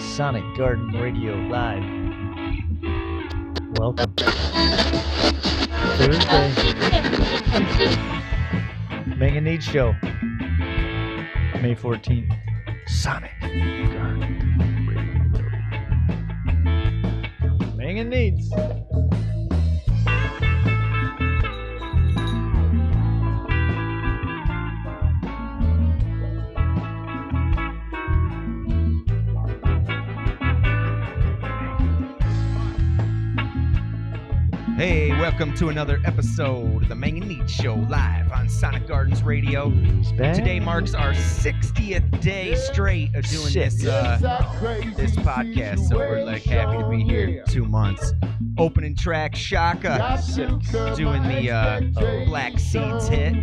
Sonic Garden Radio Live. Welcome. Thursday. mAng and Neads Show. May 14th. Sonic Garden Radio. mAng and Neads. Hey, welcome to another episode of the mAng and Neads Show live on Sonic Gardens Radio. Today marks our 60th day straight of doing this podcast, so we're like happy to be here. 2 months. Opening track, Shaka, doing the Black Seeds hit,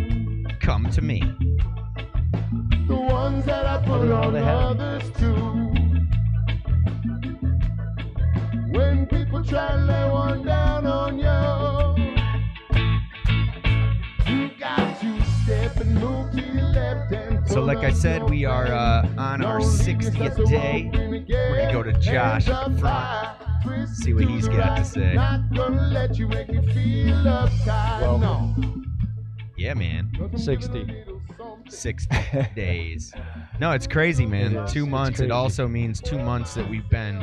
Come to Me. The ones that I put on others too. When people try to lay one down on you, you got to step and move to your left and so like I said, we are on our 60th day. We're going to go to Josh up front, see what he's got to say. Not gonna let you make me feel uptight. Well, no. Yeah, man. 60. 60 days. No, it's crazy, man. It is. 2 months. It's It crazy. also means 2 months that we've been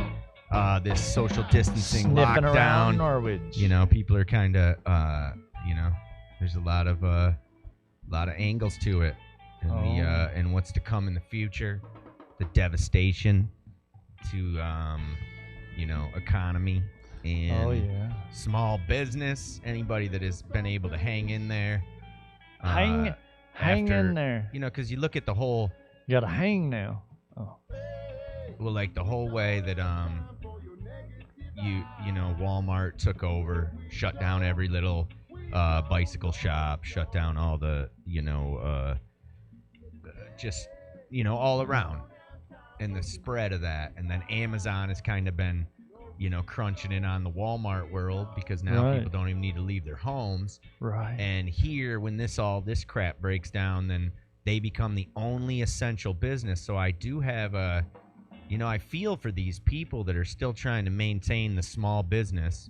this social distancing Sniffing around lockdown. Norwich. You know, people are kind of, there's a lot of angles to it, and and what's to come in the future, the devastation to economy and small business. Anybody that has been able to hang in there, Hang in there. You know, because you look at the whole. You gotta hang now. Oh. Well, like the whole way that Walmart took over, shut down every little bicycle shop, shut down all the all around, and the spread of that, and then Amazon has kind of been crunching in on the Walmart world because now people don't even need to leave their homes. Right. And here, when this crap breaks down, then they become the only essential business. So I do have I feel for these people that are still trying to maintain the small business.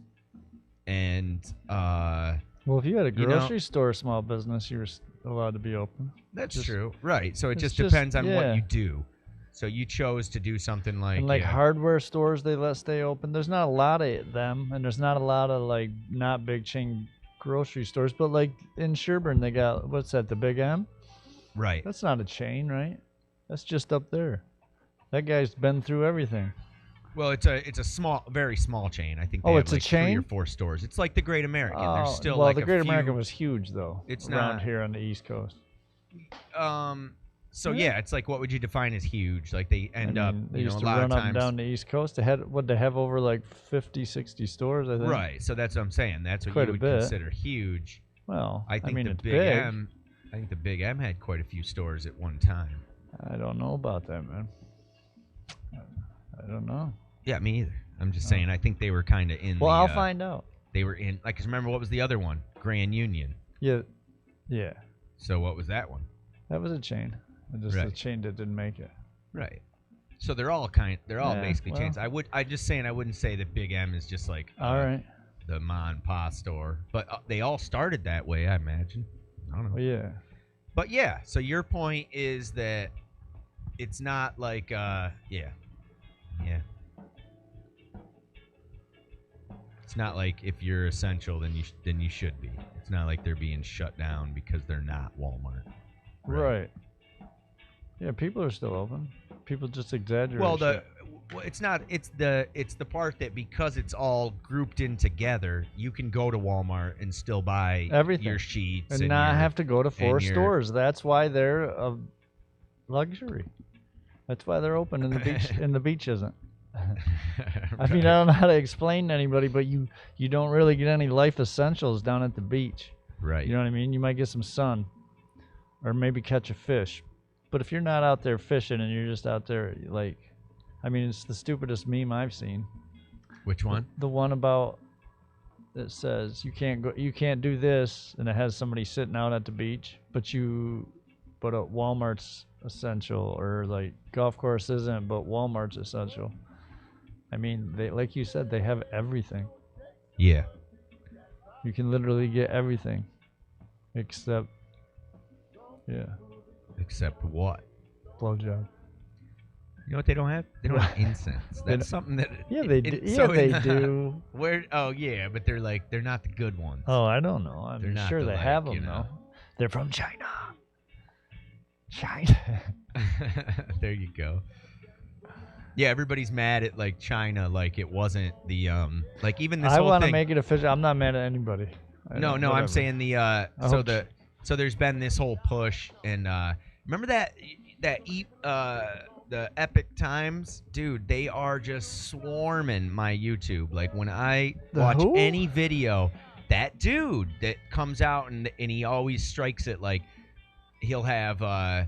And, Well, if you had a grocery store small business, you were allowed to be open. That's true. Right. So it just just- depends on yeah. what you do. So you chose to do something like... And hardware stores, they let stay open. There's not a lot of them, and there's not a lot of not big chain grocery stores. But like in Sherburne, they got, what's that, the Big M? Right. That's not a chain, right? That's just up there. That guy's been through everything. Well, it's a small, very small chain. I think they Oh, have it's a like chain? 3 or 4 stores. It's like the Great American. There's still well, like the a Great few... American was huge though. It's around not here on the East Coast. So yeah, it's like, what would you define as huge? Like they end up, They a used to lot run of up times. and down the East Coast. They had they have over like 50, 60 stores, I think. Right. So that's what I'm saying. That's what Quite you a would bit. consider huge. Well, I think it's the big. M. I think the Big M had quite a few stores at one time. I don't know about that, man. I don't know. Yeah, me either. I'm just saying. I think they were kind of in. Well, I'll find out. They were in. Like, 'cause remember what was the other one? Grand Union. Yeah. So what was that one? That was a chain. Just a chain that didn't make it. Right. So they're all basically chains. I'm just saying I wouldn't say that Big M is just like All right. the ma and pa store, but they all started that way, I imagine. I don't know. Well, yeah. But yeah, so your point is that it's not like it's not like if you're essential then you should be. It's not like they're being shut down because they're not Walmart. Right. Yeah, people are still open. People just exaggerate. Well, shit. it's not. It's the part that because it's all grouped in together, you can go to Walmart and still buy Everything. your sheets and not have to go to 4 and your- stores. That's why they're a luxury. That's why they're open and the beach and the beach isn't. I mean, I don't know how to explain to anybody, but you don't really get any life essentials down at the beach. Right. You know what I mean? You might get some sun or maybe catch a fish. But if you're not out there fishing and you're just out there, it's the stupidest meme I've seen. Which one? The one about that says you can't do this, and it has somebody sitting out at the beach, but Walmart's essential, or like golf course isn't, but Walmart's essential. I mean, they, like you said, they have everything. Yeah. You can literally get everything, except, yeah, Except what? blowjob. You know what they don't have? They don't have incense. That's something that. Yeah, they do. So Yeah, they do. Where? Oh, yeah, but they're not the good ones. Oh, I don't know. They're I'm not sure the, they like, have them you know. though. They're from China. China. There you go. Yeah, everybody's mad at like China, like it wasn't the like even this I whole want to thing. make it official. I'm not mad at anybody. No, I'm whatever. saying the so there's been this whole push and remember the Epic Times, dude, they are just swarming my YouTube. Like when I watch any video, that dude that comes out and he always strikes it like he'll have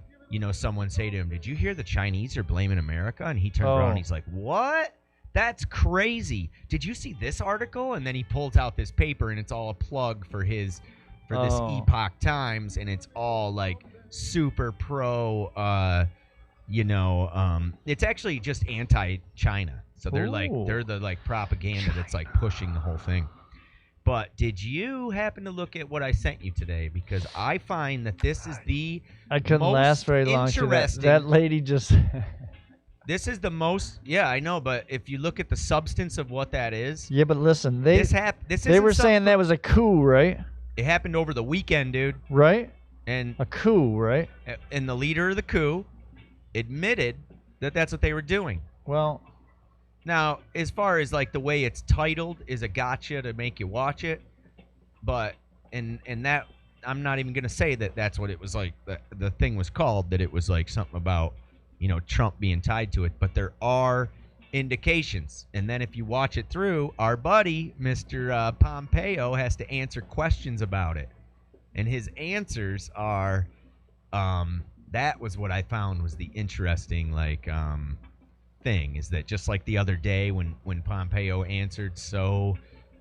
someone say to him, "Did you hear the Chinese are blaming America?" And he turns around and he's like, "What? That's crazy. Did you see this article?" And then he pulls out this paper and it's all a plug for this Epoch Times, and it's all like super pro it's actually just anti-China. So they're the like propaganda that's like pushing the whole thing. But did you happen to look at what I sent you today? Because I find that this is the I couldn't most last very long. That lady just. This is the most. Yeah, I know. But if you look at the substance of what that is. Yeah, but listen, they were saying that was a coup, right? It happened over the weekend, dude. Right. And a coup, right? And the leader of the coup admitted that that's what they were doing. Well. Now, as far as like the way it's titled is a gotcha to make you watch it, but and that I'm not even gonna say that that's what it was like. The thing was called that it was like something about Trump being tied to it, but there are indications. And then if you watch it through, our buddy Mr. Pompeo has to answer questions about it, and his answers are that was what I found was the interesting thing is that just like the other day when Pompeo answered so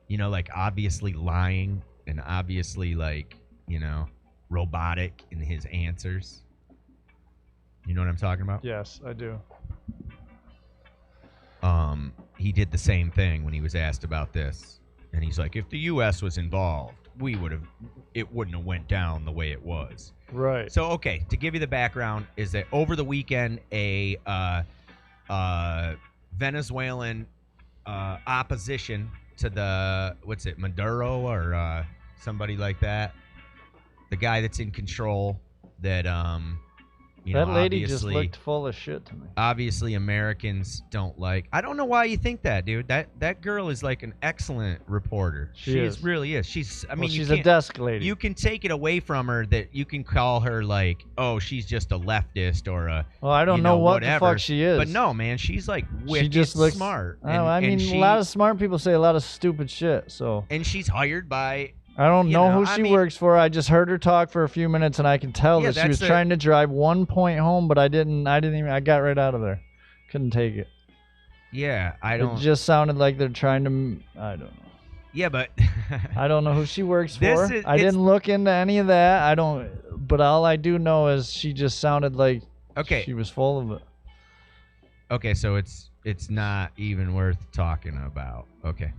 like obviously lying and obviously robotic in his answers. You know what I'm talking about? Yes, I do. He did the same thing when he was asked about this, and he's like, if the U.S. was involved, it wouldn't have went down the way it was. Right. So okay, to give you the background is that over the weekend a Venezuelan opposition to the Maduro or somebody like that, the guy that's in control that that lady just looked full of shit to me. Obviously Americans don't like. I don't know why you think that, dude. That girl is like an excellent reporter. She really is. She's a desk lady. You can take it away from her that you can call her like, oh, she's just a leftist or a I don't know what whatever. the fuck she is. But no, man, she's like wicked she just looks smart. A lot of smart people say a lot of stupid shit. So and she's hired by I don't know who she works for. I just heard her talk for a few minutes, and I can tell that she was trying to drive 1 point home, but I didn't even. I got right out of there. Couldn't take it. Yeah, It just sounded like they're trying to. I don't know. Yeah, but I don't know who she works for. I didn't look into any of that. I don't. But all I do know is she just sounded like she was full of it. Okay, so it's not even worth talking about. Okay.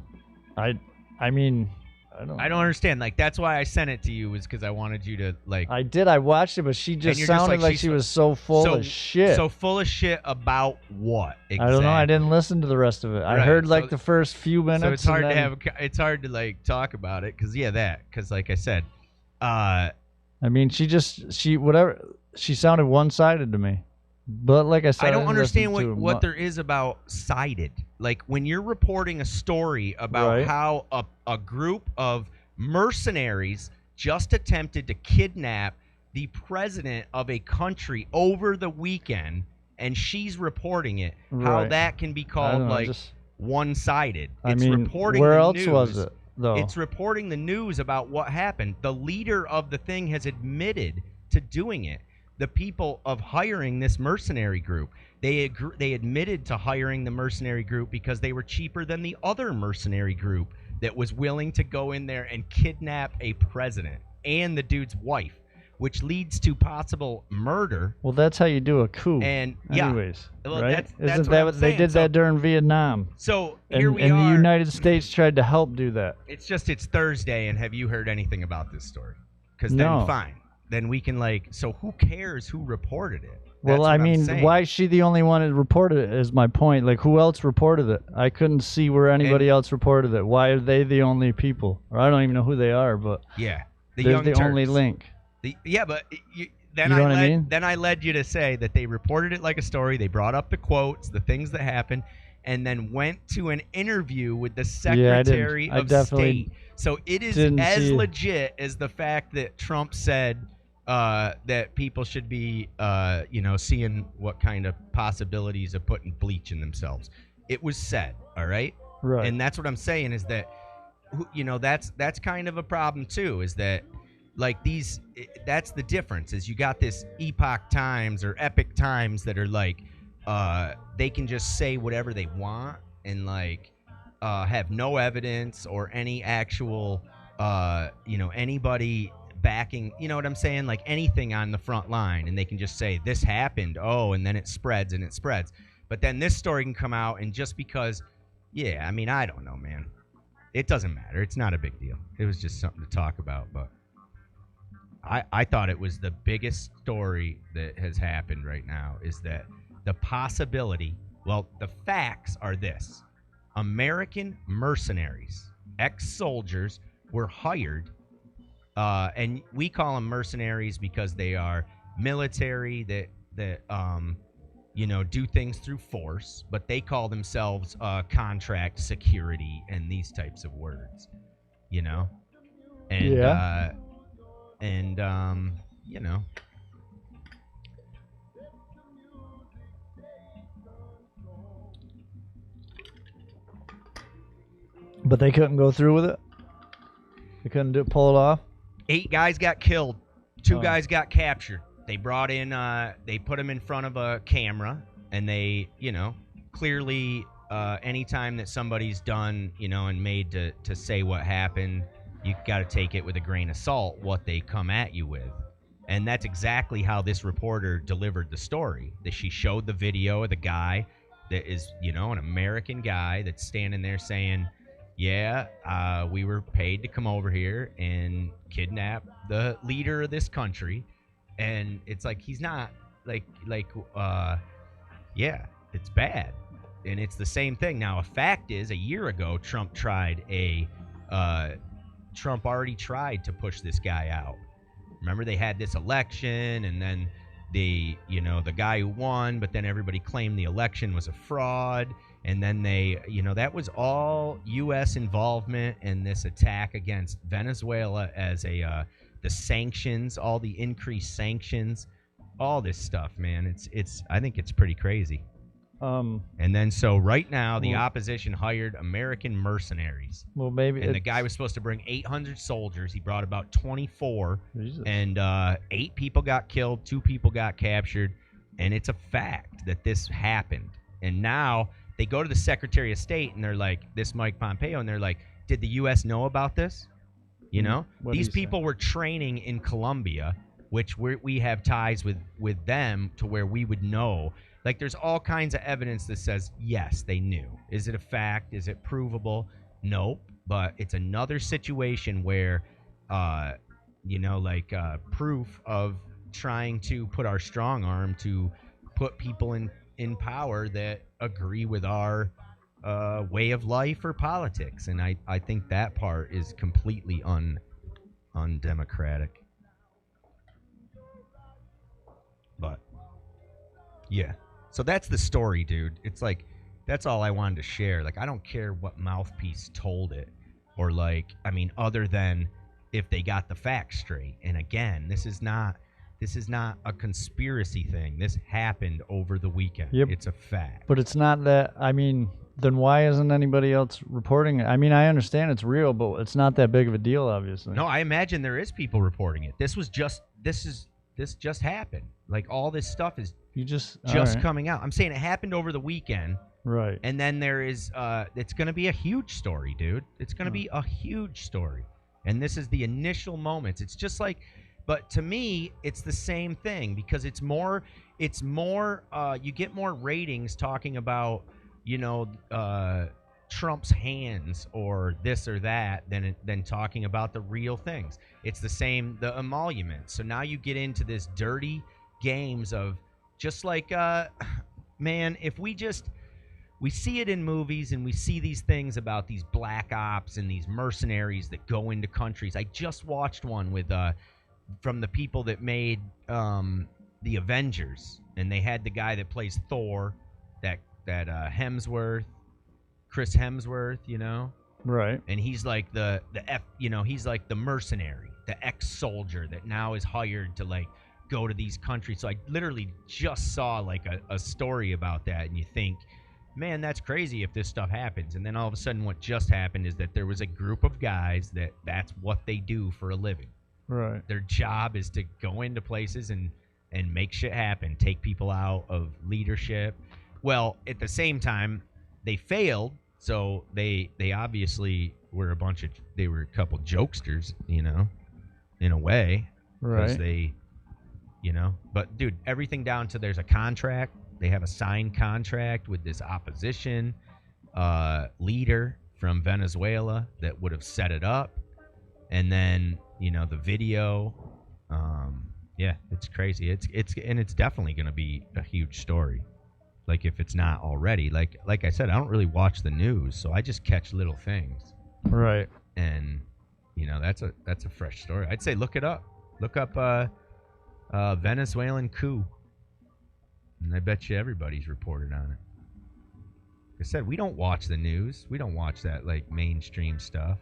I mean. I don't understand. Like that's why I sent it to you was because I wanted you to like. I did. I watched it, but she just sounded like she was so full of shit. So full of shit about what? Exactly? I don't know. I didn't listen to the rest of it. I heard like the first few minutes. So it's hard to have. It's hard to like talk about it because because like I said, I mean, she sounded one-sided to me. But like I said, I don't understand what there is about sided. Like when you're reporting a story about how a group of mercenaries just attempted to kidnap the president of a country over the weekend, and she's reporting it, how that can be called one-sided. It's reporting where the else news. was it, though? It's reporting the news about what happened. The leader of the thing has admitted to doing it. The people of hiring this mercenary group, they admitted to hiring the mercenary group because they were cheaper than the other mercenary group that was willing to go in there and kidnap a president and the dude's wife. which leads to possible murder. Well, that's how you do a coup. And yeah, anyways, well, right? that's Isn't what that I'm what they saying. did that during Vietnam? So here we and are. the United States tried to help do that. It's Thursday, and have you heard anything about this story? Because No. then fine, then we can so who cares who reported it? Well, That's I what I'm mean, saying. why is she the only one that reported it is my point. Like, who else reported it? I couldn't see where anybody else reported it. Why are they the only people? Or I don't even know who they are, but Yeah, they're Young the Turks. only link. But then You know what I mean? Then I led you to say that they reported it like a story. They brought up the quotes, the things that happened, and then went to an interview with the Secretary I of definitely State. So it is didn't as see it. legit as the fact that Trump said that people should be, seeing what kind of possibilities of putting bleach in themselves. It was said, all right? Right. And that's what I'm saying is that, that's kind of a problem too, is that that's the difference is you got this Epoch Times or Epic Times that are they can just say whatever they want and have no evidence or any actual anybody backing, you know what I'm saying, like anything on the front line, and they can just say this happened, and then it spreads. But then this story can come out, and just because, I mean, I don't know, man, it doesn't matter, it's not a big deal. It was just something to talk about. But I thought it was the biggest story that has happened right now is that the possibility, the facts are this: American mercenaries, ex-soldiers, were hired, and we call them mercenaries because they are military that do things through force, but they call themselves contract security and these types of words, and But they couldn't go through with it? They couldn't pull it off? 8 guys got killed. 2 Oh. guys got captured. They brought in, they put them in front of a camera, and they, clearly, anytime that somebody's done, and made to say what happened, you got to take it with a grain of salt, what they come at you with. And that's exactly how this reporter delivered the story. That she showed the video of the guy that is, an American guy that's standing there saying, we were paid to come over here and kidnap the leader of this country. And it's like, he's not it's bad. And it's the same thing. Now, a fact is, a year ago, Trump already tried to push this guy out. Remember, they had this election, and then the guy who won, but then everybody claimed the election was a fraud. And then they, that was all U.S. involvement in this attack against Venezuela as the sanctions, all the increased sanctions, all this stuff, man. I think it's pretty crazy. And then so right now the opposition hired American mercenaries. Well, maybe. And the guy was supposed to bring 800 soldiers. He brought about 24. Jesus. And 8 people got killed, 2 people got captured. And it's a fact that this happened. And now they go to the Secretary of State, and they're like, this Mike Pompeo, and they're like, did the U.S. know about this? These people were training in Colombia, which we have ties with them to where we would know. Like, there's all kinds of evidence that says, yes, they knew. Is it a fact? Is it provable? Nope. But it's another situation where, proof of trying to put our strong arm to put people in power that agree with our way of life or politics. And I think that part is completely undemocratic. But, yeah. So that's the story, dude. It's like, that's all I wanted to share. Like, I don't care what mouthpiece told it, or other than if they got the facts straight. And again, this is not a conspiracy thing. This happened over the weekend. Yep. It's a fact. But it's not that. I mean, then why isn't anybody else reporting it? I mean, I understand it's real, but it's not that big of a deal, obviously. No, I imagine there is people reporting it. This just happened. Like, all this stuff is just right. coming out. I'm saying it happened over the weekend. Right. And then there is, it's going to be a huge story, dude. It's going to be a huge story. And this is the initial moments. It's just like But to me, it's the same thing because it's more you get more ratings talking about, Trump's hands or this or that than talking about the real things. It's the same, the emoluments. So now you get into this dirty games of just like, man, if we see it in movies and we see these things about these black ops and these mercenaries that go into countries. I just watched one with from the people that made the Avengers, and they had the guy that plays Thor, that Hemsworth, Chris Hemsworth, Right. and he's like he's like the mercenary, the ex-soldier that now is hired to like go to these countries. So I literally just saw like a story about that, and you think, man, that's crazy if this stuff happens. And then all of a sudden what just happened is that there was a group of guys that's what they do for a living. Right. Their job is to go into places and make shit happen, take people out of leadership. Well, at the same time, they failed, so they obviously were a couple jokesters, in a way. Right. Because they, but dude, everything down to there's a contract. They have a signed contract with this opposition leader from Venezuela that would have set it up. And then, the video, it's crazy. It's definitely going to be a huge story. Like if it's not already, like I said, I don't really watch the news, so I just catch little things. Right. And, that's a fresh story. I'd say look it up. Look up Venezuelan coup. And I bet you everybody's reported on it. Like I said, we don't watch the news. We don't watch that like mainstream stuff.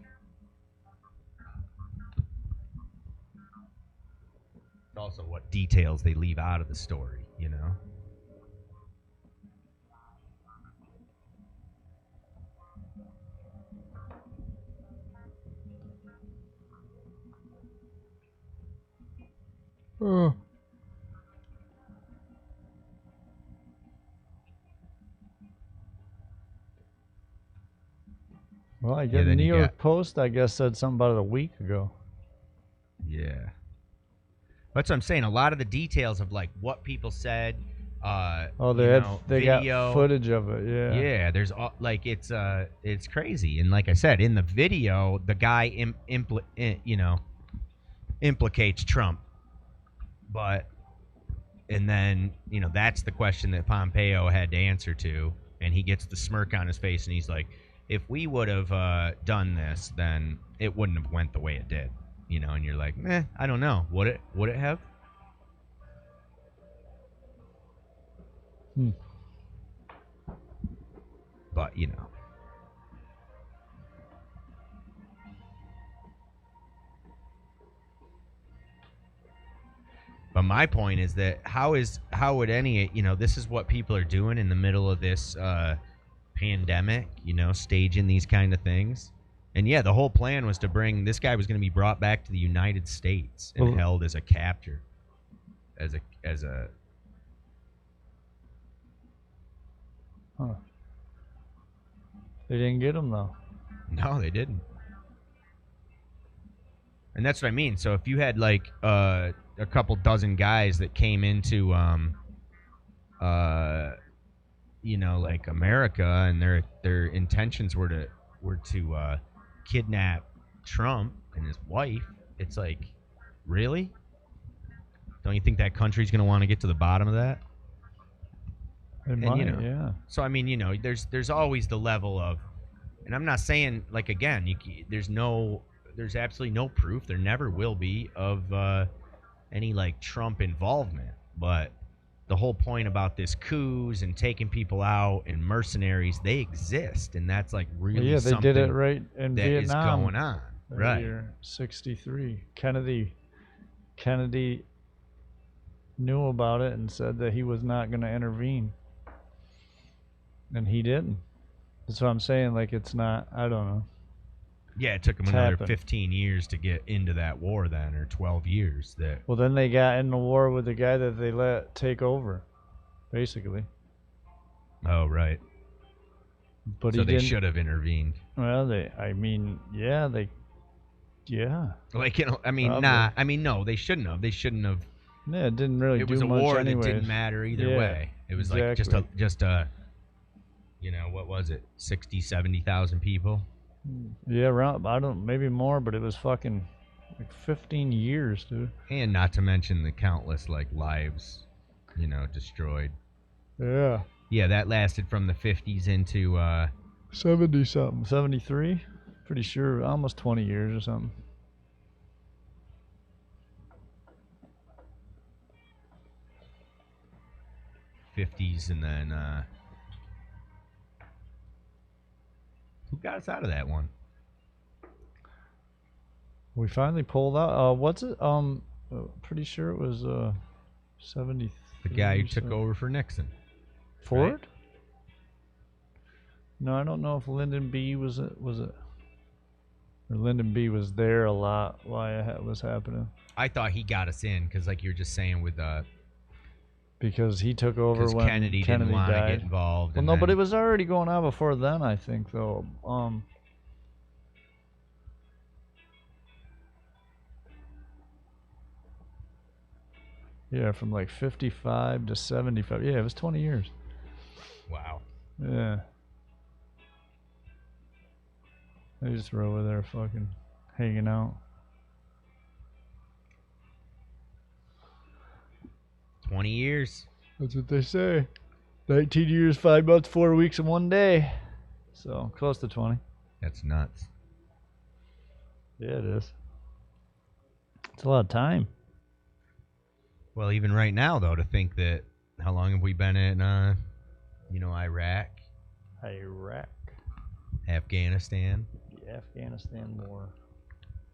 It's also what details they leave out of the story, Oh. Well, I guess the New York Post, I guess, said something about it a week ago. Yeah. That's what I'm saying. A lot of the details of like what people said. They video, got footage of it. Yeah. Yeah. There's like it's crazy. And like I said, in the video, the guy implicates Trump. And then that's the question that Pompeo had to answer to, and he gets the smirk on his face, and he's like, if we would have done this, then it wouldn't have went the way it did, and you're like, I don't know. Would it have? But, But my point is that how would any, this is what people are doing in the middle of this pandemic, staging these kind of things. And yeah, the whole plan was to bring this guy was going to be brought back to the United States and held as a capture, as a. Huh. They didn't get him though. No, they didn't. And that's what I mean. So if you had like a couple dozen guys that came into like America, and their intentions were to kidnap Trump and his wife, it's like, really? Don't you think that country's going to want to get to the bottom of that? Yeah. So I mean, there's always the level of, and I'm not saying like again, there's absolutely no proof, there never will be, of any like Trump involvement, but the whole point about this coups and taking people out and mercenaries, they exist, and that's like really they something did it right in that Vietnam. is going on, right? Year 63. Kennedy knew about it and said that he was not going to intervene, and he didn't. That's what I'm saying. Like, it's not. I don't know. Yeah, it took him another 15 years to get into that war then, or 12 years. Well, then they got in the war with the guy that they let take over, basically. Oh, right. But so they should have intervened. Well, Yeah. Like, you know, I mean, Probably. I mean, no, they shouldn't have. They shouldn't have. Yeah, it didn't really It do was a much war anyways. that didn't matter either Yeah, way. It was exactly. like just a, you know, what was it? 60, 70,000 people. Yeah, around, I don't, maybe more, but it was fucking like 15 years, dude. And not to mention the countless like lives, you know, destroyed. Yeah. Yeah, that lasted from the 50s into 70 something. 73? Pretty sure almost 20 years or something. '50s, and then who got us out of that one? We finally pulled out. What's it? Pretty sure it was 73. The guy who took over for Nixon. Ford? Right? No, I don't know if Lyndon B was it. Or Lyndon B was there a lot while it was happening. I thought he got us in because, like you're just saying, with because he took over when Kennedy didn't want to died. get involved. Well, no, but it was already going on before then, I think, though. Yeah, from like 55 to 75. Yeah, it was 20 years. Wow. Yeah. They just were over there fucking hanging out. 20 years. That's what they say. 19 years, 5 months, 4 weeks, and 1 day. So, close to 20. That's nuts. Yeah, it is. It's a lot of time. Well, even right now, though, to think that, how long have we been in, you know, Iraq, Afghanistan? The Afghanistan war.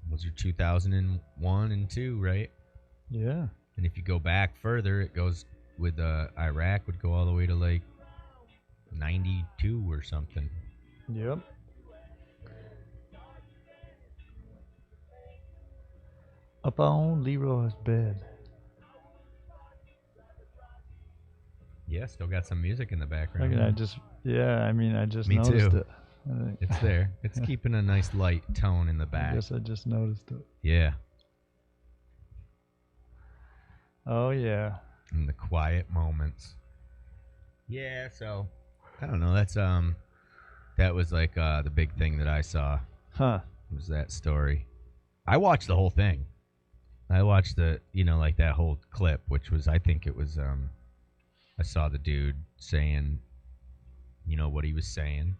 Was your 2001 and 2, right? Yeah. And if you go back further, it goes with Iraq would go all the way to like 92 or something. Yep. Up on Leroy's bed. Yeah, still got some music in the background. I just noticed Me too. it. It's there. It's keeping a nice light tone in the back. I guess I just noticed it. Yeah. Oh, yeah. In the quiet moments. Yeah, so I don't know. That's that was like the big thing that I saw. Huh. Was that story. I watched the whole thing. I watched like that whole clip, which was, I think it was I saw the dude saying, what he was saying,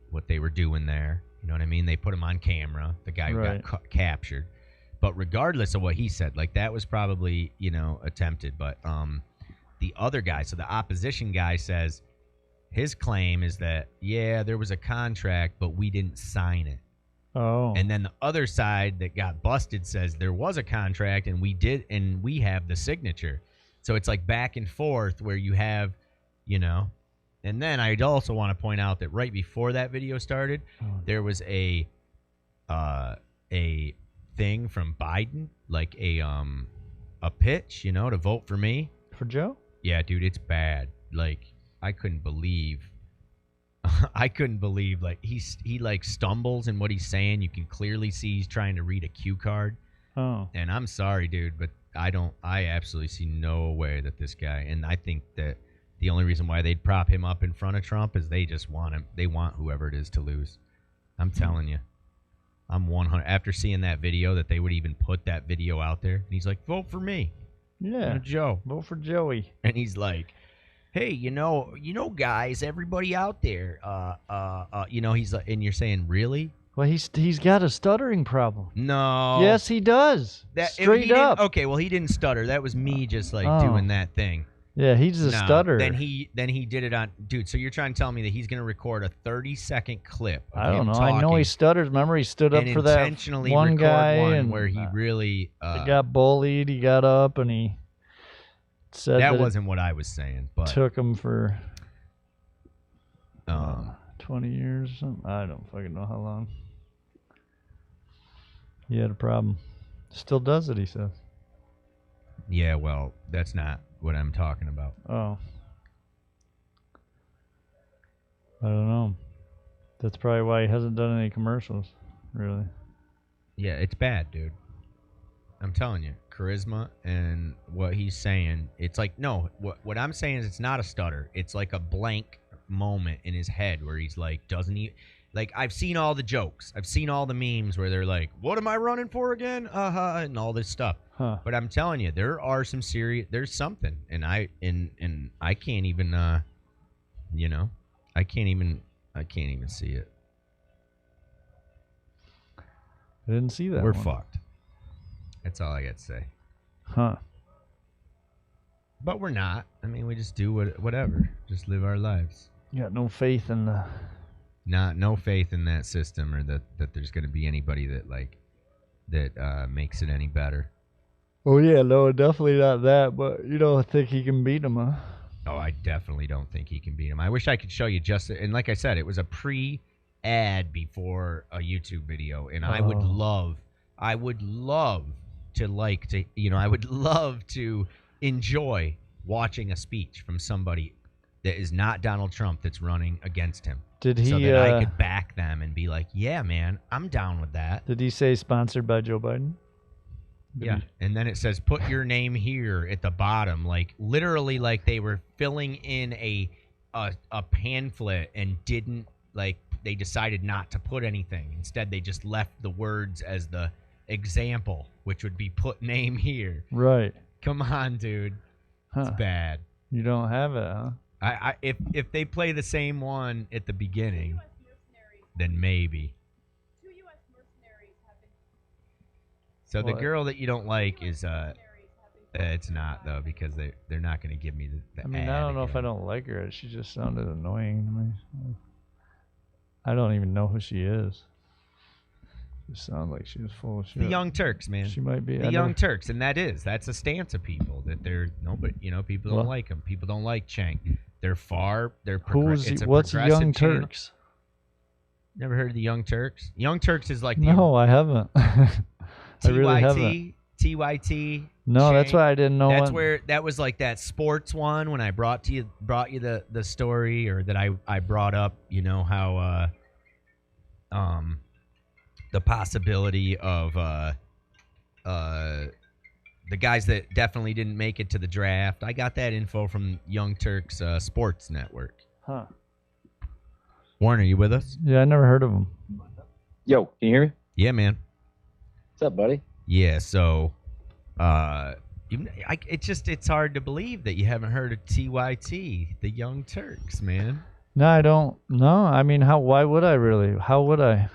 what they were doing there. You know what I mean? They put him on camera, the guy who got captured. But regardless of what he said, like that was probably, attempted. But the other guy, so the opposition guy says his claim is that, yeah, there was a contract, but we didn't sign it. Oh. And then the other side that got busted says there was a contract and we did, and we have the signature. So it's like back and forth where you have, and then I'd also want to point out that right before that video started, there was a thing from Biden, like a pitch, to vote for me. For Joe? Yeah, dude, it's bad. Like I couldn't believe like he like stumbles in what he's saying. You can clearly see he's trying to read a cue card. Oh. And I'm sorry, dude, but I absolutely see no way that this guy, and I think that the only reason why they'd prop him up in front of Trump is they just want him. They want whoever it is to lose. I'm telling you. I'm 100 after seeing that video that they would even put that video out there. And he's like, "Vote for me." Yeah. Joe. Vote for Joey. And he's like, "Hey, guys, everybody out there, he's like," and you're saying, "Really?" Well, he's got a stuttering problem. No. Yes, he does. Straight up. Okay, well, he didn't stutter. That was me just doing that thing. Yeah, he's a stutterer. Then he did it on, dude. So you're trying to tell me that he's gonna record a 30-second clip of I don't him know. talking, I know he stutters. Remember, he stood up and for that intentionally one guy, and where he really he got bullied. He got up and he said that wasn't what I was saying, but took him for 20 years or something. I don't fucking know how long. He had a problem. Still does it, he says. Yeah, well, that's not what I'm talking about. Oh. I don't know. That's probably why he hasn't done any commercials, really. Yeah, it's bad, dude. I'm telling you, charisma and what he's saying, it's like, no, what I'm saying is it's not a stutter. It's like a blank moment in his head where he's like, doesn't he? Like, I've seen all the jokes. I've seen all the memes where they're like, what am I running for again? And all this stuff. Huh. But I'm telling you, there are some there's something. And I can't even, I can't even see it. I didn't see that. We're one. fucked. That's all I got to say. Huh. But we're not. I mean, we just do whatever. Just live our lives. You got no faith in the... No faith in that system, or that there's going to be anybody that makes it any better. Oh, yeah, no, definitely not that, but you don't think he can beat him, huh? Oh, I definitely don't think he can beat him. I wish I could show you and like I said, it was a pre-ad before a YouTube video, and I would love to enjoy watching a speech from somebody that is not Donald Trump that's running against him. Did he? So that I could back them and be like, yeah, man, I'm down with that. Did he say sponsored by Joe Biden? Yeah. And then it says, put your name here at the bottom. Like, literally, like they were filling in a pamphlet and didn't, like, they decided not to put anything. Instead, they just left the words as the example, which would be put name here. Right. Come on, dude. It's bad. You don't have it, huh? If they play the same one at the beginning, then maybe. So the girl that you don't like is it's not, though, because they're not going to give me the I mean, ad I don't know again. if I don't like her. She just sounded annoying to me. I don't even know who she is. She sounds like she was full of shit. The Young Turks, man. She might be. The Young Turks, and that's a stance of people that they're nobody. People don't like them. People don't like Chang. They're What's Young channel. Turks? Never heard of the Young Turks? Young Turks is like no, I haven't. I really haven't. TYT. No, Chang. that's why I didn't know. That's where that was like that sports one when I brought you the story, or that I brought up. You know how the possibility of the guys that definitely didn't make it to the draft. I got that info from Young Turks Sports Network. Huh. Warren, are you with us? Yeah, I never heard of him. Yo, can you hear me? Yeah, man. What's up, buddy? Yeah, so it's hard to believe that you haven't heard of TYT, the Young Turks, man. No, I don't. No, I mean, why would I really? How would I?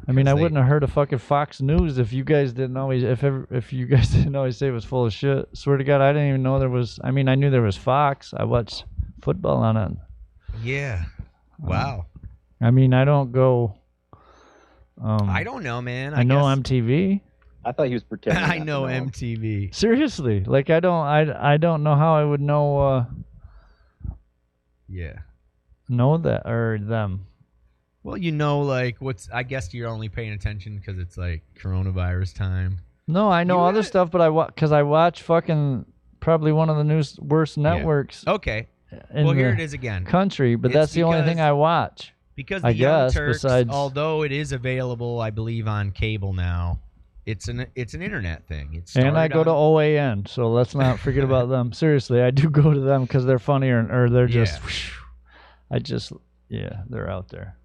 I mean, I wouldn't have heard of fucking Fox News if you guys didn't always, if you guys didn't always say it was full of shit. Swear to God, I didn't even know there was. I mean, I knew there was Fox. I watched football on it. Yeah. Wow. I mean, I don't go. I don't know, man. I know MTV. I thought he was pretending. I know MTV. Seriously, like I don't know how I would know. Yeah. Know that or them. Well, like I guess you're only paying attention because it's like coronavirus time. No, I know other stuff, but I watch fucking probably one of the worst networks. Yeah. Okay. Well, here it is again. Country, but that's the only thing I watch. Because the Young Turks, although it is available, I believe, on cable now, it's an internet thing. And I go to OAN, so let's not forget about them. Seriously, I do go to them because they're funnier, or they're just. They're out there.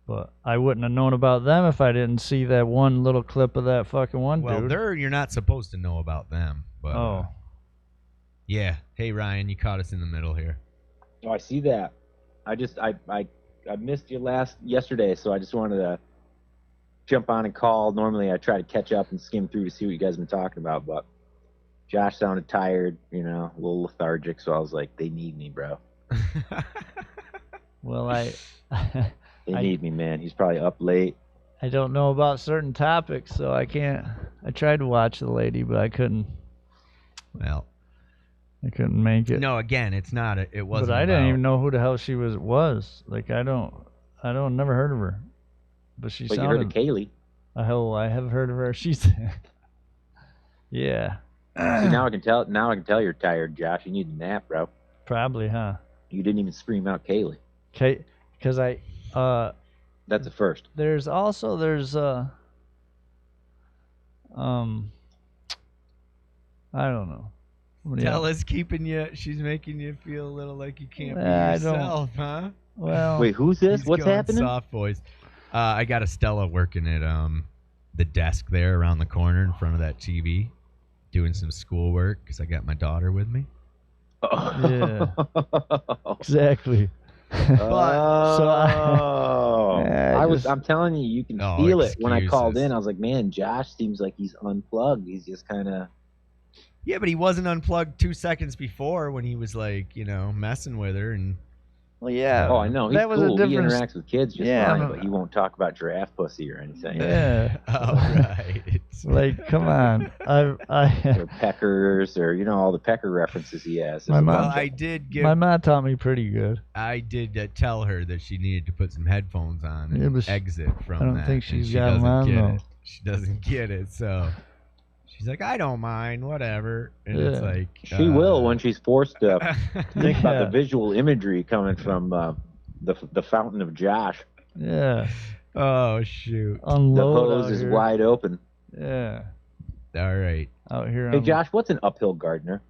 But I wouldn't have known about them if I didn't see that one little clip of that fucking one dude. Well, you're not supposed to know about them. But, yeah. Hey, Ryan, you caught us in the middle here. Oh, I see that. I missed you yesterday, so I just wanted to jump on and call. Normally, I try to catch up and skim through to see what you guys have been talking about, but Josh sounded tired, a little lethargic, so I was like, they need me, bro. Well, They need me, man. He's probably up late. I don't know about certain topics, so I can't. I tried to watch the lady, but I couldn't. Well, I couldn't make it. No, again, it wasn't. But I didn't even know who the hell she was. Like never heard of her. But she sounded. You heard of Kaylee? I have heard of her. She's. Yeah. See, now I can tell. Now I can tell you're tired, Josh. You need a nap, bro. Probably, huh? You didn't even scream out Kaylee. Because I That's a first. There's I don't know. Stella's keeping you. She's making you feel a little like you can't be I yourself, huh? Well, Wait, who's this? He's What's going happening? Soft voice. I got a Stella working at the desk there around the corner in front of that TV, doing some schoolwork because I got my daughter with me. yeah, exactly. I'm telling you, you can feel it. When I called excuses. in, I was like, man, Josh seems like he's unplugged. He's just kind of. Yeah, but he wasn't unplugged 2 seconds before when he was like, messing with her and. Well, yeah. Oh, I know. He's that was cool. a He different. interacts with kids just fine, but he won't talk about giraffe pussy or anything. Yeah. Oh, right. Like, come on. Or peckers, or all the pecker references he has. My mom- Well, I did give. My mom taught me pretty good. I did tell her that she needed to put some headphones on and Yeah, but exit from I don't that. think she's and she got 'em doesn't on, get though. it. She doesn't get it, so she's like, I don't mind, whatever. And it's Yeah. like She will when she's forced to think about Yeah. the visual imagery coming from the fountain of Josh. Yeah. Oh shoot! The Unload hose out is here. wide open. Yeah. All right, Out here. Hey, Josh, what's an uphill gardener?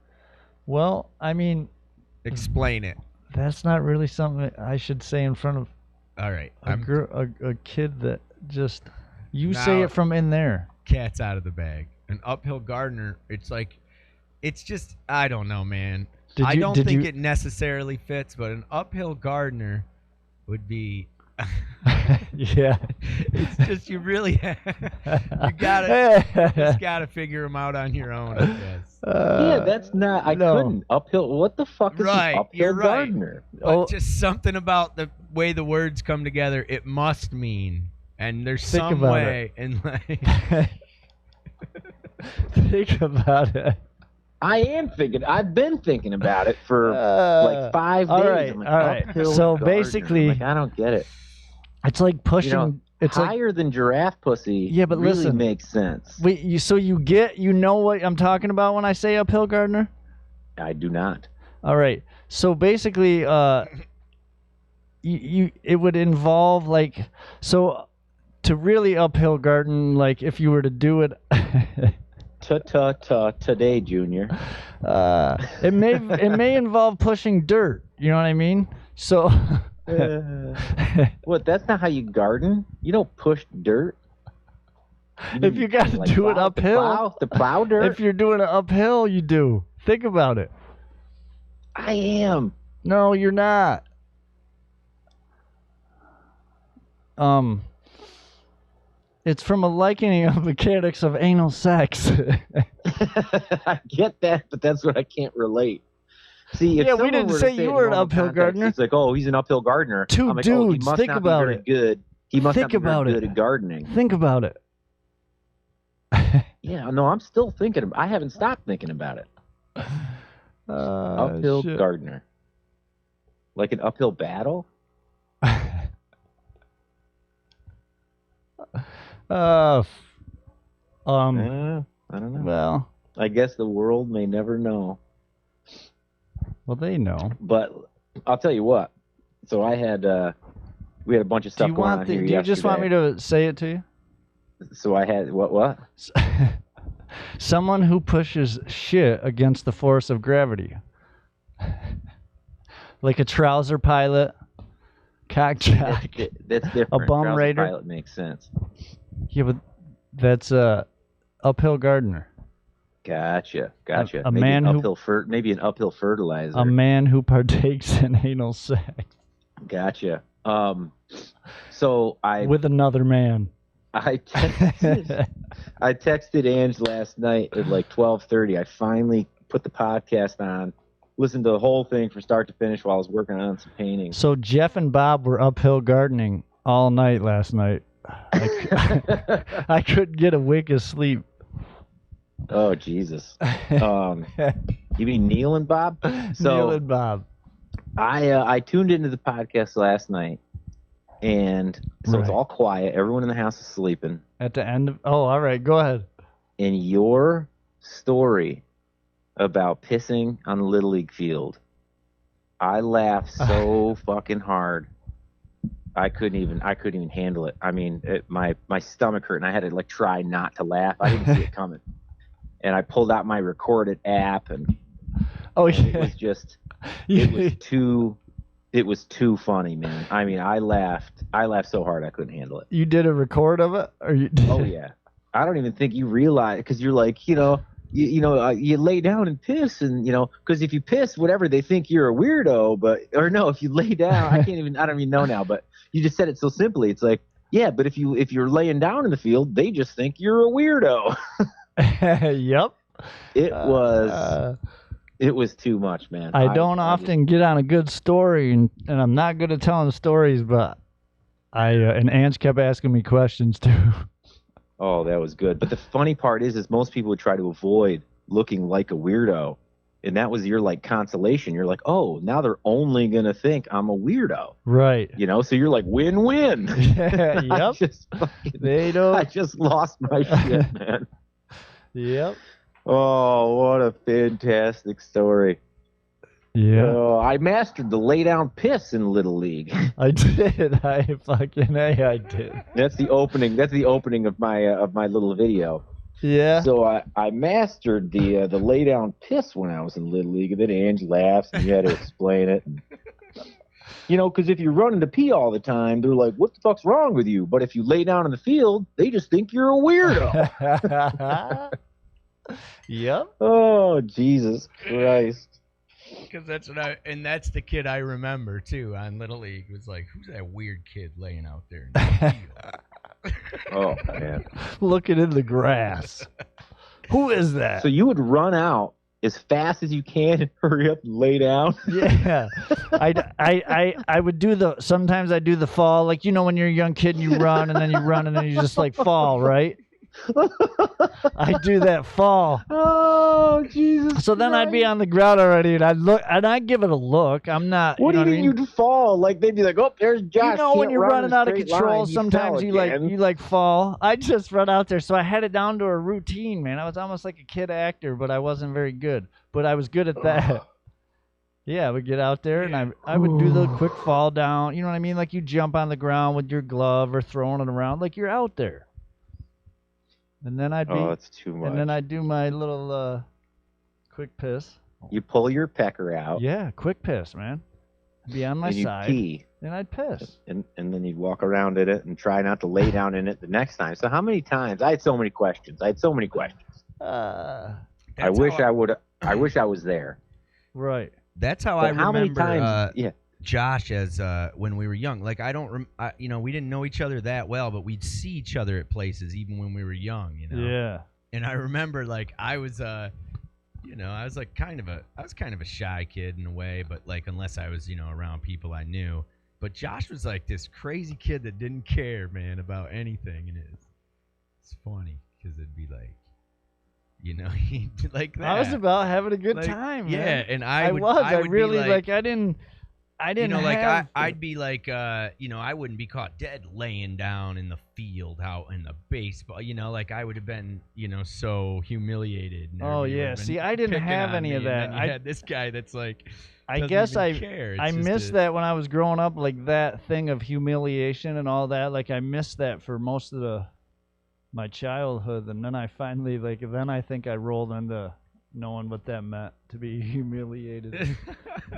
Well, I mean, explain it. that's not really something I should say in front of All right, a kid that just. You say Now- it from in there. cat's out of the bag. An uphill gardener. It's just I don't know, man. I don't think it necessarily fits, but an uphill gardener would be. Yeah. It's just you really you gotta figure them out on your own, I guess. Yeah, that's not. I no. couldn't uphill. What the fuck is Right, an uphill you're right. gardener? But Oh. just something about the way the words come together. It must mean, and there's Think some about way, and like Think about it. I am thinking. I've been thinking about it for like 5 days. all right, I'm like, all right. uphill So gardener. basically- I'm like, I don't get it. It's like pushing. It's like Higher than giraffe pussy. Yeah, but really listen. makes sense. wait. You know what I'm talking about when I say uphill gardener? I do not. All right. So basically, it would involve like to really uphill garden, like if you were to do it. Today, Junior. It may involve pushing dirt. You know what I mean? So. What? That's not how you garden. You don't push dirt. If you got to do it uphill, the plow dirt. if you're doing it uphill, you do. Think about it. I am. No, you're not. It's from a likening of mechanics of anal sex. I get that, but that's what I can't relate. See, if Yeah, we someone didn't were to say it you in were an normal uphill context, gardener. It's like, oh, he's an uphill gardener. Two I'm like, oh, he dudes, must think not about be very it. good. He must Think not be very about it. good at gardening. Think about it. Yeah, no, I'm still thinking. I haven't stopped thinking about it. Uphill shit. gardener. Like an uphill battle? I I don't know. Well, I guess the world may never know. they know. But I'll tell you what. So we had a bunch of stuff going on here Do you just want me to say it to you? So I had what? Someone who pushes shit against the force of gravity. Like a trouser pilot, cock jock. That's different. A bum Trouser raider? pilot makes sense. Yeah, but that's a uphill gardener. Gotcha. A maybe man an who- uphill maybe an uphill fertilizer. A man who partakes in anal sex Gotcha. So with another man. I texted Ange last night at like 12:30. I finally put the podcast on, listened to the whole thing from start to finish while I was working on some paintings. So Jeff and Bob were uphill gardening all night last night. I couldn't get a wink of sleep. Oh Jesus. You mean Neil and Bob? Neil and Bob. I tuned into the podcast last night, and so it's Right. all quiet. Everyone in the house is sleeping. At the end of all right, go ahead. And your story about pissing on the Little League field, I laughed so fucking hard. I couldn't even handle it. I mean, my stomach hurt, and I had to like try not to laugh. I didn't see it coming, and I pulled out my recorded app, and it was just, it was too funny, man. I mean, I laughed so hard I couldn't handle it. You did a record of it, or you? Oh yeah. I don't even think you realize, because you're like, you lay down and piss, and because if you piss, whatever, they think you're a weirdo. Or no, if you lay down, I don't even know now. But you just said it so simply. It's like, yeah, but if you're laying down in the field, they just think you're a weirdo. Yep. It was too much, man. I don't often get on a good story, and I'm not good at telling stories, but and Ange kept asking me questions too. Oh, that was good. But the funny part is most people would try to avoid looking like a weirdo. And that was your like consolation. You're like, oh, now they're only going to think I'm a weirdo. Right. So you're like, win-win. Yeah, yep. I just lost my shit, man. Yep. Oh, what a fantastic story. Yeah. Oh, I mastered the lay down piss in Little League. I did. I did. That's the opening of my little video. Yeah. So I mastered the lay down piss when I was in Little League, and then Ange laughs, and you had to explain it. Because if you're running to pee all the time, they're like, "What the fuck's wrong with you?" But if you lay down in the field, they just think you're a weirdo. Yep. Oh, Jesus Christ. Because that's that's the kid I remember too on Little League. It was like, who's that weird kid laying out there in the field? Oh man, looking in the grass. Who is that? So you would run out as fast as you can and hurry up and lay down? Yeah. I would do sometimes I do the fall, like when you're a young kid and you run and then you just like fall, right? I do that fall. Oh, Jesus. So then I'd be on the ground already, and I'd give it a look. I'm not. What do you mean you'd fall? Like they'd be like, "Oh, there's Josh." When you're running out of control, sometimes you fall. I just run out there. So I had it down to a routine, man. I was almost like a kid actor, but I wasn't very good. But I was good at that. Yeah, I would get out there and I would do the quick fall down. You know what I mean? Like you jump on the ground with your glove or throwing it around, like you're out there. And then it's too much. And then I'd do my little quick piss. You pull your pecker out. Yeah, quick piss, man. Be on my side. Pee. And I'd piss. And then you'd walk around in it and try not to lay down in it the next time. So how many times? I had so many questions. I wish I was there. Right. That's how I remember. How many times? Josh as when we were young. Like we didn't know each other that well, but we'd see each other at places even when we were young. Yeah. And I remember like I was I was kind of a shy kid in a way, but like unless I was around people I knew. But Josh was like this crazy kid that didn't care, man, about anything, and it's funny because it'd be like. He'd like that. I was about having a good time. Yeah, man. and I didn't have I'd be like, I wouldn't be caught dead laying down in the field out in the baseball. Like I would have been, so humiliated. Oh yeah. See, I didn't have any of that. I had this guy that's like. I guess I missed that when I was growing up, like that thing of humiliation and all that. Like I missed that for most of my childhood, and then I finally then I think I rolled into knowing what that meant to be humiliated.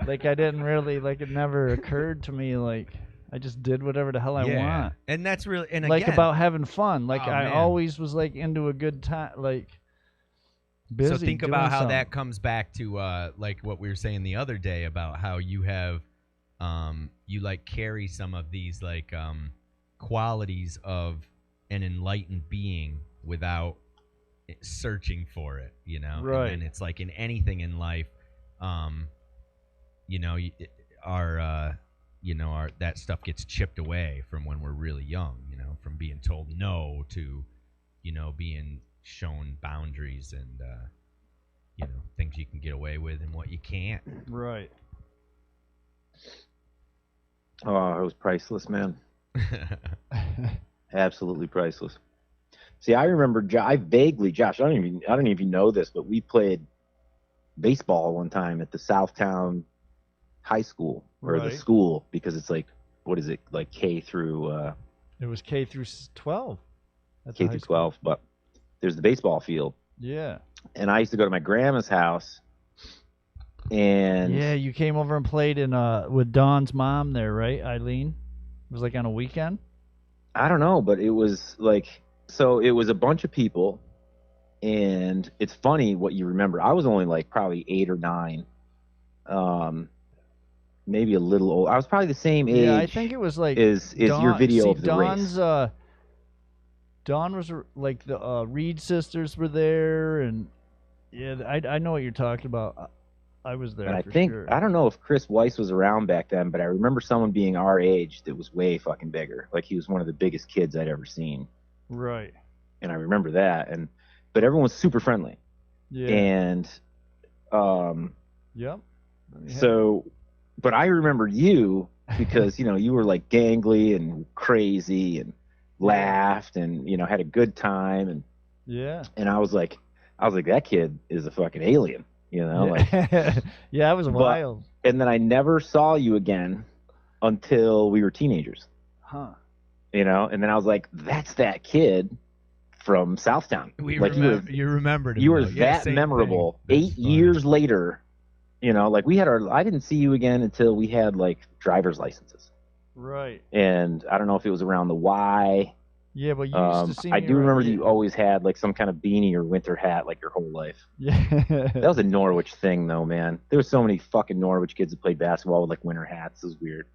Like I didn't really it never occurred to me. Like I just did whatever the hell I want. And that's really about having fun. Like I man. always was into a good time. Like busy. So think about how something. that comes back to like what we were saying the other day about how you have you carry some of these qualities of an enlightened being without searching for it, Right. And it's like in anything in life, our that stuff gets chipped away from when we're really young, from being told no to, being shown boundaries and, things you can get away with and what you can't. Right. Oh, it was priceless, man. Absolutely priceless. See, I remember Josh. I don't even know this, but we played baseball one time at the Southtown High School or the school because it's like what is it, like K through It was K through 12. That's K a high through school. 12, but there's the baseball field. Yeah. And I used to go to my grandma's house, and Yeah, you came over and played in with Dawn's mom there, right, Eileen? It was like on a weekend. I don't know, but it was like, so it was a bunch of people, and it's funny what you remember. I was only like probably 8 or 9, maybe a little old. I was probably the same age. Yeah, I think it was like is Dawn, your video see, of the Dawn's, race. Dawn was like the Reed sisters were there, and yeah, I know what you're talking about. I was there. And I for think sure. I don't know if Chris Weiss was around back then, but I remember someone being our age that was way fucking bigger. Like he was one of the biggest kids I'd ever seen. Right. And I remember that. But everyone was super friendly. Yeah. And Yep. so, but I remember you because you were like gangly and crazy and laughed and had a good time and yeah. And I was like that kid is a fucking alien. Yeah. Like, yeah, it was wild. And then I never saw you again until we were teenagers. Huh. And then I was like, that's that kid from Southtown. You remembered him. You were though. Yeah, that same memorable. thing. 8 years later, like we had I didn't see you again until we had like driver's licenses. Right. And I don't know if it was around the Y. Yeah, but you used to see me I do remember that around- you always had like some kind of beanie or winter hat like your whole life. Yeah. That was a Norwich thing though, man. There were so many fucking Norwich kids that played basketball with like winter hats. It was weird.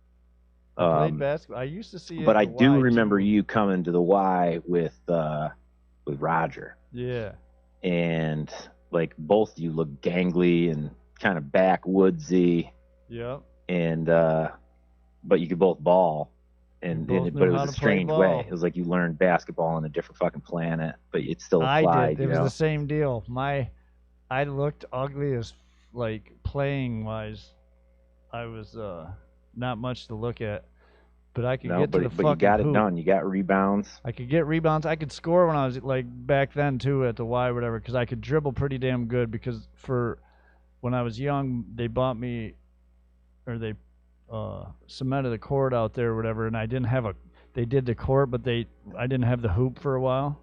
Played basketball. I used to see it But at I the do Y, remember too. you coming to the Y with Roger. Yeah. And like both you look gangly and kind of backwoodsy. Yep. And but you could both ball. And Both but knew it was how a to play strange ball. way. It was like you learned basketball on a different fucking planet, but it still I applied. did. It was the same deal. I looked ugly as like playing wise. I was not much to look at, but I could get to the fucking you got it hoop. done. You got rebounds. I could get rebounds. I could score when I was like back then too at the Y or whatever, because I could dribble pretty damn good. Because for when I was young, they bought me, or they cemented the court out there or whatever, and I didn't have they did the court, but I didn't have the hoop for a while,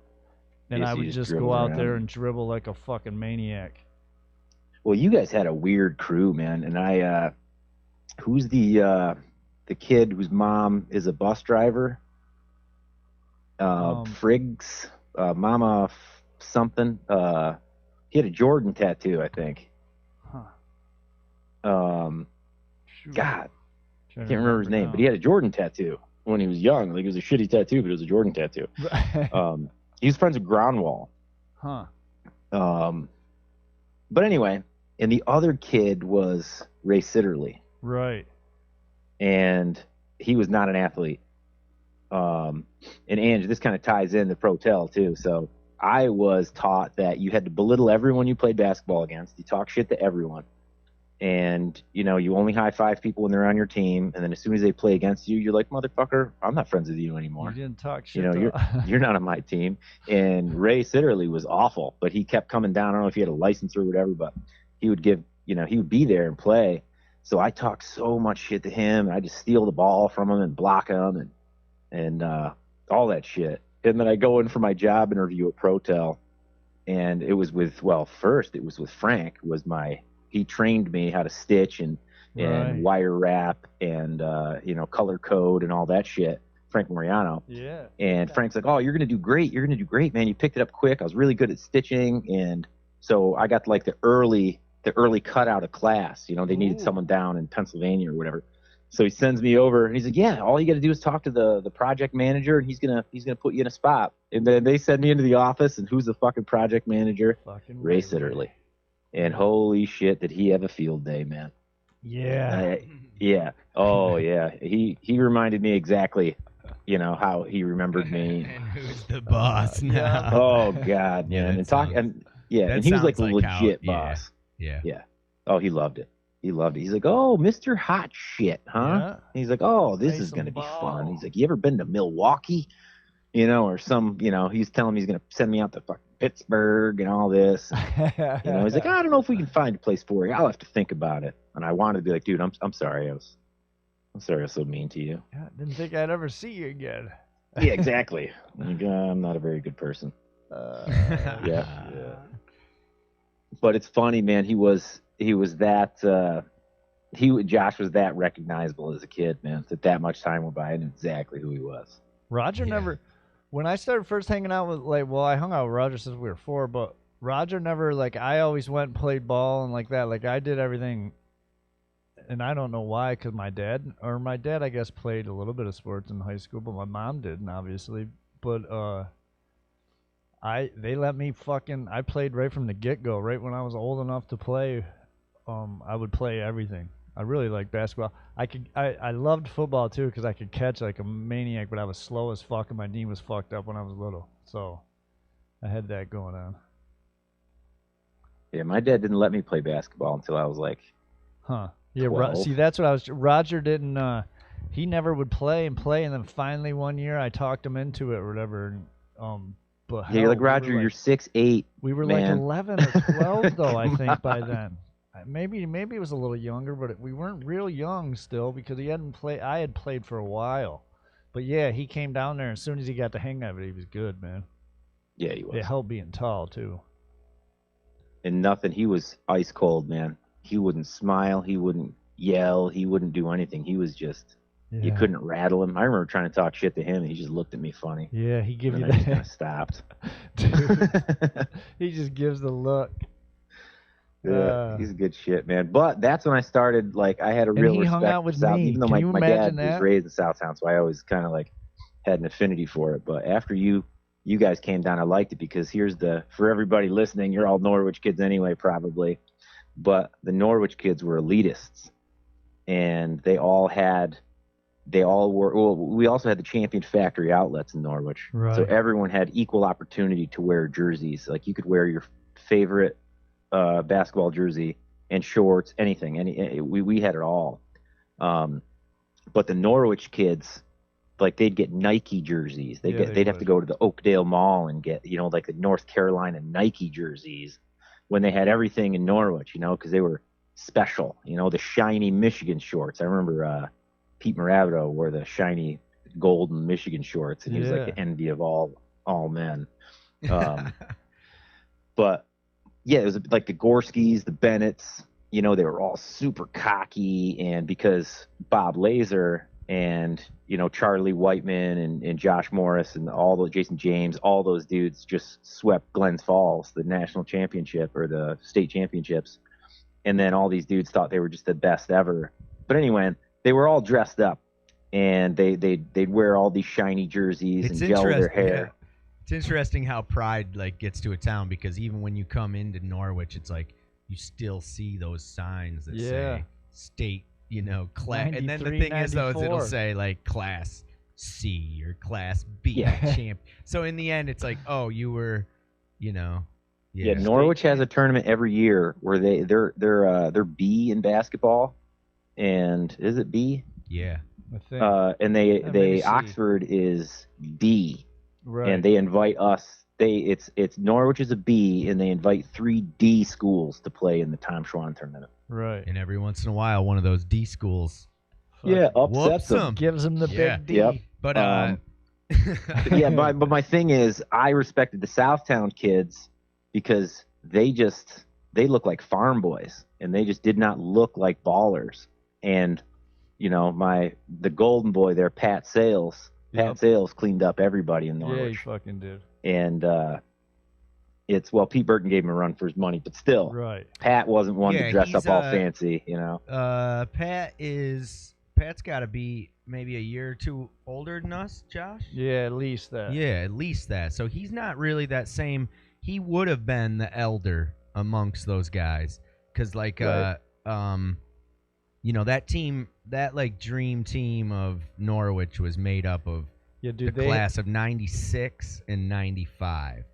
and Yeah, I so you would just just dribbled go out around. there and dribble like a fucking maniac. Well, you guys had a weird crew, man. And who's the kid whose mom is a bus driver? Friggs, Mama something. He had a Jordan tattoo, I think. Huh. Shoot. God, Trying can't to remember his name, now. but he had a Jordan tattoo when he was young. Like it was a shitty tattoo, but it was a Jordan tattoo. He was friends with Groundwall. Huh. But anyway, and the other kid was Ray Sitterly, Right. and he was not an athlete. And Ange, this kind of ties in the Pro Tel too. So I was taught that you had to belittle everyone you played basketball against. You talk shit to everyone. And, you only high five people when they're on your team. And then as soon as they play against you, you're like, motherfucker, I'm not friends with you anymore. You didn't talk shit. You're not on my team. And Ray Sitterly was awful, but he kept coming down. I don't know if he had a license or whatever, but he would he would be there and play. So I talked so much shit to him. And I just steal the ball from him and block him and all that shit. And then I go in for my job interview at Pro Tel, and it was with Frank. He trained me how to stitch and Right. wire wrap and color code and all that shit. Frank Moriano. Yeah. And Frank's like, "Oh, you're gonna do great. You're gonna do great, man. You picked it up quick. I was really good at stitching." And so I got like the early cut out of class. They needed Ooh. someone down in Pennsylvania or whatever. So he sends me over and he's like, "Yeah, all you got to do is talk to the project manager and he's gonna put you in a spot." And then they send me into the office, and who's the fucking project manager? Fucking Ray Sitterly. And holy shit, did he have a field day, man? Yeah. Yeah. Oh yeah. He reminded me exactly, how he remembered me. And who's the boss now? yeah. Oh God, Yeah, man. that And that he was like a sounds like how- legit yeah. boss. Yeah. Yeah. Oh, he loved it. He's like, "Oh, Mr. Hot Shit, huh?" Yeah. He's like, "Oh, this Play is some gonna be ball." fun." He's like, "You ever been to Milwaukee?" Or he's telling me he's gonna send me out to fucking Pittsburgh and all this. He's like, "I don't know if we can find a place for you. I'll have to think about it." And I wanted to be like, "Dude, I'm sorry. I was I'm sorry I was so mean to you. Yeah, didn't think I'd ever see you again. Yeah, exactly. Like, I'm not a very good person. Yeah. But it's funny, man. Josh was that recognizable as a kid, man. That much time went by, I knew exactly who he was. Roger never. When I started first hanging out with I hung out with Roger since we were 4, but Roger never I always went and played ball and like that. Like I did everything, and I don't know why, because my dad I guess played a little bit of sports in high school, but my mom didn't obviously. But they let me I played right from the get-go. Right when I was old enough to play, I would play everything. I really liked basketball. I loved football too because I could catch like a maniac, but I was slow as fuck and my knee was fucked up when I was little. So I had that going on. Yeah, my dad didn't let me play basketball until I was like, Yeah, see, that's what I was. Roger didn't. He never would play, and then finally one year I talked him into it or whatever. But yeah, you're like Roger. You're 6'8". We were man. like 11 or 12 though, I think by then. Maybe it was a little younger, but we weren't real young still because he hadn't played. I had played for a while, but yeah, he came down there. As soon as he got the hang of it, he was good, man. Yeah, he was. It helped being tall too. And nothing. He was ice cold, man. He wouldn't smile. He wouldn't yell. He wouldn't do anything. He was just. Yeah. You couldn't rattle him. I remember trying to talk shit to him, and he just looked at me funny. Yeah, he gave you that. I just kind of stopped. Dude, he just gives the look. Yeah, he's good shit, man. But that's when I started. Like, I had a real respect hung out with for South, me. even though my dad was raised in Southtown, so I always kind of like had an affinity for it. But after you guys came down, I liked it because for everybody listening, you're all Norwich kids anyway, probably. But the Norwich kids were elitists, and we also had the Champion Factory outlets in Norwich. Right. So everyone had equal opportunity to wear jerseys. Like, you could wear your favorite basketball jersey and shorts, anything. We had it all. But the Norwich kids, like, they'd get Nike jerseys. They'd have to go to the Oakdale Mall and get, like the North Carolina Nike jerseys when they had everything in Norwich, because they were special. The shiny Michigan shorts. I remember Pete Maravito wore the shiny golden Michigan shorts, and he was like the envy of all men. But yeah, it was like the Gorskys, the Bennetts, they were all super cocky. And because Bob Laser and, Charlie Whiteman and Josh Morris and Jason James, all those dudes just swept Glens Falls, the national championship or the state championships. And then all these dudes thought they were just the best ever. But anyway, they were all dressed up, and they'd wear all these shiny jerseys and gel their hair. Yeah. It's interesting how pride gets to a town, because even when you come into Norwich, it's like you still see those signs that say state, class. And then the thing 94. Is, though, is it'll say class C or class B champ. So in the end, it's like, oh, you were, Yeah, Norwich has a tournament every year where they're B in basketball, and is it B? Yeah, I think. And Oxford is D. Right. And they invite us. It's Norwich is a B, and they invite 3 D schools to play in the Tom Schwann tournament. Right. And every once in a while, one of those D schools, upsets them, gives them the big D. Yep. But but my thing is, I respected the Southtown kids because they look like farm boys, and they just did not look like ballers. And the golden boy there, Pat Sales. Pat Sales cleaned up everybody in Norwich. Yeah, he fucking did. And Pete Burton gave him a run for his money, but still, right. Pat wasn't one to dress up all fancy, Pat's got to be maybe a year or two older than us, Josh. Yeah, at least that. Yeah, at least that. So he's not really that same. He would have been the elder amongst those guys, because that team, that dream team of Norwich was made up of the class of 96 and 95.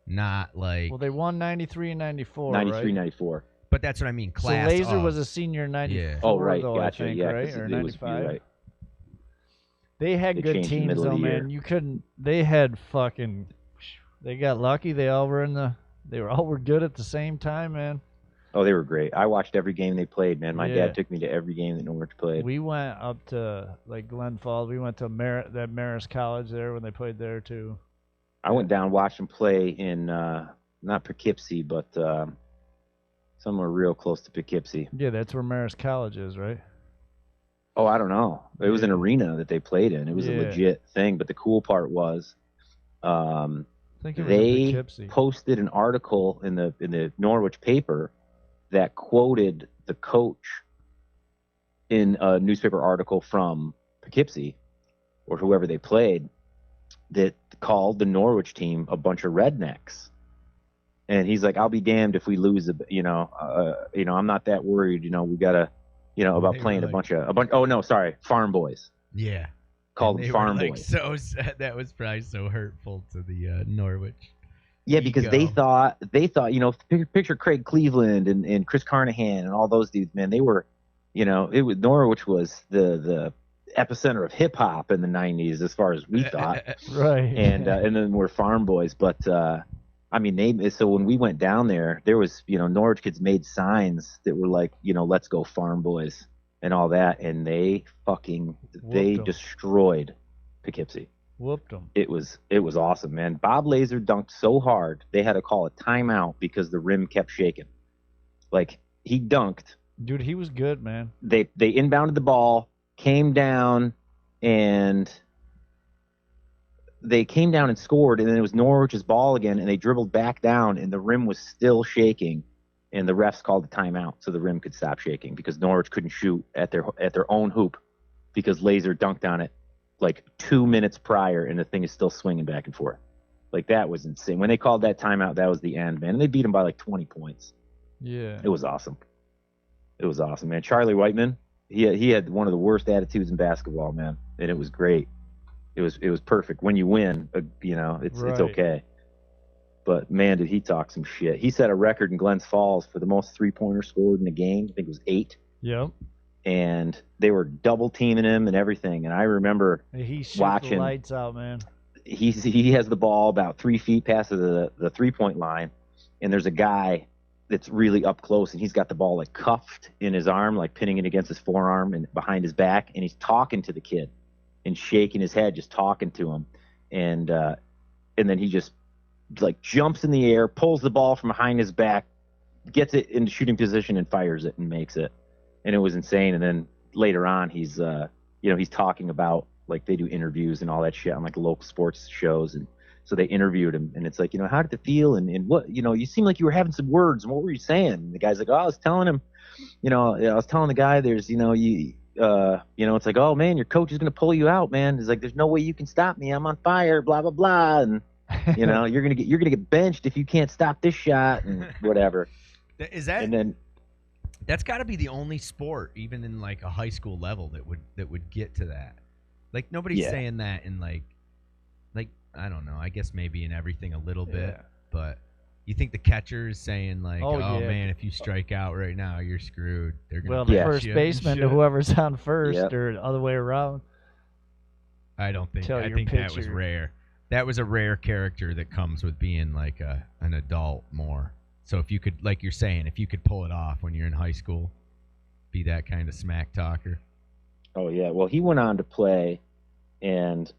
Not well, they won 93 and 94, 93, right? 94. But that's what I mean, class. So Laser was a senior in 94, yeah. Oh, right, though, gotcha. I think, yeah, right? Or 95. Right. They had good teams, though, man. You couldn't. They had fucking. They got lucky. They all were good at the same time, man. Oh, they were great. I watched every game they played, man. My Yeah. dad took me to every game that Norwich played. We went up to like Glen Falls. We went to that Marist College there when they played there too. I went down, watched them play in not Poughkeepsie, but somewhere real close to Poughkeepsie. Yeah, that's where Marist College is, right? Oh, I don't know. It was an arena that they played in. It was a legit thing. But the cool part was, I think it was in they Poughkeepsie. posted an article in the Norwich paper that quoted the coach in a newspaper article from Poughkeepsie or whoever they played that called the Norwich team a bunch of rednecks. And he's like, I'll be damned if we lose, I'm not that worried. We got to, about playing farm boys. Yeah. Called them farm boys. So sad. That was probably so hurtful to the Norwich. Yeah, because they thought, picture Craig Cleveland and Chris Carnahan and all those dudes, man. They were, Norwich was the epicenter of hip hop in the 90s, as far as we thought. Right. And then we're farm boys. But, so when we went down there was, Norwich kids made signs that were like, let's go farm boys and all that. And they destroyed Poughkeepsie. Whooped them. It was awesome, man. Bob Laser dunked so hard they had to call a timeout because the rim kept shaking. Like, he dunked. Dude, he was good, man. They inbounded the ball, came down and scored, and then it was Norwich's ball again, and they dribbled back down, and the rim was still shaking, and the refs called a timeout so the rim could stop shaking because Norwich couldn't shoot at their own hoop because Laser dunked on it like 2 minutes prior, and the thing is still swinging back and forth. Like, that was insane. When they called that timeout, that was the end, man. And they beat him by like 20 points. Yeah. It was awesome. It was awesome, man. Charlie Whiteman, he had one of the worst attitudes in basketball, man, and it was great. It was perfect. When you win, it's okay. But, man, did he talk some shit. He set a record in Glens Falls for the most three-pointers scored in a game. I think it was 8. Yep. And they were double teaming him and everything. And I remember watching. The lights out, man. He has the ball about 3 feet past the 3-point line, and there's a guy that's really up close, and he's got the ball like cuffed in his arm, like pinning it against his forearm and behind his back, and he's talking to the kid and shaking his head, just talking to him, and then he just like jumps in the air, pulls the ball from behind his back, gets it into shooting position, and fires it and makes it. And it was insane. And then later on, he's talking about, like, they do interviews and all that shit on like local sports shows. And so they interviewed him, and it's like, how did it feel? And what, you seem like you were having some words. And what were you saying? And the guy's like, I was telling him, I was telling the guy, there's, it's like, oh man, your coach is going to pull you out, man. He's like, there's no way you can stop me. I'm on fire, blah, blah, blah. And, you're going to get benched if you can't stop this shot and whatever. Is that? And then, that's got to be the only sport, even in like a high school level, that would get to that. Like, nobody's saying that in like I don't know. I guess maybe in everything a little bit, but you think the catcher is saying like, "Oh man, if you strike out right now, you're screwed." They're gonna the first baseman to whoever's on first, or the other way around. I don't think. I think that was rare. That was a rare character that comes with being like an adult more. So if you could, like you're saying, if you could pull it off when you're in high school, be that kind of smack talker. Oh yeah, well he went on to play, and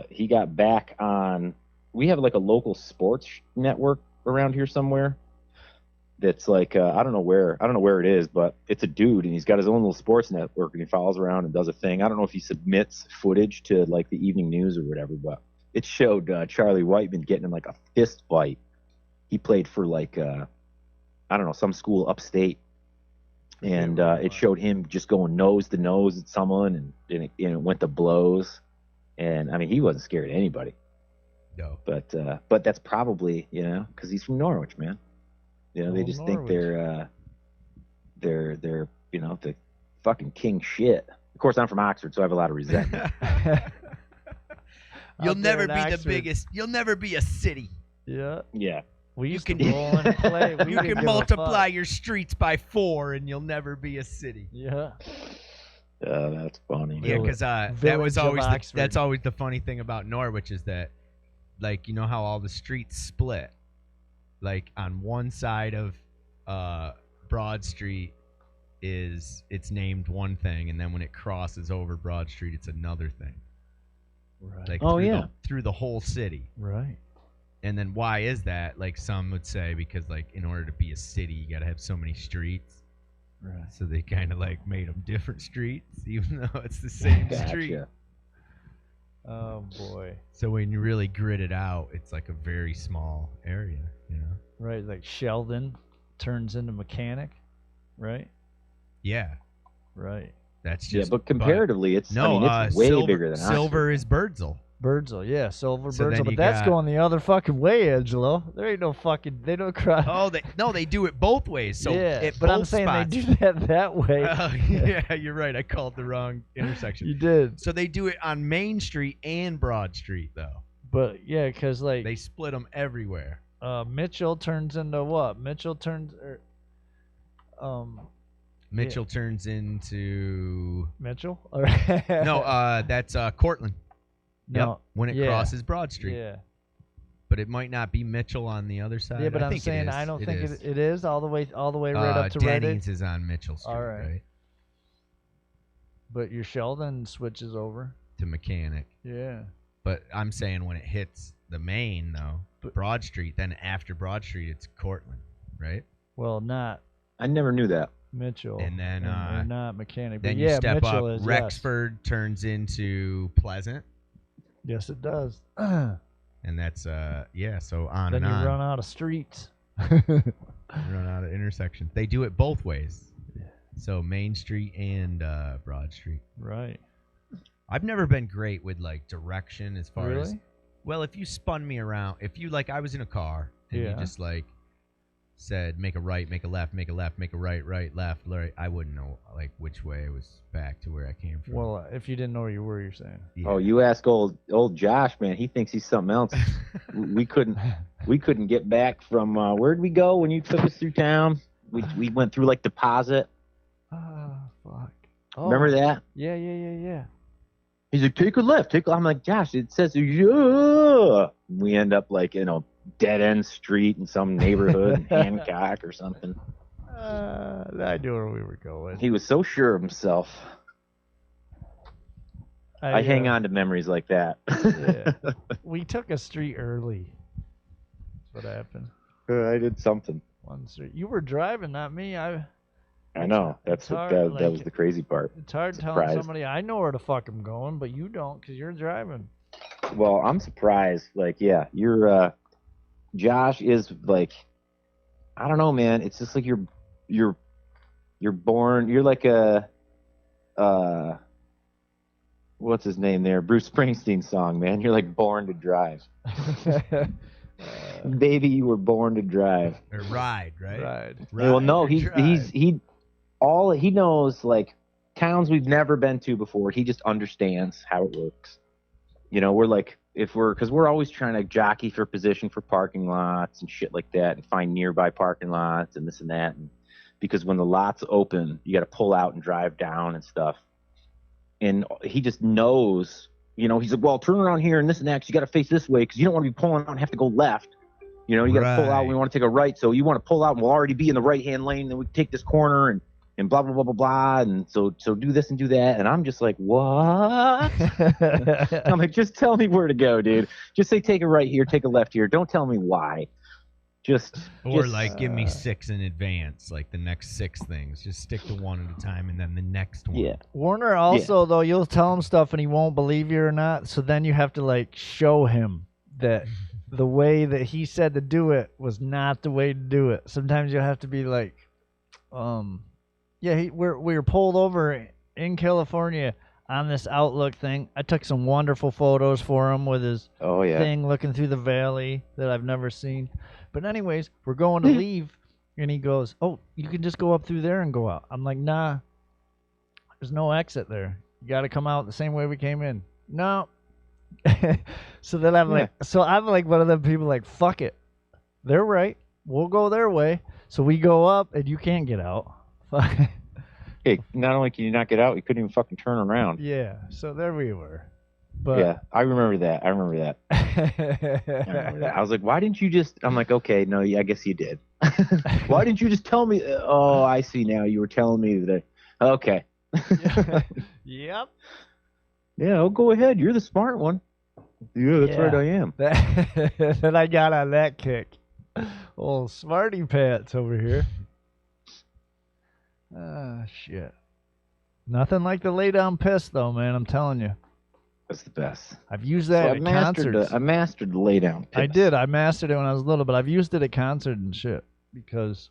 he got back on. We have like a local sports network around here somewhere. That's like I don't know where it is, but it's a dude, and he's got his own little sports network, and he follows around and does a thing. I don't know if he submits footage to like the evening news or whatever, but it showed Charlie Whiteman getting in like a fist fight. He played for like I don't know, some school upstate, and it showed him just going nose to nose at someone, and it went to blows. And I mean, he wasn't scared of anybody. No. But that's probably, because he's from Norwich, man. They just think they're the fucking king shit. Of course, I'm from Oxford, so I have a lot of resentment. You'll never be the biggest. You'll never be a city. Yeah. Yeah. We used to roll and play. You can multiply your streets by 4, and you'll never be a city. Yeah. That's funny. Yeah, because that was always that's always the funny thing about Norwich is that, like, how all the streets split. Like on one side of Broad Street it's named one thing, and then when it crosses over Broad Street, it's another thing. Right. Like through the whole city. Right. And then why is that? Like some would say because like in order to be a city, you got to have so many streets. Right. So they kind of like made them different streets, even though it's the same street. Oh boy. So when you really grid it out, it's like a very small area, you know. Right, like Sheldon turns into Mechanic, right? Yeah. Right. That's just. Yeah, but comparatively, it's it's way bigger than Silver is Birdsville. Birdsville, yeah, Silver So Birdsville, then but you that's got- going the other fucking way, Angelo. There ain't no fucking, they don't cry. Oh, they do it both ways. So yeah, at but I'm both saying spots, they do that way. Yeah, you're right. I called the wrong intersection. You did, So they do it on Main Street and Broad Street, though. but yeah, because like They split them everywhere. Mitchell turns into what? Mitchell turns, Mitchell turns into Mitchell? no, that's Cortland. No, Yep, when it yeah, crosses Broad Street. yeah, But it might not be Mitchell on the other side. yeah. But I I'm think saying it is. I don't It think is. it is all the way right up to Reddit. Denny's is on Mitchell Street, All right. right? But your Sheldon switches over. To Mechanic. Yeah. But I'm saying when it hits the main, though, Broad Street, then after Broad Street, it's Cortland, right? Well, not I never knew that. Mitchell. And then, or not Mechanic. Then but you yeah, step Mitchell up. is, Rexford turns into Pleasant, Yes, it does. Then and that's so on you and on. run out of streets. Run out of intersections. They do it both ways. Yeah. So Main Street and Broad Street. Right. I've never been great with like direction as far as Really? well, if you spun me around, if you like I was in a car and you Yeah. just like said make a right, make a left, make a left, make a right, right, left, right, I wouldn't know like which way was back to where I came from. Well, if you didn't know where you were, you're saying. Yeah. Oh, you ask old Josh, man. He thinks he's something else. we couldn't get back from where'd we go when you took us through town? We went through like Deposit. Ah, fuck. Oh, Remember that? Yeah. He's like, take a left. I'm like, Josh, it says yeah. We end up like in a dead end street in some neighborhood in Hancock or something. I knew where we were going. He was so sure of himself. I hang on to memories like that. Yeah. We took a street early. That's what happened. I did something. One street. You were driving, not me. I know. It's hard, That was the crazy part. It's hard telling Surprised. somebody I know where the fuck I'm going, but you don't because you're driving. Well, I'm surprised. Like, yeah, you're Josh is like, I don't know, man. It's just like you're born. You're like a what's his name there? Bruce Springsteen song, man. You're like born to drive. Baby, you were born to drive. Or ride, right? Right. Well, no, or he knows like towns we've never been to before. He just understands how it works. You know, we're like because we're always trying to jockey for position for parking lots and shit like that, and find nearby parking lots and this and that. And because when the lots open, you got to pull out and drive down and stuff. And he just knows. You know, he's like, well, turn around here and this and that, 'cause you got to face this way because you don't want to be pulling out and have to go left. You know, you got to pull out when we want to take a right. So you want to pull out and we'll already be in the right-hand lane. Then we take this corner and blah, blah, blah, blah, blah. And so do this and do that. And I'm just like, what? I'm like, just tell me where to go, dude. Just say take a right here, take a left here. Don't tell me why. Or like give me 6 in advance, like the next 6 things. Just stick to one at a time and then the next one. Yeah. Warner also, though, you'll tell him stuff and he won't believe you or not. So then you have to like show him that the way that he said to do it was not the way to do it. Sometimes you'll have to be like, we were pulled over in California on this Outlook thing. I took some wonderful photos for him with his thing looking through the valley that I've never seen. But anyways, we're going to leave, and he goes, oh, you can just go up through there and go out. I'm like, nah, there's no exit there. You got to come out the same way we came in. No. So then I'm like one of them people like, fuck it. They're right. We'll go their way. So we go up, and you can't get out. Hey, not only can you not get out, you couldn't even fucking turn around. Yeah, so there we were. But yeah, I remember that. I remember that. I was like, why didn't you just? I'm like, okay, no, yeah, I guess you did. Why didn't you just tell me? Oh, I see now. You were telling me that. Okay. Yep. Yeah, oh, go ahead. You're the smart one. Yeah, that's right. I am. Then I got on that kick. Old smarty pants over here. Ah, shit. Nothing like the lay down piss, though, man. I'm telling you. That's the best. I've used that at concerts. I mastered the lay down piss. I did. I mastered it when I was little, but I've used it at concerts and shit because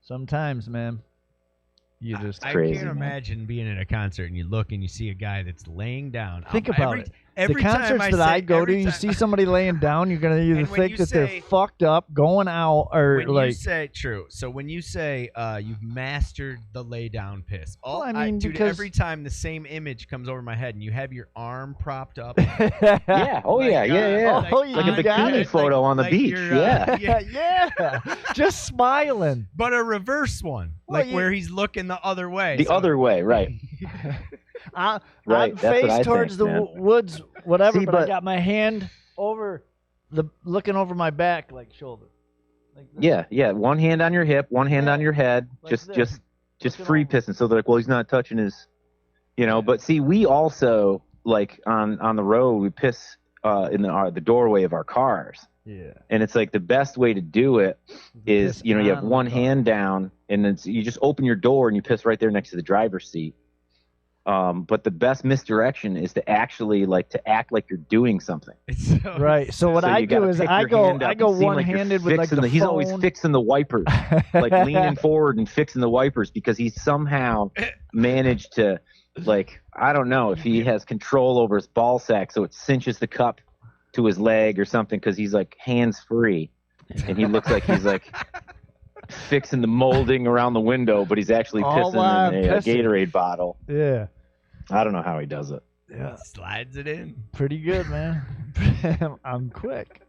sometimes, man, you just crazy. I can't imagine being at a concert and you look and you see a guy that's laying down. Think about it. The concerts that I go to, you see somebody laying down, you're gonna either think that they're fucked up, going out, or when like. You say true. So when you say you've mastered the lay down piss, I mean, dude, because every time the same image comes over my head and you have your arm propped up. Yeah. Oh like, yeah. Like a bikini photo on the beach. Yeah. Just smiling. But a reverse one, where he's looking the other way. The other way, right? I'm That's face towards the woods, whatever. See, but I got my hand looking over my back, like shoulder. Like yeah. One hand on your hip, one hand on your head, like just free pissing. So they're like, well, he's not touching his, But see, we also like on the road, we piss in the doorway of our cars. Yeah. And it's like the best way to do it is, you have one hand down, and you just open your door and you piss right there next to the driver's seat. But the best misdirection is to actually act like you're doing something. Right. So what I do is I go one-handed with like the phone. He's always fixing the wipers, like leaning forward and fixing the wipers because he's somehow managed to, I don't know if he has control over his ball sack, so it cinches the cup to his leg or something because he's like hands free, and he looks like he's like fixing the molding around the window, but he's actually pissing in a Gatorade bottle. Yeah. I don't know how he does it. Yeah. Slides it in. Pretty good, man. I'm quick.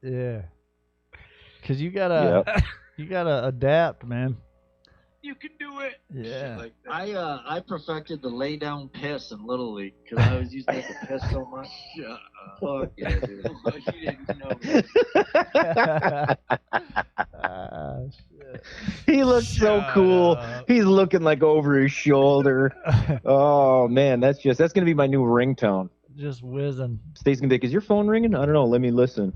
Yeah. Because you gotta adapt, man. You can do it. Yeah. Like I perfected the lay down piss in Little League because I was used to have to piss so much. Fuck yeah, dude. You didn't know. Shit. He looks so cool. He's looking like over his shoulder. Oh man, that's gonna be my new ringtone. Just whizzing. Stacy's gonna be like, is your phone ringing? I don't know. Let me listen.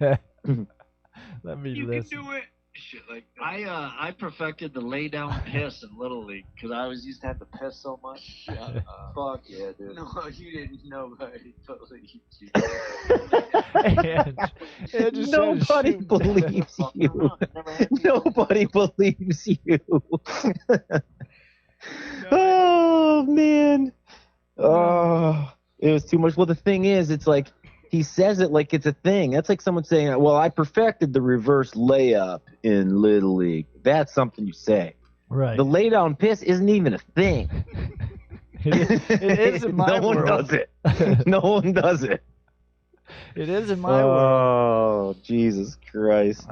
Let me you listen. Can do it. Shit like I perfected the lay down piss in Little League because I was used to have to piss so much. Fuck yeah, dude. No, you didn't. Nobody believes you. Nobody believes you. Nobody believes you. Oh man. Oh, it was too much. Well, the thing is, it's like he says it like it's a thing. That's like someone saying, well, I perfected the reverse layup in Little League. That's something you say. Right. The lay down piss isn't even a thing. It is in my world. No one does it. No one does it. It is in my world. Oh, Jesus Christ.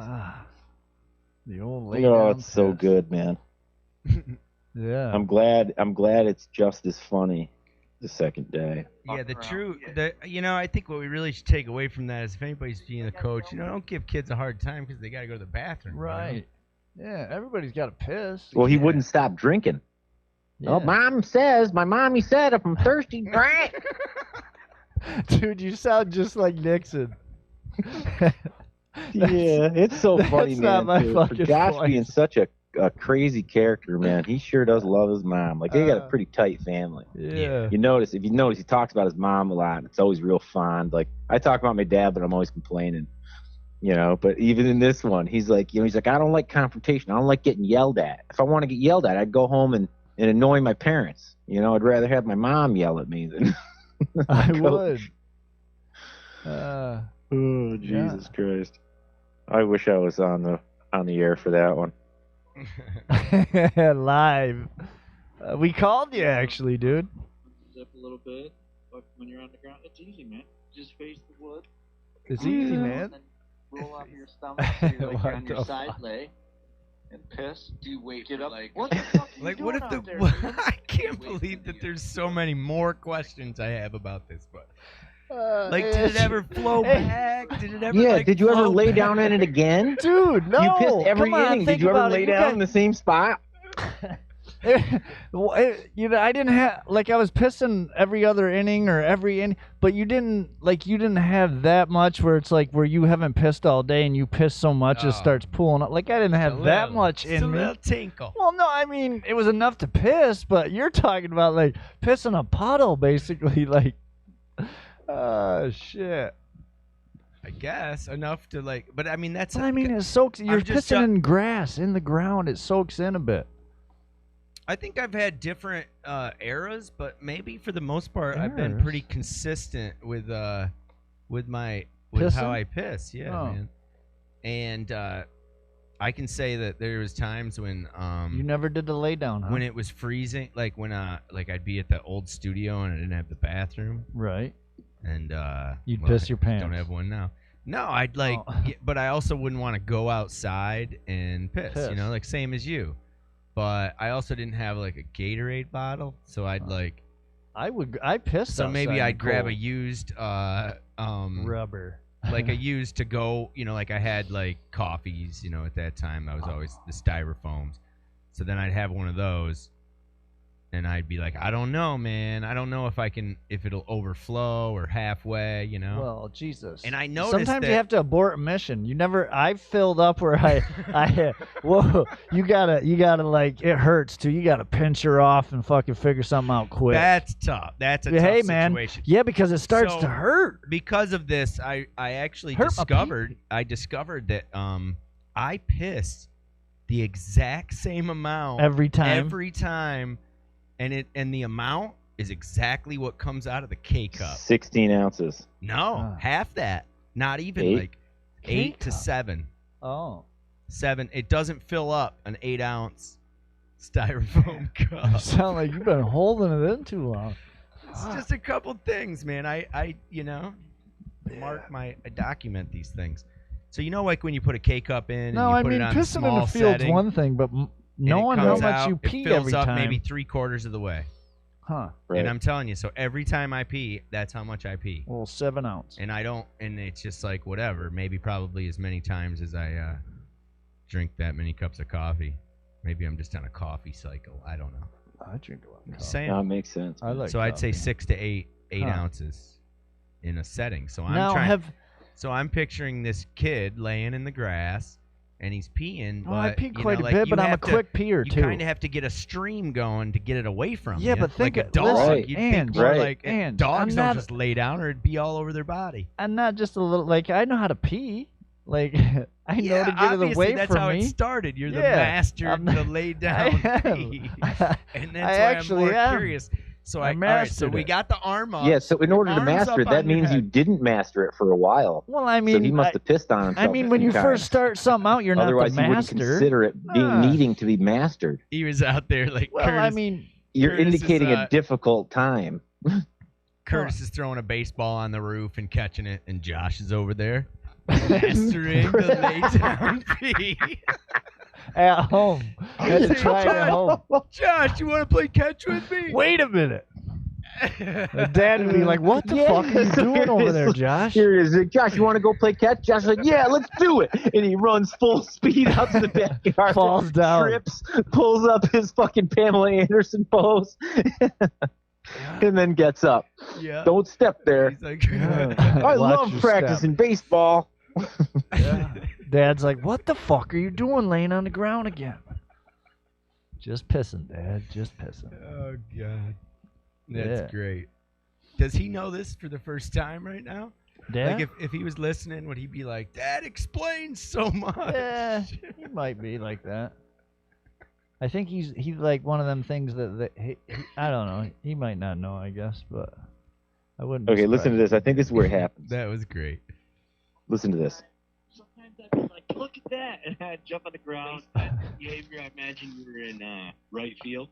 The old lay down it's piss. so good, man. Yeah. I'm glad it's just as funny the second day. Yeah, I think what we really should take away from that is if anybody's being a coach, don't give kids a hard time because they got to go to the bathroom. Right. Yeah, everybody's got to piss. Well, he wouldn't stop drinking. Yeah. Oh, my mommy said if I'm thirsty, drink. Dude, you sound just like Nixon. Yeah, it's so funny, that's man. Not my For fucking Josh voice. being such a crazy character, man, he sure does love his mom. Like they got a pretty tight family. Yeah. If you notice, he talks about his mom a lot. And it's always real fond. Like I talk about my dad, but I'm always complaining. But even in this one, he's like, I don't like confrontation. I don't like getting yelled at. If I want to get yelled at, I'd go home and annoy my parents. I'd rather have my mom yell at me than I would. Oh, Jesus Christ. I wish I was on the air for that one. Live. We called you actually, dude. Zip a little bit. But when you're on the ground, it's easy, man. Just face the wood. It's easy, man. And then roll off your stomach so you're on your side leg. and piss. Do you wait Get for, up? like... What the fuck are you Like, doing what if out there, the... dude? I can't believe that there's so many more questions I have about this, but... Like, did it ever flow back? Did it ever, Yeah, like, did you ever flow lay back? down in it again? Dude, no. You pissed every Come on, inning. Did think you ever about it. lay You down guys- in the same spot? You know, I didn't have like I was pissing every other inning or every inning, but you didn't have that much where it's like where you haven't pissed all day and you piss so much it starts pooling up. Like I didn't have that much in me. A little tinkle. Well, no, I mean it was enough to piss, but you're talking about like pissing a puddle, basically. Like, shit. I guess enough to like, but I mean that's. Well, I mean it soaks. You're just pissing in grass in the ground. It soaks in a bit. I think I've had different eras, but maybe for the most part I've been Eras? pretty consistent with how Pissing? I piss. Yeah, Oh. man. And I can say that there was times when You never did the lay down, huh? when it was freezing, like when like I'd be at the old studio and I didn't have the bathroom, Right. and You'd piss your I pants. don't have one now. No, I'd like, Oh. but I also wouldn't want to go outside and piss. You Piss. know, like same as you. But I also didn't have like a Gatorade bottle, so I'd like. I pissed. So maybe outside I'd grab a cold. used rubber. like a used to go, you know, like I had like coffees, you know, at that time I was always the styrofoams. So then I'd have one of those and I'd be like, I don't know, man. I don't know if it'll overflow or halfway, you know. Well, Jesus. And I noticed sometimes that you have to abort a mission. I filled up where whoa, you gotta like, it hurts too. You gotta pinch her off and fucking figure something out quick. That's tough. That's a Hey, tough man. situation. Yeah, because it starts So, to hurt. Because of this, I actually Hurt my discovered that I pissed the exact same amount Every time. every time, and the amount is exactly what comes out of the K cup. 16 ounces. No, half that. Not even 8? like 8 to K-cup. 7. Oh. 7. It doesn't fill up an 8-ounce styrofoam You cup. sound like you've been holding it in too long. It's just a couple things, man. I you know, I document these things. So you know, like when you put a K cup in, No, and you I put mean it on pissing in small the field's setting, one thing, but and knowing it how comes much out, you pee it fills every up time. maybe 3/4 of the way. Huh. Right. And I'm telling you, so every time I pee, that's how much I pee. Well, 7 ounce. And it's just like whatever, maybe probably as many times as I drink that many cups of coffee. Maybe I'm just on a coffee cycle. I don't know. I drink a lot of I'm coffee. saying. No, it makes sense. I like So I'd say coffee. 6 to 8 Huh. ounces in a setting. So I'm Now So I'm picturing this kid laying in the grass, and he's peeing. I But, pee you quite know, a like, bit, you but I'm a have to- quick peer You too. kind of have to get a stream going to get it away from you. Yeah, but think like a it- dog. listen, You'd and- think more Right. like and dogs I'm don't not- just lay down or it'd be all over their body. I'm not just a little like I know how to pee. Like I know Yeah, to get it obviously away that's from how me. it started. You're the Yeah, master I'm to not- lay down I am. pee. And that's I why actually I'm more am. curious. So I all right, so mastered we it. got the arm up. Yeah, so in order to Arms master up it, that on your means you head. didn't master it for a while. Well, I So mean, he must have pissed on himself. I mean, when a few you times. first start something out, you're Otherwise, not you the wouldn't master. consider it Ah. to be mastered. He was out there like Well, Curtis. I mean, You're Curtis is, indicating a difficult time. Curtis is throwing a baseball on the roof and catching it, and Josh is over there mastering the lay down pee. at home. I had to try it at home. Josh, you want to play catch with me? Wait a minute. My dad would be like, "What the fuck are you so doing here it over is. there, Josh?" Here it is. Josh, you want to go play catch? Josh's like, yeah, let's do it. And he runs full speed out to the backyard. Falls down. Trips, pulls up his fucking Pamela Anderson pose, and then gets up. Yeah. Don't step there. He's like, I Watch love your practicing baseball. Yeah. Dad's like, "What the fuck are you doing laying on the ground again?" Just pissing, Dad. Just pissing. Oh God, that's Yeah. great. Does he know this for the first time right now? Dad? Like if he was listening, would he be like, "That explains so much"? Yeah, he might be like that. I think he's like one of them things that he I don't know. He might not know, I guess, but I wouldn't. be Okay, listen to surprised. this. I think this is where it happens. That was great. Listen to this. Sometimes I'd be like, look at that, and I'd jump on the ground. Behavior, I imagine you were in right field.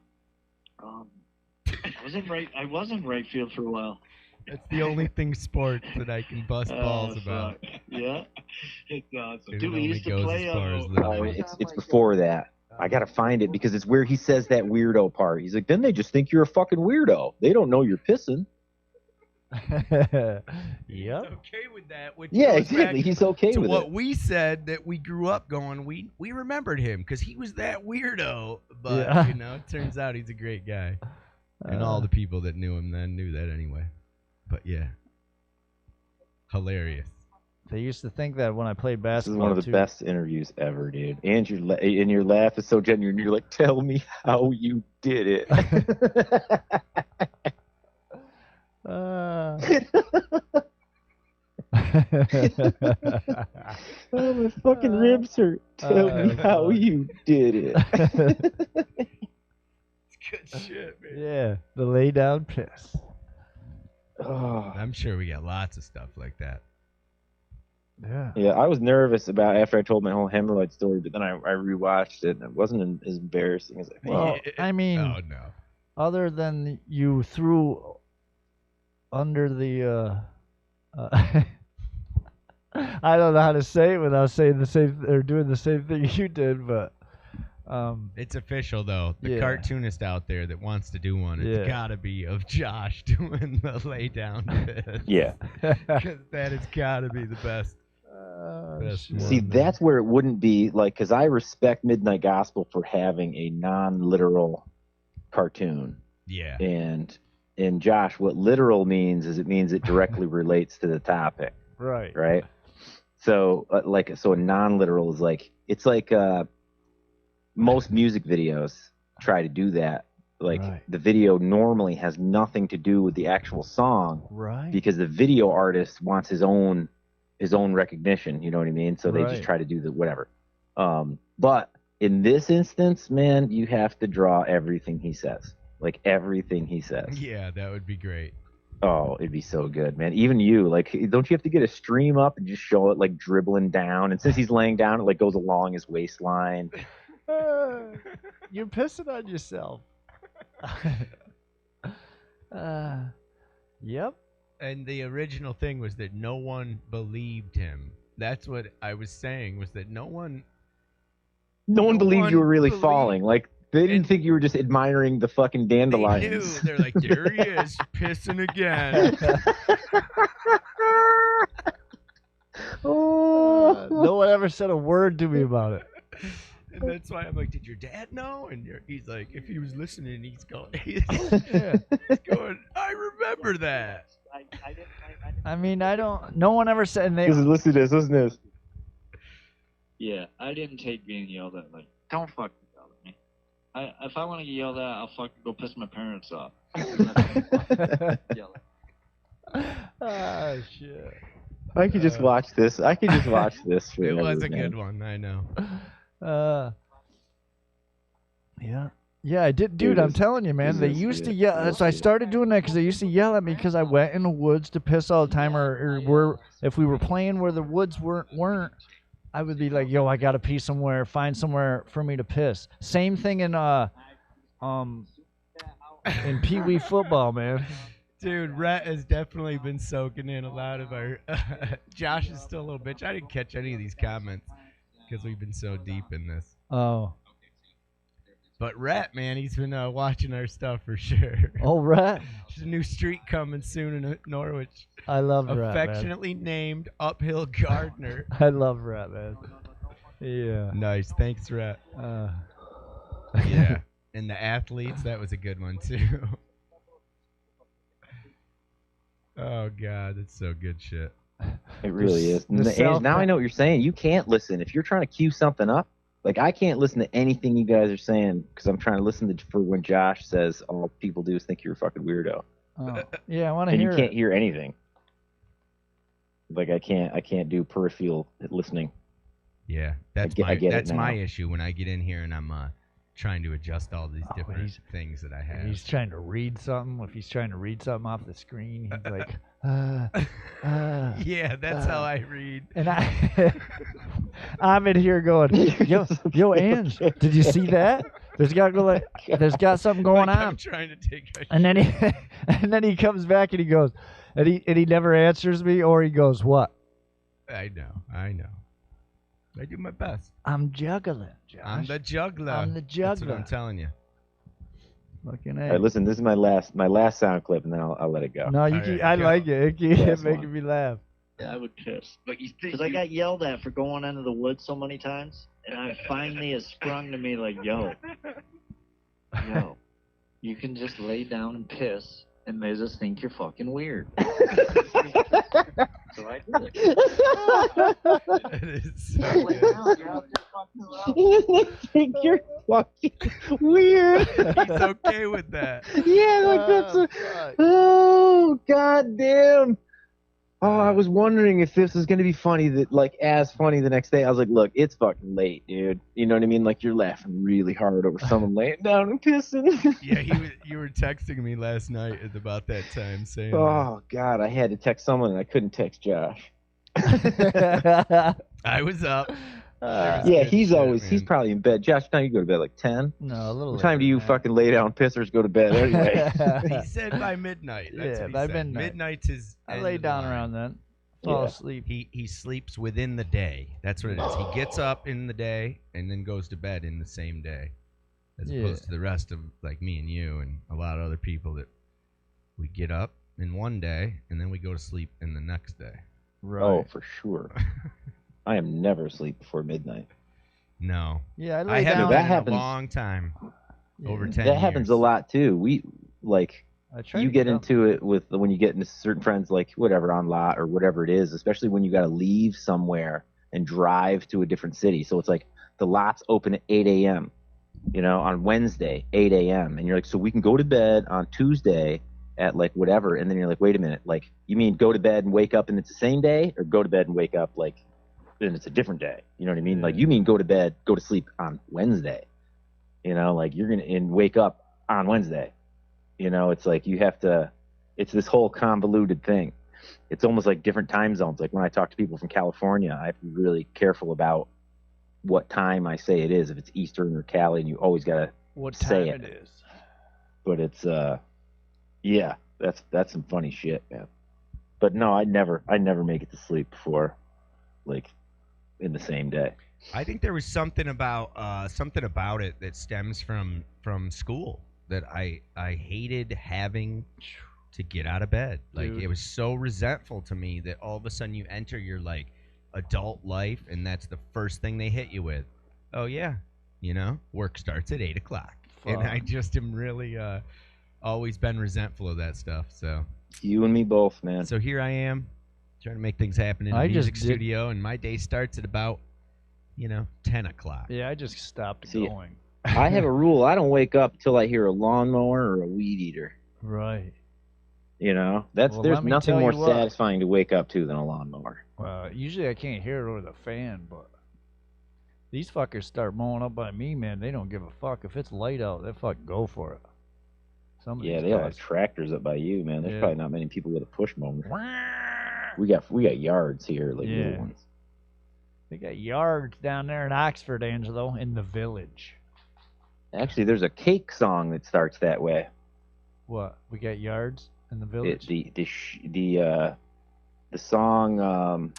I was in right field for a while. That's the only thing sports that I can bust balls about. Yeah, it's awesome. It Dude, we only used to goes play as far as Oh, literally. it's before that. I gotta find it because it's where he says that weirdo part. He's like, then they just think you're a fucking weirdo. They don't know you're pissing. Yep. He's okay with that. Which Yeah, goes exactly. back He's okay to with what it. we said that we grew up going. We remembered him because he was that weirdo. But Yeah. you know, it turns out he's a great guy, and all the people that knew him then knew that anyway. But yeah, hilarious. They used to think that when I played This is basketball. one of the too. best interviews ever, dude. And your laugh is so genuine. You're like, tell me how you did it. Oh, my fucking ribs hurt. Tell me how you did it. It's good shit, man. yeah, the lay down piss. Oh. I'm sure we got lots of stuff like that. Yeah. Yeah, I was nervous about after I told my whole hemorrhoid story, but then I rewatched it and it wasn't as embarrassing as I thought. Well, I mean, Oh no. other than you threw under the I don't know how to say it without saying the same or doing the same thing you did, but It's official though. The Yeah. cartoonist out there that wants to do one, it's Yeah. gotta be of Josh doing the lay down piss. Yeah. 'Cause that has gotta be the best. Best shit. one. See, that's where it wouldn't be like, because I respect Midnight Gospel for having a non-literal cartoon. Yeah. And Josh, what literal means is it means it directly relates to the topic, Right. right? So, so a non-literal is like, it's like most music videos try to do that. Like Right. the video normally has nothing to do with the actual song Right. because the video artist wants his own recognition. You know what I mean? So they Right. just try to do the whatever. But in this instance, man, you have to draw everything he says. Like everything he says. Yeah, that would be great. Oh, it'd be so good, man. Even you, like, don't you have to get a stream up and just show it like dribbling down? And since he's laying down, it like goes along his waistline. You're pissing on yourself. Yep. And the original thing was that no one believed him. That's what I was saying, was that no one No one believed you were really believed- falling. Like they didn't and- think you were just admiring the fucking they knew. dandelions. They're like, there he is, pissing again. Oh. No one ever said a word to me about it. And that's why I'm like, did your dad know? And he's like, if he was listening, he's going, he's Yeah. going, I remember that. I mean, no one ever said, and they, Listen to this. Listen to this. Yeah, I didn't take being yelled at. Like, don't fucking yell at me. If I want to get yelled at, I'll fucking go piss my parents off. Yell at me. ah, shit. I could just watch this. I could just watch this It forever, was a man. good one, I know. Yeah. Yeah, I did, dude. It I'm is- telling you, man. it They is, used to yeah. yell. So I started doing that because they used to yell at me because I went in the woods to piss all the time, or if we were playing where the woods weren't, I would be like, "Yo, I gotta pee somewhere. Find somewhere for me to piss." Same thing in Pee Wee football, man. Dude, Rhett has definitely been soaking in a lot of our. Josh is still a little bitch. I didn't catch any of these comments because we've been so deep in this. Oh, But Rhett, man, he's been watching our stuff for sure. oh, rat. There's a new street coming soon in Norwich. I love rat, man. Affectionately named Uphill Gardener. I love rat, man. Yeah. Nice. Thanks, Rhett. Yeah. And the athletes, that was a good one, too. Oh, God. That's so good shit. It really is. The And self- now I know what you're saying. You can't listen if you're trying to cue something up. Like I can't listen to anything you guys are saying because I'm trying to listen to for when Josh says all people do is think you're a fucking weirdo, Oh. Yeah, I want to and hear you can't it. hear anything. Like I can't do peripheral listening. Yeah. That's I get it that's my now. issue when I get in here and I'm trying to adjust all these different he's- things that I If have. he's trying to read something, if he's trying to read something off the screen, he's like, Yeah, that's how I read. and I'm in here going, yo, Ange, did you see that? There's got something going Like on. I'm trying to take a And then he comes back and he goes, and he never answers me, or he goes, what? I know. I do my best. I'm juggling, Josh. I'm the juggler. I'm the juggler. That's what I'm telling you. Fucking A. All right, listen, this is my last sound clip, and then I'll let it go. No, you All keep, right, I go. like it. It keeps Last making one. me laugh. Yeah, I would piss. But you think Because I got yelled at for going into the woods so many times, and I finally has sprung to me like, yo, you can just lay down and piss, and they just think you're fucking weird. So I did it. That is so Lay good. down, you're out there fucking around. I think you're fucking weird. He's okay with that. Yeah, like that's oh goddamn. Oh, I was wondering if this was gonna be funny, as funny the next day. I was like, look, it's fucking late, dude. You know what I mean? Like you're laughing really hard over someone laying down and pissing. Yeah, you were texting me last night at about that time saying, Oh god, I had to text someone and I couldn't text Josh. I was up. Yeah, good he's shit, he's man. probably in bed. Josh, what time you go to bed? Like 10? No, a little. What time do you later than fucking lay down pissers go to bed anyway? He said by midnight. That's Yeah, what he by said. midnight. Midnight's his that. I end lay of the down line. around then. Fall Yeah. asleep. He sleeps within the day. That's what it is. He gets up in the day and then goes to bed in the same day, as Yeah. opposed to the rest of like me and you and a lot of other people that we get up in one day and then we go to sleep in the next day. Right. Oh, for sure. I am never asleep before midnight. No, Yeah, I I lay haven't down. been That in happens- a long time. Over 10 That happens a years. lot too. We like I try you to get up. into it with when you get into certain friends, like whatever on lot or whatever it is, especially when you got to leave somewhere and drive to a different city. So it's like the lots open at 8 a.m. On Wednesday, 8 a.m. And you're like, so we can go to bed on Tuesday at like whatever. And then you're like, wait a minute, like you mean go to bed and wake up and it's the same day, or go to bed and wake up like and it's a different day? You know what I mean? Like you mean go to sleep on Wednesday. Like you're gonna and wake up on Wednesday. It's like you have to. It's this whole convoluted thing. It's almost like different time zones. Like when I talk to people from California, I have to be really careful about what time I say it is. If it's Eastern or Cali, and you always gotta What say time it. it is. But it's yeah, that's some funny shit, man. But no, I never make it to sleep before, like, in the same day. I think there was something about it that stems from school that I hated having to get out of bed. Like Dude. it was so resentful to me that all of a sudden you enter your like adult life and that's the first thing they hit you with. Oh yeah, work starts at 8 o'clock. And I Fuck. just am really always been resentful of that stuff. So You and me both, man. so here I am trying to make things happen in the I just music did- studio, and my day starts at about 10 o'clock. Yeah, I just stopped See, going. I have a rule. I don't wake up till I hear a lawnmower or a weed eater. Right. That's Well, there's let me nothing tell more you what. satisfying to wake up to than a lawnmower. Usually I can't hear it over the fan, but these fuckers start mowing up by me, man. They don't give a fuck. If it's light out, they fucking go for it. Some of Yeah, these they all guys. have tractors up by you, man. There's Yeah. probably not many people with a push mower. We got yards here, like Yeah. little ones. They got yards down there in Oxford, Angelo, in the village. Actually, there's a cake song that starts that way. What? We got yards in the village? The song.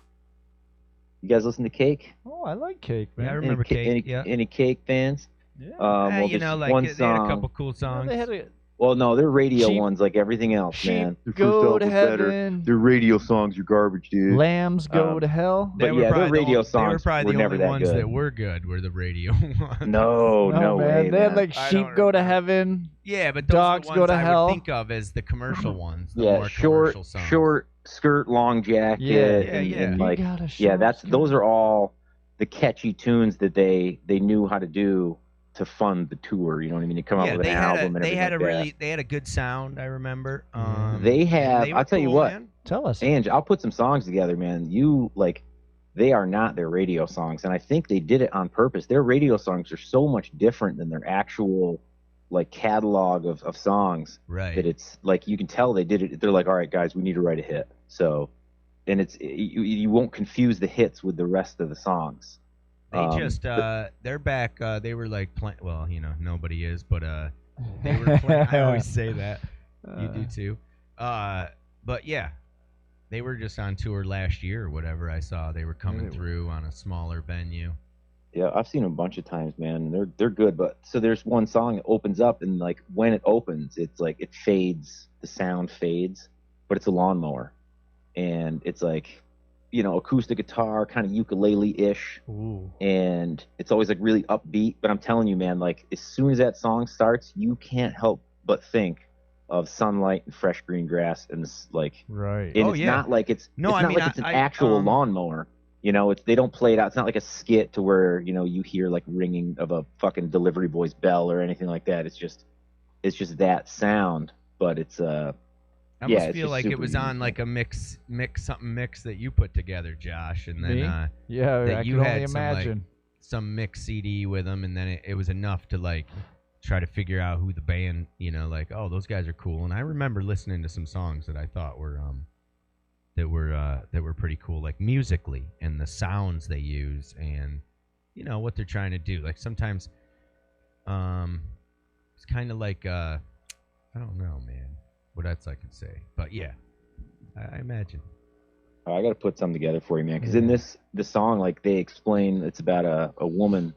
You guys listen to Cake? Oh, I like cake, Yeah, I man. remember Cake. Any Cake fans? Yeah. Well, you there's know, like one they had a song. couple cool You know, songs. they had a Well, no, they're radio Sheep- ones like everything else, sheep man. Their first go album to was better. heaven. Their radio songs are garbage, dude. Lambs go to hell. But yeah, their radio they were songs probably were the never only that ones good. that were good. Were the radio ones? No man. way, They had man. like I sheep don't go to remember. heaven. Yeah, but those Dogs are the go ones to I hell. would think of as the commercial ones. The Yeah, more short commercial songs. skirt, long jacket, Yeah, and, yeah. and You like got a yeah, short those skirt. are all the catchy tunes that they knew how to do to fund the tour. You know what I mean? To come out Yeah, with an album and they everything had a like really they had a good sound. I remember. They and have. they were I'll tell you cool, what, man. Tell us. Ange, I'll put some songs together, man. They are not their radio songs, and I think they did it on purpose. Their radio songs are so much different than their actual like catalog of songs Right. that it's like you can tell they did it. They're like, all right, guys, we need to write a hit. So, and you won't confuse the hits with the rest of the songs. They just they're back. They were like playing. Well, nobody is, but they were playing. I always say that. You do too. But yeah, they were just on tour last year or whatever. I saw they were coming through on a smaller venue. Yeah, I've seen them a bunch of times, man. They're good, but so there's one song that opens up, and like when it opens, it's like it fades, the sound fades, but it's a lawnmower, and it's like, acoustic guitar, kind of ukulele-ish, and it's always like really upbeat. But I'm telling you, man, like as soon as that song starts, you can't help but think of sunlight and fresh green grass, and this like right. And not like it's an actual lawnmower. They don't play it out. It's not like a skit to where you hear like ringing of a fucking delivery boy's bell or anything like that. It's just that sound, but it's I almost feel like it was on like a mix that you put together, Josh, and then I that you can had only imagine some mix CD with them, and then it was enough to like try to figure out who the band, like, oh, those guys are cool. And I remember listening to some songs that I thought were that were pretty cool, like musically, and the sounds they use, and what they're trying to do. Like sometimes it's kind of like I don't know, man, what else I can say, but yeah, I imagine. I got to put something together for you, man, because in this song, like they explain it's about a woman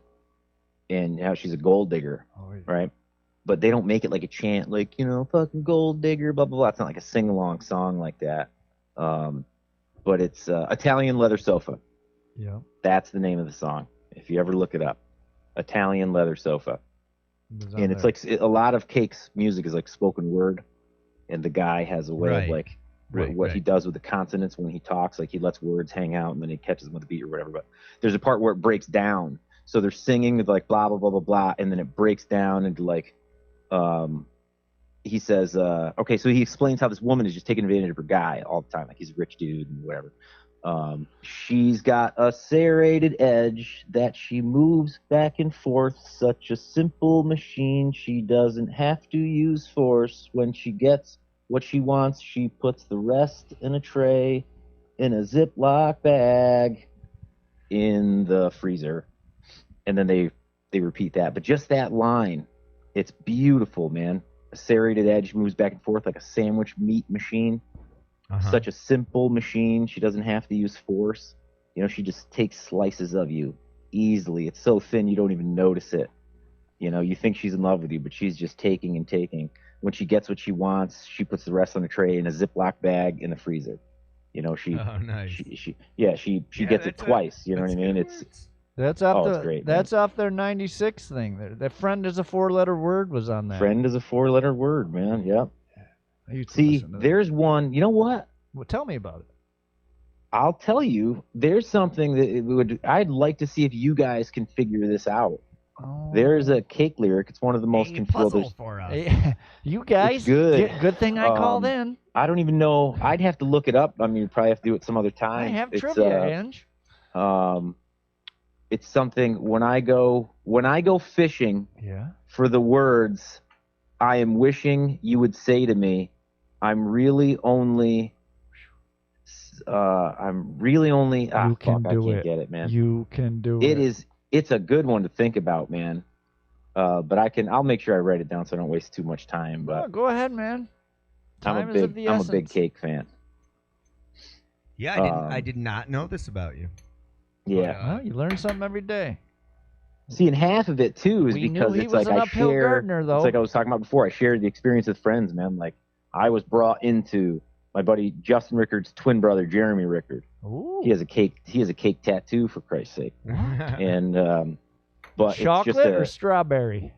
and how she's a gold digger, right? But they don't make it like a chant, like, fucking gold digger, blah blah blah. It's not like a sing along song like that. But it's Italian Leather Sofa. Yeah, that's the name of the song. If you ever look it up, Italian Leather Sofa. And it's like a lot of Cake's music is like spoken word, and the guy has a way of like what he does with the consonants when he talks. Like he lets words hang out and then he catches them with a beat or whatever. But there's a part where it breaks down. So they're singing with like blah blah blah blah blah, and then it breaks down into like he says, okay, so he explains how this woman is just taking advantage of her guy all the time, like he's a rich dude and whatever. She's got a serrated edge that she moves back and forth, such a simple machine. She doesn't have to use force. When she gets what she wants, she puts the rest in a tray, in a Ziploc bag, in the freezer. And then they repeat that. But just that line, it's beautiful, man. A serrated edge moves back and forth like a sandwich meat machine. Such a simple machine. She doesn't have to use force. She just takes slices of you easily. It's so thin you don't even notice it. You think she's in love with you, but she's just taking and taking. When she gets what she wants, she puts the rest on a tray in a Ziploc bag in the freezer. Nice. She gets it twice. You know what I mean? That's off it's great, that's off their 96 thing. That friend is a 4-letter word was on that. Friend is a 4-letter word, man. Yep. See, there's one. You know what? Well, tell me about it. I'll tell you. There's something that I'd like to see if you guys can figure this out. Oh. There's a Cake lyric. It's one of the most puzzle for us. You guys, it's good. Good thing I called in. I don't even know. I'd have to look it up. I mean, you probably have to do it some other time. I have trivia, Ange. It's something when I go fishing. Yeah. For the words, I am wishing you would say to me, I'm really only. I can't get it, man. You can do it. It is. It's a good one to think about, man. But I'll make sure I write it down so I don't waste too much time. But go ahead, man. I'm a big Cake fan. Yeah, I did not know this about you. Yeah. Well, you learn something every day. See, and half of it too is because it's like I share. Gardener, though. It's like I was talking about before. I shared the experience with friends, man. Like I was brought into my buddy Justin Rickard's twin brother Jeremy Rickard. Ooh. He has a cake tattoo, for Christ's sake. And but chocolate it's just or strawberry.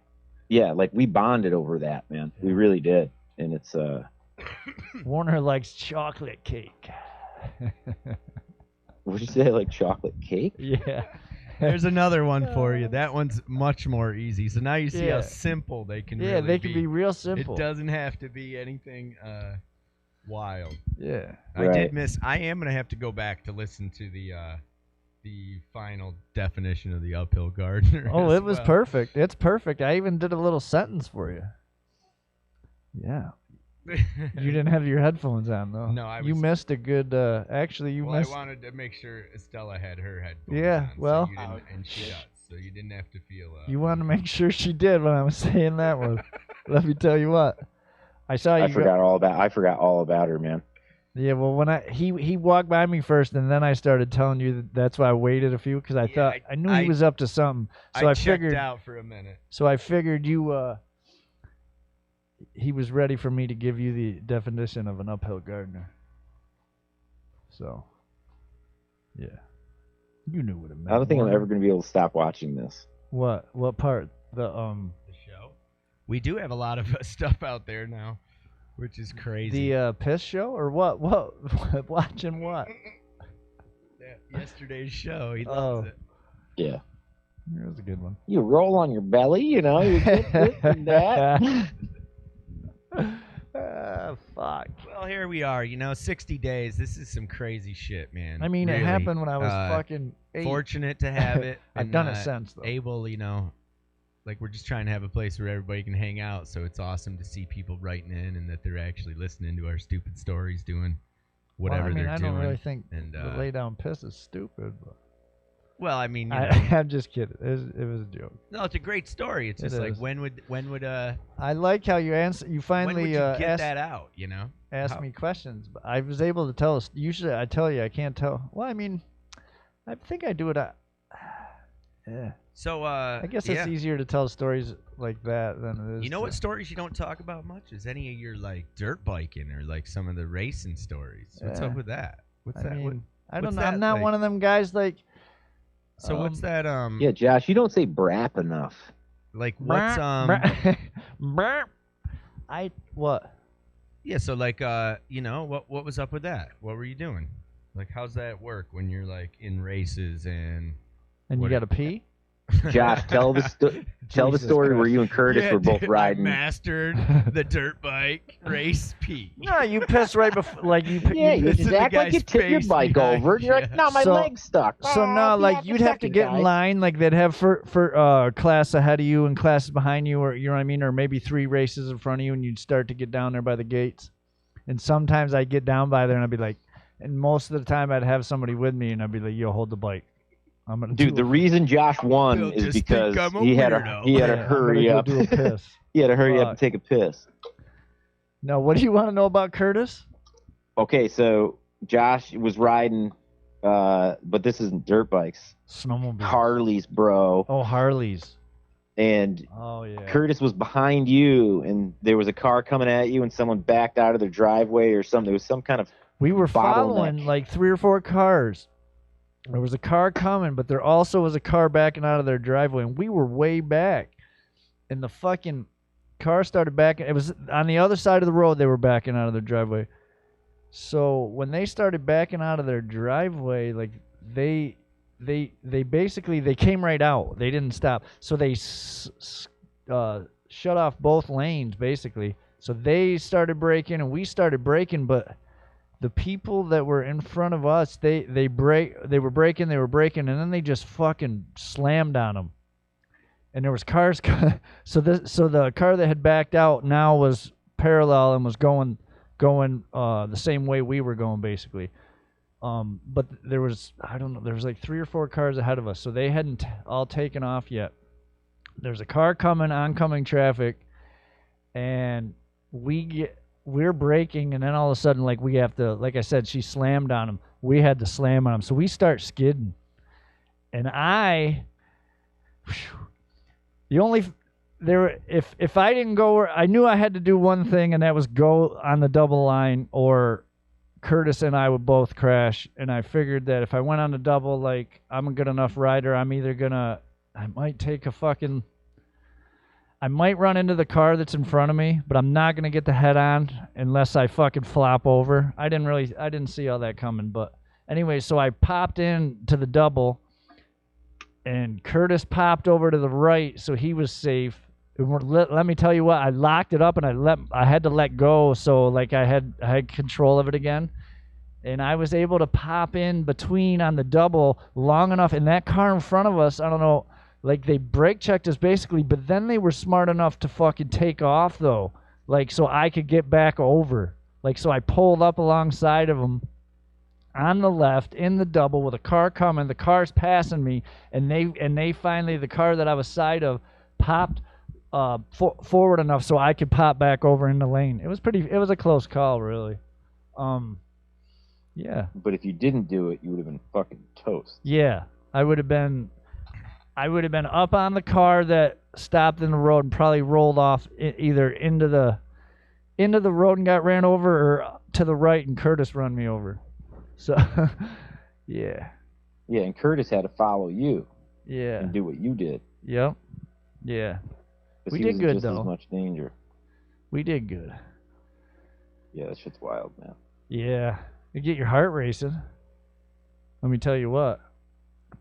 Yeah, like we bonded over that, man. We really did, and it's Warner likes chocolate cake. What'd you say? Like chocolate cake? Yeah. There's another one for you. That one's much more easy. So now you see how simple they can really be. Yeah, they can be real simple. It doesn't have to be anything wild. Yeah. I did miss. I am going to have to go back to listen to the final definition of the uphill gardener. Oh, it was perfect. It's perfect. I even did a little sentence for you. Yeah. You didn't have your headphones on though. No, I You was- missed a good. Actually, you Well, missed. I wanted to make sure Estella had her headphones Yeah, on, well- so you didn't, and she does, so you didn't have to feel. You wanted to make sure she did when I was saying that one. Let me tell you what. I saw you. I forgot all about her, man. Yeah, well, when he walked by me first, and then I started telling you that's why I waited a few because I thought I knew he was up to something. So I checked figured out for a minute. So I figured he was ready for me to give you the definition of an uphill gardener. So, yeah, you knew what it meant. I don't think I'm Warner. ever going to be able to stop watching this. What part? The show. We do have a lot of stuff out there now, which is crazy. The piss show or what? What? Watching what? Yesterday's show. He Oh. loves it. Yeah. That was a good one. You roll on your belly, you know. You get this and that. Fuck. Well, here we are. 60 days. This is some crazy shit, man. I mean, Really. it happened when I was fucking 8. Fortunate to have it. I've and, done it since, though. Able, like we're just trying to have a place where everybody can hang out. So it's awesome to see people writing in and that they're actually listening to our stupid stories, doing whatever I mean, they're I doing. don't really think and the lay down piss is stupid. But well, I mean, I'm just kidding. It was a joke. no, it's a great story. It's It just like is. when would I like how you answer. You when finally would you get asked, that out? asked How- me questions, but I was able to tell us. Usually, I tell you, I can't tell. Well, I mean, I think I do it. Yeah. So I guess yeah. it's easier to tell stories like that than it is. You know to- what stories you don't talk about much is any of your like dirt biking or like some of the racing stories. What's Yeah. up with that? What's I that? mean, I what's don't know. I'm that not like? one of them guys like. So what's that? Yeah, Josh, you don't say brap enough. Like what's I what? Yeah. So like what was up with that? What were you doing? Like how's that work when you're like in races and And you What- got to pee? Josh, tell the Jesus story where Christ. you and Curtis were both dude, riding. I mastered the dirt bike race pee. No, you piss right before, like you. Yeah, you you piss just in the act like you guy's tip your face bike behind over, and you're like, you. no, my So- leg's stuck. So Oh, no, be like happy you'd have to second, get in guys. line, like they'd have for class ahead of you and classes behind you, or you know what I mean, or maybe 3 races in front of you, and you'd start to get down there by the gates. And sometimes I'd get down by there, and I'd be like, and most of the time I'd have somebody with me, and I'd be like, "Yo, hold the bike. I'm gonna Dude, do the reason Josh won They'll is just because think I'm a he had weirdo. to I'm hurry gonna up. go do a piss. He had to hurry up Fuck. and take a piss. Now, what do you want to know about Curtis? Okay, so Josh was riding, but this isn't dirt bikes, Snowmobile. Harleys, bro. Oh, Harleys. And Oh yeah. Curtis was behind you, and there was a car coming at you, and someone backed out of their driveway or something. There was some kind of We were bottleneck. following like 3 or 4 cars. There was a car coming, but there also was a car backing out of their driveway, and we were way back. And the fucking car started backing. It was on the other side of the road. They were backing out of their driveway. So when they started backing out of their driveway, like they basically they came right out. They didn't stop. So they shut off both lanes basically. So they started braking and we started braking, but the people that were in front of us, they were braking, and then they just fucking slammed on them. And there was cars. So the car that had backed out now was parallel and was going the same way we were going basically. But there was there was like 3 or 4 cars ahead of us, so they hadn't all taken off yet. There's a car coming, oncoming traffic, and we're braking, and then all of a sudden, like we have to, like I said, she slammed on him. We had to slam on him, so we start skidding, and if I didn't go, I knew I had to do one thing, and that was go on the double line, or Curtis and I would both crash. And I figured that if I went on the double, like I'm a good enough rider, I might run into the car that's in front of me, but I'm not gonna get the head on unless I fucking flop over. I didn't see all that coming, but anyway, so I popped in to the double, and Curtis popped over to the right, so he was safe. Let me tell you what, I locked it up and I had to let go, so like I had control of it again, and I was able to pop in between on the double long enough. And that car in front of us, I don't know, like they brake checked us basically, but then they were smart enough to fucking take off though. like so I could get back over. Like so I pulled up alongside of him on the left in the double with a car coming. The car's passing me, and they finally, the car that I was side of popped forward enough so I could pop back over in the lane. It was a close call, really. Yeah. But if you didn't do it, you would have been fucking toast. Yeah, I would have been up on the car that stopped in the road and probably rolled off either into the road and got ran over, or to the right and Curtis run me over. So, yeah. Yeah, and Curtis had to follow you. Yeah. And do what you did. Yep. Yeah. We He did was good just though. as much danger. We did good. Yeah, that shit's wild, man. Yeah. You get your heart racing. Let me tell you what.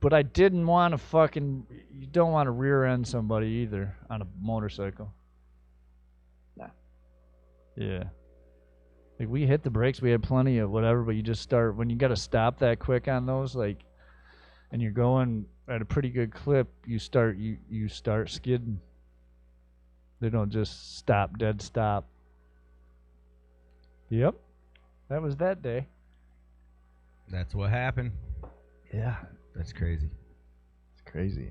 But I didn't want to you don't want to rear end somebody either on a motorcycle. Nah. Yeah. Like we hit the brakes, we had plenty of whatever, but you just start, when you got to stop that quick on those, like, and you're going at a pretty good clip, you start skidding. They don't just stop, dead stop. Yep. That was that day. That's what happened. Yeah. That's crazy. It's crazy.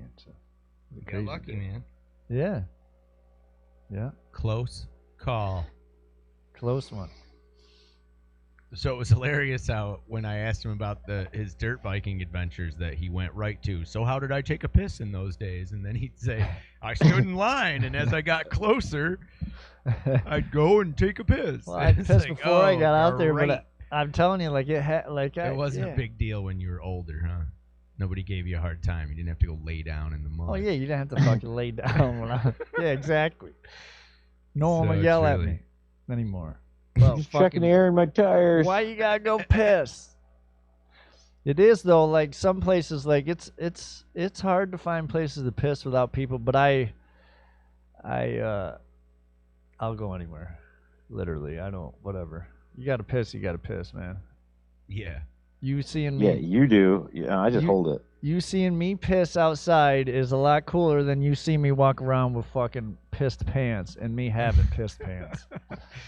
You got lucky, man. Yeah. Yeah. Close call. Close one. So it was hilarious how when I asked him about his dirt biking adventures that he went right to. So how did I take a piss in those days? And then he'd say, I stood in line, and as I got closer, I'd go and take a piss. Well, I pissed like, before I got out there, great. but I'm telling you, like It wasn't a big deal when you were older, huh? Nobody gave you a hard time. You didn't have to go lay down in the mud. Oh yeah, you didn't have to fucking lay down yeah, exactly. No one would yell at me anymore. Well, just checking the air in my tires. Why you gotta go piss? It is though, like some places, like it's hard to find places to piss without people, but I'll go anywhere. Literally, I don't, whatever. You gotta piss, man. Yeah. You seeing me? Yeah, you do. Yeah, I just hold it. You seeing me piss outside is a lot cooler than you see me walk around with fucking pissed pants and me having pissed pants.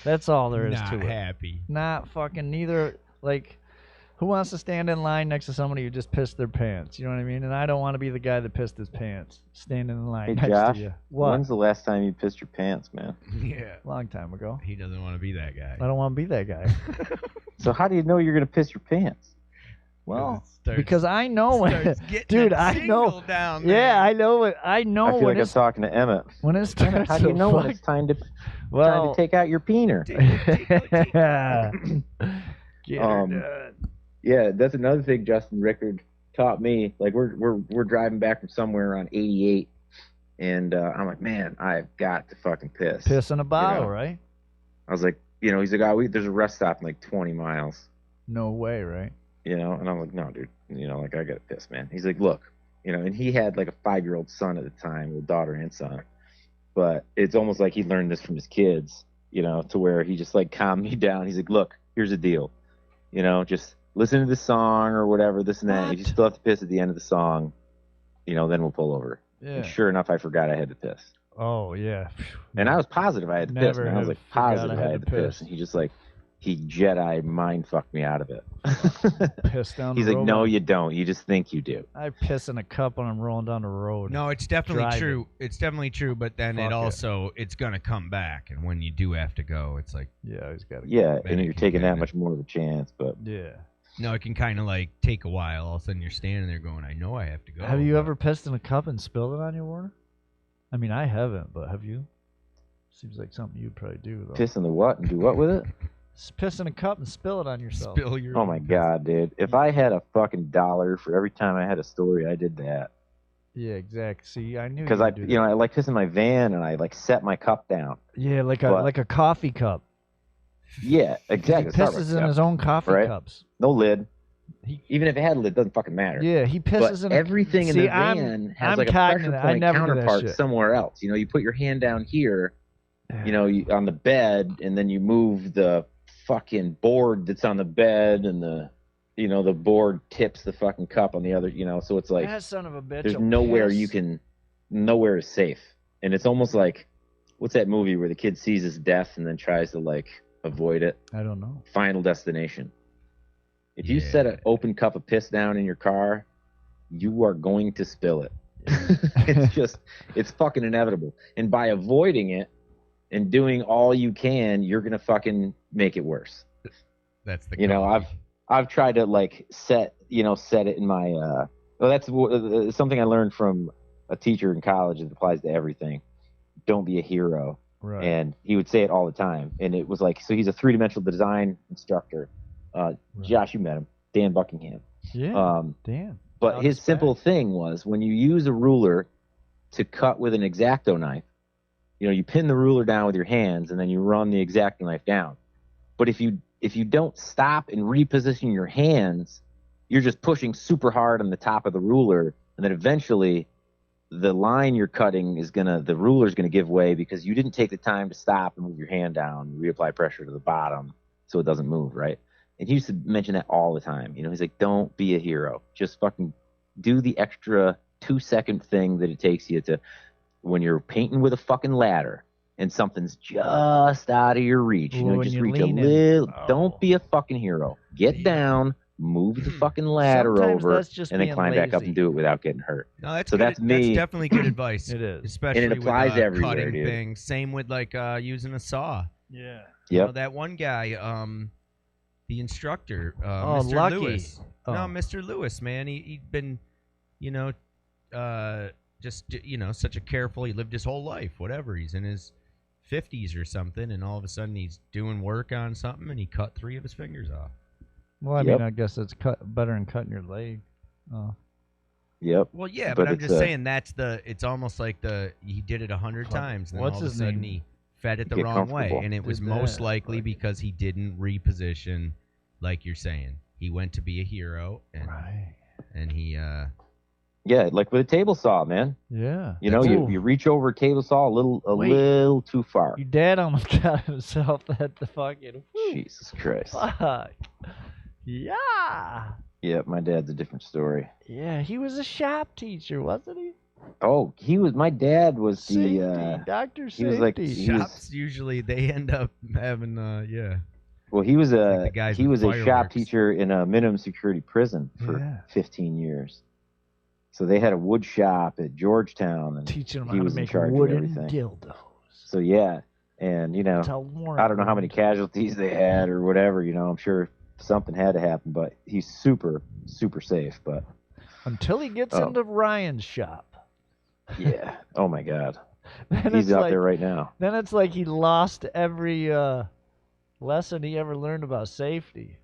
That's all there is to it. Not happy. Not fucking neither. Like, who wants to stand in line next to somebody who just pissed their pants? You know what I mean? And I don't want to be the guy that pissed his pants standing in line Hey, next Josh, to you. What? When's the last time you pissed your pants, man? Yeah. Long time ago. He doesn't want to be that guy. I don't want to be that guy. So how do you know you're gonna piss your pants? Well, because I know when, dude, I know. Down there. Yeah, I know it. I know I feel when like I'm talking to Emmett. When it starts. How do you know when it's time to take out your peener? Get her done. Yeah, that's another thing Justin Rickard taught me. Like we're driving back from somewhere on 88, and I'm like, man, I've got to fucking piss. Piss in a bottle, right? I was like, he's like, oh, there's a rest stop in like 20 miles. No way, right? And I'm like, no, dude, like I gotta piss, man. He's like, look, and he had like a 5-year-old son at the time, with daughter and son, but it's almost like he learned this from his kids, to where he just like calmed me down. He's like, look, here's the deal, just listen to the song or whatever, this and that. What? If you still have to piss at the end of the song, then we'll pull over. Yeah. And sure enough, I forgot I had to piss. Oh yeah. And I was positive I had to piss. Man. I was like positive I had to piss. And he just like, he Jedi mind fucked me out of it. Piss down the road. He's like, no, you don't. You just think you do. I piss in a cup when I'm rolling down the road. No, it's definitely true. It's definitely true, but then it's going to come back. And when you do have to go, it's like... Yeah, he's got to go. Yeah, and you're taking that much more of a chance, but... Yeah. No, it can kind of like take a while. All of a sudden you're standing there going, I know I have to go. Have you ever pissed in a cup and spilled it on your water? I mean, I haven't, but have you? Seems like something you'd probably do, though. Piss in the what and do what with it? Piss in a cup and spill it on yourself. Spill your. Oh my god, dude! If I had a fucking $1 for every time I had a story, I did that. Yeah, exactly. See, I knew. Because I like piss in my van and I like set my cup down. Yeah, like a coffee cup. Yeah, exactly. He pisses in his own coffee cups. No lid. Even if it had a lid, it doesn't fucking matter. Yeah, he pisses in everything in the van has like a pressure point counterpart somewhere else. You put your hand down here, on the bed, and then you move the fucking board that's on the bed, and the board tips the fucking cup on the other, so it's like that son of a bitch, there's nowhere nowhere is safe. And it's almost like what's that movie where the kid sees his death and then tries to like avoid it? I don't know. Final Destination. If you set an open cup of piss down in your car, you are going to spill it. It's fucking inevitable. And by avoiding it and doing all you can, you're gonna fucking make it worse. That's the I've tried to like set it in my well, that's something I learned from a teacher in college that applies to everything. Don't be a hero. Right. And he would say it all the time. And it was like, so he's a three-dimensional design instructor. Right. Josh, you met him. Dan Buckingham. Yeah, Dan. But his simple thing was when you use a ruler to cut with an X-Acto knife, you pin the ruler down with your hands and then you run the X-Acto knife down. But if you don't stop and reposition your hands, you're just pushing super hard on the top of the ruler, and then eventually the line you're cutting the ruler's gonna give way because you didn't take the time to stop and move your hand down, reapply pressure to the bottom so it doesn't move, right? And he used to mention that all the time. He's like, don't be a hero. Just fucking do the extra 2-second thing that it takes you to, when you're painting with a fucking ladder and something's just out of your reach, just reach a little. Don't be a fucking hero. Get down, move the fucking ladder over, and then climb back up and do it without getting hurt. No, that's so good. that's me. That's definitely good advice. It is. Especially and it applies with, everywhere, cutting dude. things. Same with like using a saw. Yeah. Yep. That one guy, the instructor, Oh, Mr. Lucky. Lewis. Oh. No, Mr. Lewis, man. He'd been, such a careful. He lived his whole life, whatever. He's in his 50s or something, and all of a sudden he's doing work on something, and he cut 3 of his fingers off. Well, I mean, I guess it's better than cutting your leg. Oh. Yep. Well, yeah, but I'm just saying it's almost like he did it 100 times, and then all of a sudden he fed it the wrong way, and it was most likely because he didn't reposition, like you're saying. He went to be a hero, and he yeah, like with a table saw, man. Yeah. You reach over a table saw a little too far. Your dad almost got himself at the fucking. Jesus Christ. Fuck. Yeah. Yeah, my dad's a different story. Yeah, he was a shop teacher, wasn't he? Oh, my dad was Safety, the Dr. he was like shops usually they end up having well, he was a fireworks. shop teacher in a minimum security prison for 15 years. So they had a wood shop at Georgetown, and teaching them he how was to in make charge of wooden everything. dildos. So yeah, and I don't know how many casualties they had or whatever. I'm sure something had to happen, but he's super, super safe. But until he gets into Ryan's shop. Yeah. Oh my God. He's out there right now. Then it's like he lost every lesson he ever learned about safety.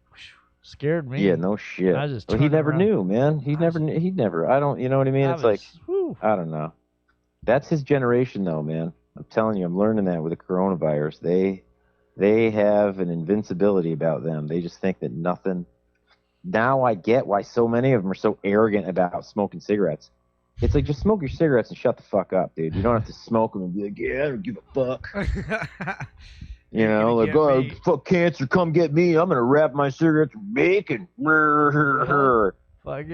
Scared me. Yeah, no shit. I just he never knew, man. He never. I don't. You know what I mean? It's like I don't know. That's his generation, though, man. I'm telling you, I'm learning that with the coronavirus. They have an invincibility about them. They just think that nothing. Now I get why so many of them are so arrogant about smoking cigarettes. It's like, just smoke your cigarettes and shut the fuck up, dude. You don't have to smoke them and be like, yeah, I don't give a fuck. Fuck cancer, come get me. I'm going to wrap my cigarettes with bacon. Fucking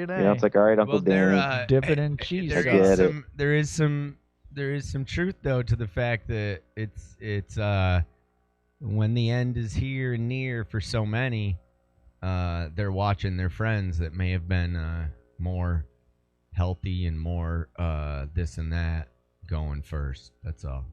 it's like, all right, Uncle Dan. Dip it in cheese. There is some truth, though, to the fact that it's when the end is here and near for so many, they're watching their friends that may have been more healthy and more this and that going first. That's all.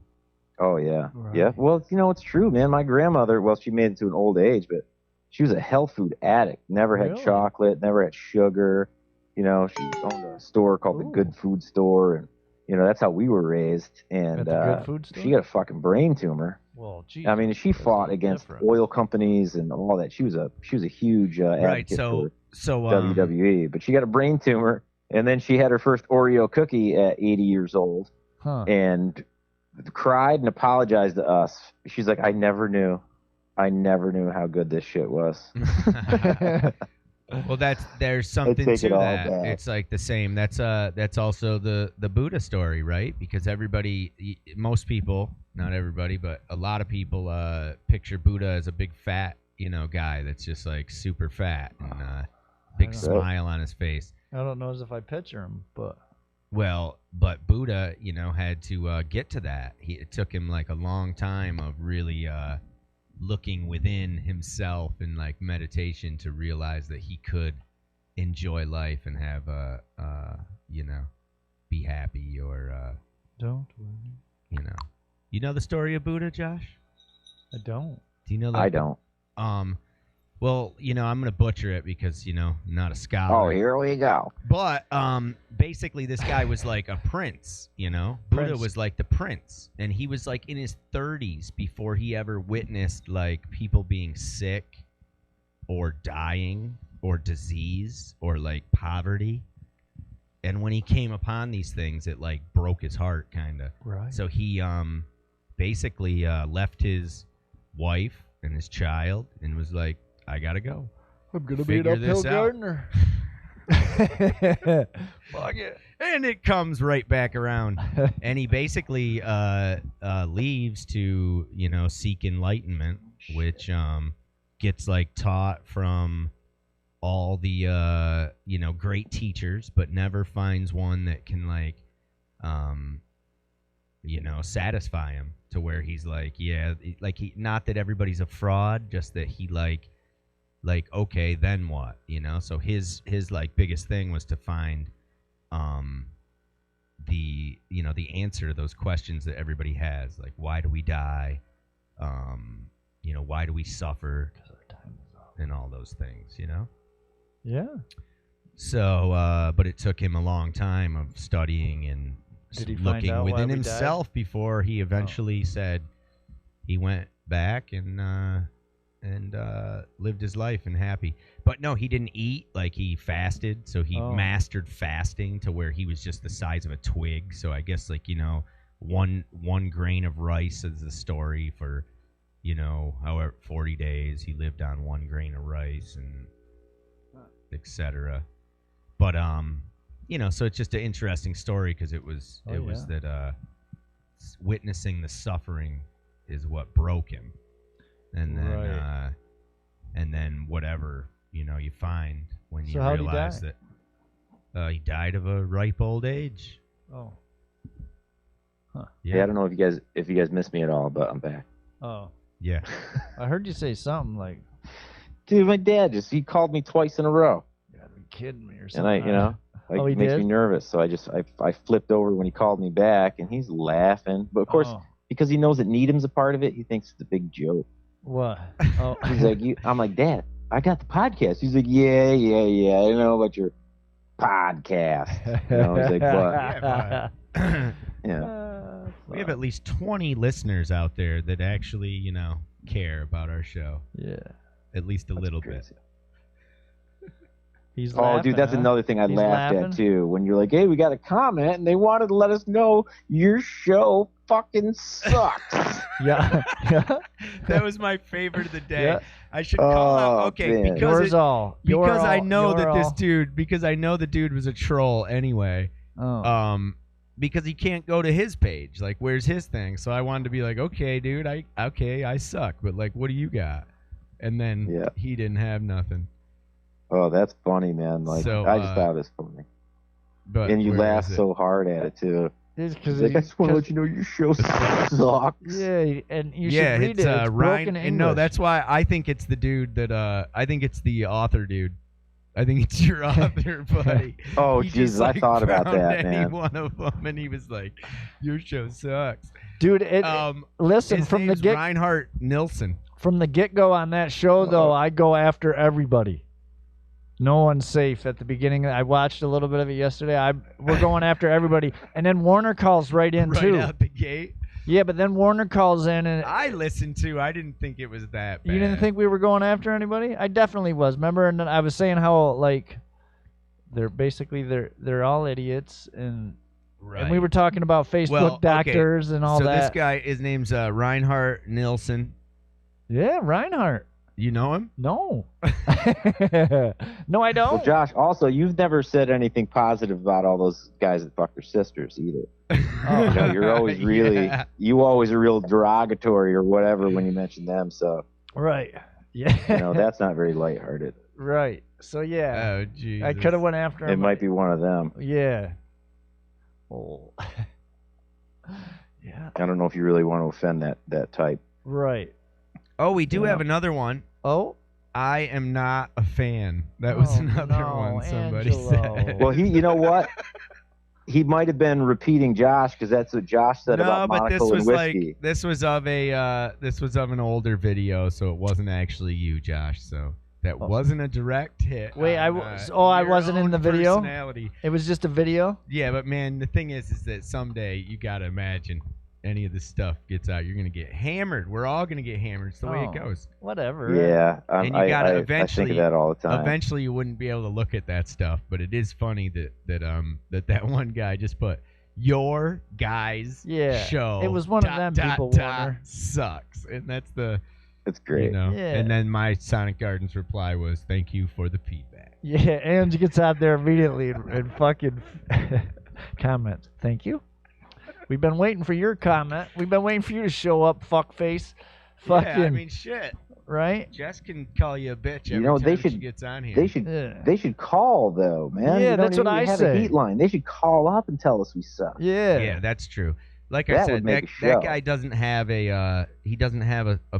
Oh yeah. Yeah. Well, it's true, man. My grandmother, she made it to an old age, but she was a health food addict. Never had chocolate, never had sugar. She owned a store called the Good Food Store, and that's how we were raised. And At the Good Food Store? She got a fucking brain tumor. Well, geez, I mean, she fought against oil companies and all that. She was a huge advocate for WWE, but she got a brain tumor. And then she had her first Oreo cookie at 80 years old, and cried and apologized to us. She's like, I never knew how good this shit was. Well, there's something to that. Back. It's like the same. That's also the Buddha story, right? Because most people, not everybody, but a lot of people picture Buddha as a big fat, guy that's just like super fat and big smile on his face. I don't know as if I picture him, but Well, but Buddha, had to get to that. It took him like a long time of really looking within himself and like meditation to realize that he could enjoy life and have be happy or Don't worry. You know the story of Buddha, Josh? I don't. Do you know that? I don't. Well, I'm going to butcher it because, I'm not a scholar. Oh, here we go. But basically this guy was like a prince, Buddha Prince. was like the prince, and he was like in his 30s before he ever witnessed like people being sick or dying or disease or like poverty. And when he came upon these things, it like broke his heart kind of. Right. So he basically left his wife and his child and was like, I got to go. I'm going to be an uphill gardener. Fuck it. And it comes right back around. And he basically leaves to, seek enlightenment, which gets like taught from all the, great teachers, but never finds one that can like, satisfy him to where he's like, yeah, like not that everybody's a fraud, just that he like, okay, then what, so his like biggest thing was to find the answer to those questions that everybody has, like why do we die, why do we suffer, and all those things, Yeah. So but it took him a long time of studying and Did he find looking out why within we himself before he eventually said he went back and lived his life and happy. But no, he didn't eat. Like he fasted, so he mastered fasting to where he was just the size of a twig. So I guess like one grain of rice is the story for however 40 days he lived on one grain of rice and etc. But so it's just an interesting story because it was that witnessing the suffering is what broke him. And then, and then whatever you find when you realize that he died of a ripe old age. Oh. Huh. Yeah, I don't know if you guys missed me at all, but I'm back. Oh. Yeah. I heard you say something like, dude, my dad he called me twice in a row. You gotta be kidding me or something. And it makes me nervous. So I flipped over when he called me back, and he's laughing. But of course, because he knows that Needham's a part of it, he thinks it's a big joke. What? Oh. He's like, I'm like, Dad, I got the podcast. He's like, yeah. I know about your podcast. He's like, what? Yeah. We have at least 20 listeners out there that actually, care about our show. Yeah. At least a little bit. He's laughing, dude, that's another thing I laughed at too. When you're like, hey, we got a comment, and they wanted to let us know your show fucking sucks. Yeah. That was my favorite of the day. Yeah. I should call out. Okay, man. because I know the dude was a troll anyway. Because he can't go to his page. Like, where's his thing? So I wanted to be like, okay, dude, I suck, but like, what do you got? And then he didn't have nothing. Oh, that's funny, man. Like, so, I just thought it was funny. And you laughed so hard at it too. Because I just want to let you know your show sucks. Yeah, and you should read it. It's Ryan, broken English. And no, that's why I think it's the dude that I think it's the author dude. I think it's your author, buddy. Oh, Jesus, I thought about that, man. One of them, and he was like, "Your show sucks, dude." Listen, his from name's Reinhard Nilsson. From the get-go on that show, though, I go after everybody. No one's safe at the beginning. I watched a little bit of it yesterday. We're going after everybody, and then Warner calls right in too. Right out the gate. Yeah, but then Warner calls in, and I listened to. I didn't think it was that bad. You didn't think we were going after anybody? I definitely was. Remember, and I was saying how like they're all idiots, and we were talking about Facebook doctors and all that. So this guy, his name's Reinhard Nilsson. Yeah, Reinhard. You know him? No. No, I don't. Well, Josh, also, you've never said anything positive about all those guys that fuck their sisters either. You're always you always are real derogatory or whatever when you mention them. So right, yeah. That's not very lighthearted. Right. So yeah. Oh, geez. I could have went after him. It might be one of them. Yeah. Oh. Yeah. I don't know if you really want to offend that type. Right. Oh, we do Yeah. have another one. Oh. I am not a fan. That was another no, one somebody Angelo. said. Well, you know what? He might have been repeating Josh because that's what Josh said about but this monocle was and whiskey. like this was of an older video, so it wasn't actually you, Josh. So that wasn't a direct hit. Wait, I on, wasn't your in the own video? personality. It was just a video? Yeah, but man, the thing is that someday you gotta imagine any of this stuff gets out, you're gonna get hammered. We're all gonna get hammered. It's the way it goes. Whatever. Yeah, And you gotta I eventually, think of that all the time. eventually you wouldn't be able to look at that stuff. But it is funny that one guy just put your guys show. It was one of them people, Warner. Sucks, and that's great. You know. Yeah. And then my Sonic Gardens reply was, "Thank you for the feedback." Yeah, Ange gets out there immediately and fucking comments. Thank you. We've been waiting for your comment. We've been waiting for you to show up, fuckface. Fucking. Yeah, I mean, shit. Right? Jess can call you a bitch every know, time she gets on here. They should call though, man. Yeah, You that's what I have say. a heat line. They should call up and tell us we suck. Yeah. Yeah, that's true. Like I That said, would make a that show. guy doesn't have a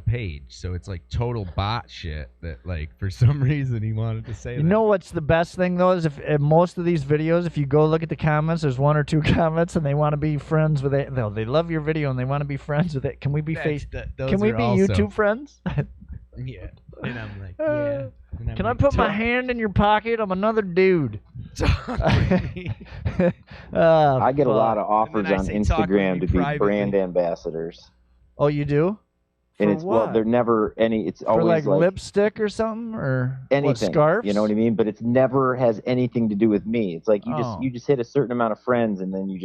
page, so it's like total bot shit that like for some reason he wanted to say You that. know what's the best thing though is if in most of these videos, if you go look at the comments, there's one or two comments and they want to be friends with it. They love your video and they want to be friends with it. Can we be Can we be YouTube friends? Yeah. And I'm like, yeah. And I'm Can I like, put my "Talk- hand in your pocket? I'm another dude. talk with me." I get a lot of offers And then I on say, "Talk with Instagram me to be privately." brand ambassadors, Oh, you do? and For it's what? they're never any. It's For always like lipstick or something or anything. what, scarves? You know what I mean? But it's never has anything to do with me. It's like Oh. you just hit a certain amount of friends, and then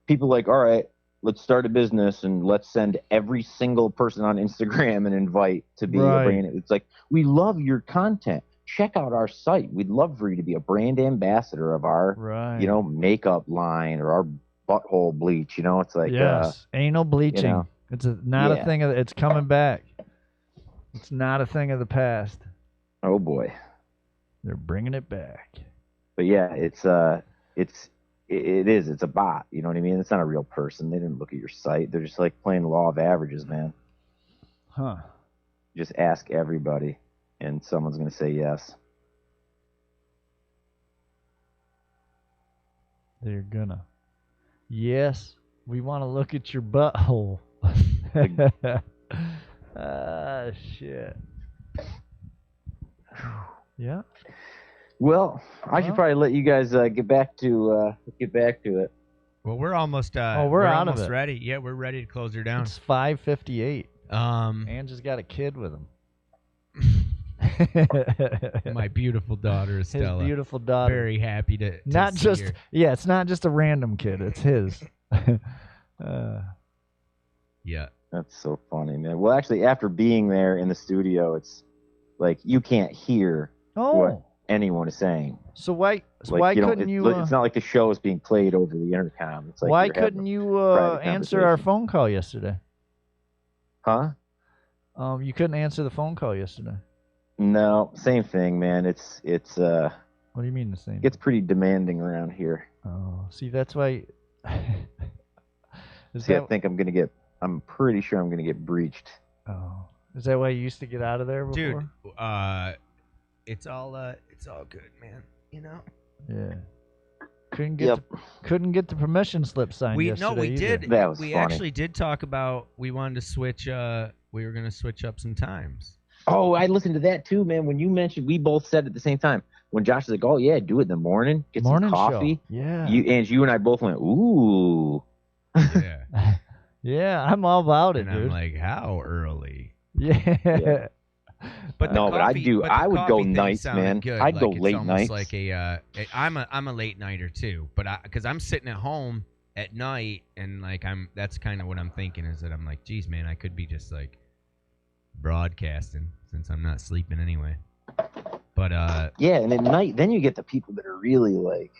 people like, all right, let's start a business and let's send every single person on Instagram and invite to be Right. a brand. It's like, we love your content. Check out our site. We'd love for you to be a brand ambassador of our, Right. makeup line or our butthole bleach. It's like, Yes, anal bleaching. It's not a Yeah. thing of. It's coming back. It's not a thing of the past. oh boy. They're bringing it back. But yeah, it is. It's a bot. You know what I mean? It's not a real person. They didn't look at your site. They're just like playing the law of averages, man. Huh. Just ask everybody, and someone's going to say yes. They're gonna. Yes, we want to look at your butthole. Ah, shit. Yeah. Well, I should probably let you guys get back to it. Well, we're almost we're out of almost it. ready. Yeah, we're ready to close her down. It's 5:58. Um Angie's got a kid with him. my beautiful daughter His Estella. beautiful daughter. Very happy to Not see just her. yeah, it's not just a random kid. It's his. Yeah. That's so funny, man. Well, actually, after being there in the studio, it's like you can't hear what anyone is saying. So why Like, couldn't you? It's not like the show is being played over the intercom. It's like why you're having couldn't a you private answer our conversation. phone call yesterday? Huh? You couldn't answer the phone call yesterday. No, same thing, man. It's What do you mean the same? gets pretty demanding around here. Oh, see, that's why. Is See, that I think I'm pretty sure I'm gonna get breached. Oh, is that why you used to get out of there before? Dude, it's all good, man. You know. Yeah. Couldn't get the permission slip signed We yesterday either. did. That was we funny. actually did talk about we wanted to switch. We were gonna switch up some times. Oh, I listened to that too, man. When you mentioned, we both said at the same time. When Josh was like, "Oh yeah, do it in the morning, get Morning some coffee." show. Yeah. You and I both went, "Ooh." Yeah. Yeah, I'm all about it, And dude. I'm like, how early? Yeah. But the No, but I'd coffee- do- but the I would go coffee thing nights, sounded man. good. I'd go it's late almost nights. Like I'm a late nighter too, but because I'm sitting at home at night and like that's kind of what I'm thinking is that I'm like, geez, man, I could be just like broadcasting since I'm not sleeping anyway. But Yeah, and at night, then you get the people that are really like.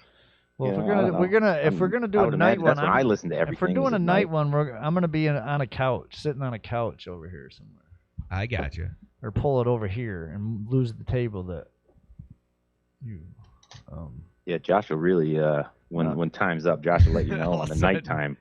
Well, you if know, we're I gonna don't we're know. gonna if we're gonna do I a would night imagine one, that's when I listen to everything. if we're doing is a at night one, I'm gonna be on a couch, sitting on a couch over here somewhere, I got you. or pull it over here and lose the table that you. Yeah, Josh will really when time's up. Josh will let you know All on the of a sudden. nighttime.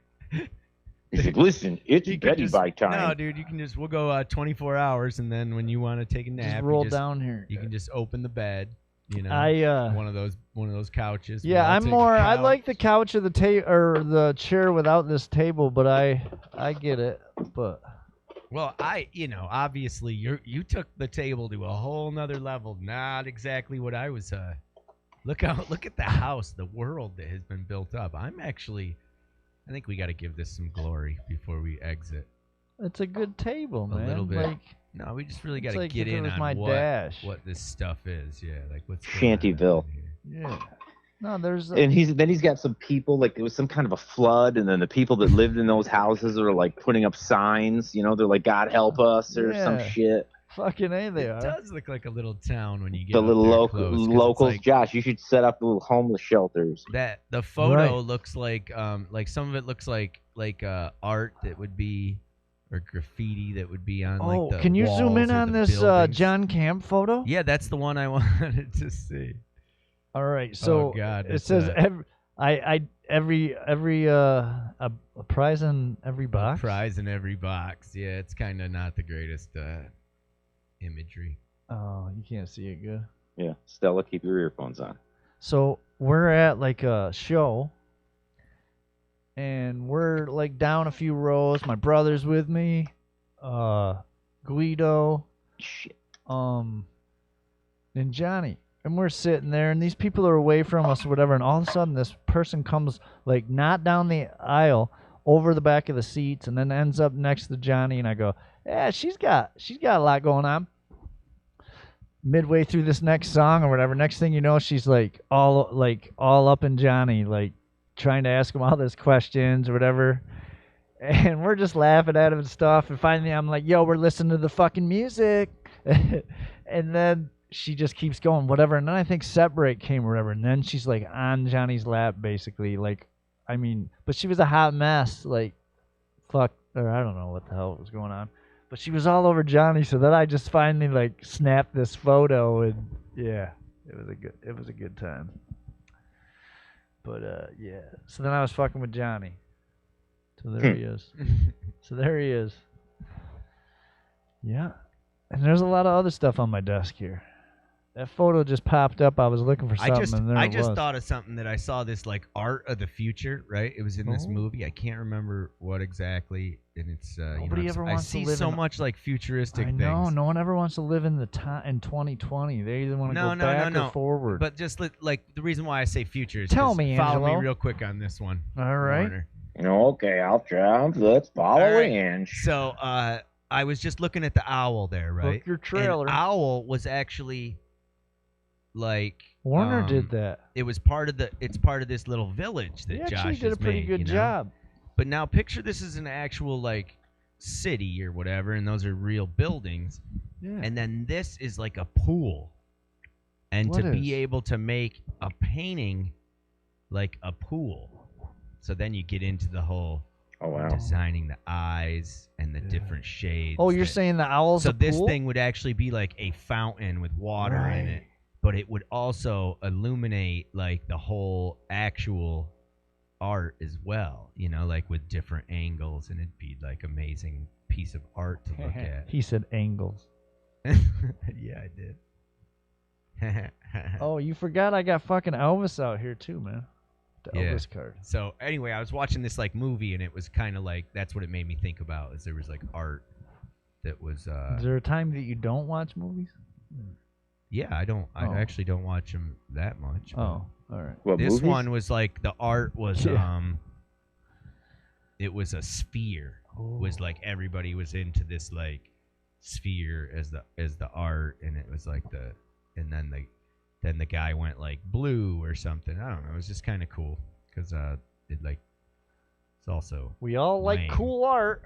He's like, listen, it's You could Betty just- bike time. No, dude, we'll go 24 hours, and then when you want to take a nap, Just roll you down here. You can just open the bed, you know. I one of those couches. Yeah, We'll I'm take a more. I couch. like the couch or the chair without this table, but I get it. But Well, obviously you took the table to a whole nother level. Not exactly what I was. Look at the house, the world that has been built up. I think we got to give this some glory before we exit. it's a good table, man. A little bit. Like, No, we just really got it's to like get if it in was on my dash. what this stuff is. Yeah, like what's going on Shantyville. around here. yeah. No, there's. And he's got some people, like it was some kind of a flood, and then the people that lived in those houses are like putting up signs, they're like, God help us or some Yeah. shit. Fucking A, they It are. does look like a little town when you get The up little there close, 'cause it's locals, like Josh, you should set up little homeless shelters. that the photo Right. looks like some of it looks like art that would be or graffiti that would be on Oh, like the can you zoom walls in or on the this buildings. John Camp photo? Yeah, that's the one I wanted to see. All right, so God, it it's, says uh, every a prize in every box. Prize in every box. Yeah, it's kind of not the greatest imagery. Oh, you can't see it good. Yeah, Stella, keep your earphones on. So we're at like a show, and we're like down a few rows. My brother's with me, Guido, Shit. and Johnny. And we're sitting there, and these people are away from us or whatever, and all of a sudden this person comes like not down the aisle, over the back of the seats, and then ends up next to Johnny, and I go, yeah, she's got a lot going on. Midway through this next song or whatever, next thing you know, she's like all up in Johnny, like trying to ask him all these questions or whatever. And we're just laughing at him and stuff. And finally I'm like, yo, we're listening to the fucking music. And then she just keeps going, whatever. And then I think set break came or whatever. And then she's like on Johnny's lap, basically. Like, I mean, but she was a hot mess. Like, fuck, or I don't know what the hell was going on. But she was all over Johnny. So then I just finally like snapped this photo, and yeah, it was a good time. But yeah. So then I was fucking with Johnny. So there he is. So there he is. Yeah. And there's a lot of other stuff on my desk here. That photo just popped up. I was looking for something, and there I it just was. thought of something that I saw this like art of the future, right? It was in this Oh. movie. I can't remember what exactly, and it's Nobody ever I wants to see live so in- much like futuristic I know. things. No one ever wants to live in the in 2020. They either want to No, go no, back no, or forward. But just like the reason why I say future is Tell 'cause me, follow me Angelo. real quick on this one. All right. Warner. Okay, I'll try. Let's follow All right. Ange. So I was just looking at the owl there, right? Book your trailer. And owl was actually like Warner did that. It was part of this little village that He Josh actually did a has pretty made, good you know? job. But now picture this is an actual like city or whatever, and those are real buildings, Yeah. and then this is like a pool, and What to be is? able to make a painting like a pool, so then you get into the whole Oh wow. designing the eyes and the Yeah. different shades. Oh, you're that- saying the owl's so a this pool? thing would actually be like a fountain with water in it, but it would also illuminate like the whole actual art as well, like with different angles, and it'd be like amazing piece of art to look at. He said angles. Yeah, I did. Oh, you forgot I got fucking Elvis out here too, man. The Yeah. Elvis card. So anyway, I was watching this like movie, and it was kind of like that's what it made me think about. Is there was like art that was Is there a time that you don't watch movies? yeah, I Oh. actually don't watch them that much. but- Oh, all right. What, This movies? one was like the art was Yeah. it was a sphere. Was Oh. like everybody was into this like sphere as the art, and it was like and then the guy went like blue or something. I don't know. It was just kind of cool because it like it's also We all like lame. cool art.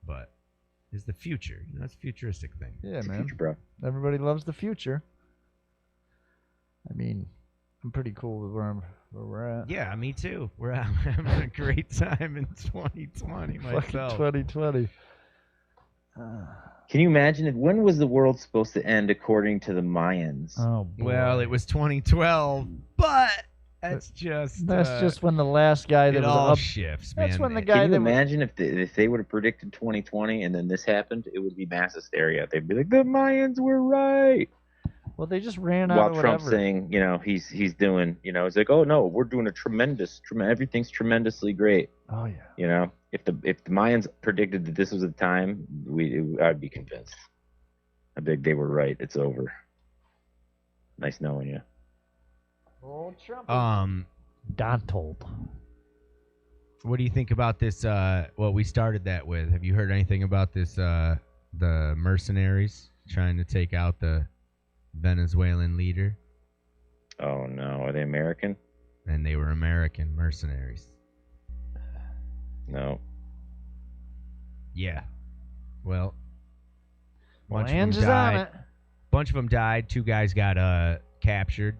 but is the future. It's a futuristic thing. Yeah, It's the man. future, bro. Everybody loves the future. I mean, I'm pretty cool with where we're at. Yeah, me too. We're having a great time in 2020 Fucking myself. 2020. Can you imagine when was the world supposed to end according to the Mayans? Oh, boy. Well, it was 2012, but That's just when the last guy that it was all up. shifts, man. That's when the guy Can you that imagine if they would have predicted 2020 and then this happened? It would be mass hysteria. They'd be like, the Mayans were right. Well, they just ran out While of Trump's whatever. saying, he's doing, it's like, oh no, we're doing everything's tremendously great. Oh yeah. If the Mayans predicted that this was the time, I'd be convinced. I think they were right. It's over. Nice knowing you. Oh, Trump. Donald. What do you think about this? Well, we started that with. Have you heard anything about this? The mercenaries trying to take out the Venezuelan leader. Oh no, are they American? And they were American mercenaries. No. Yeah. Well, bunch Lange of is them on died. it. Bunch of them died. 2 guys got captured,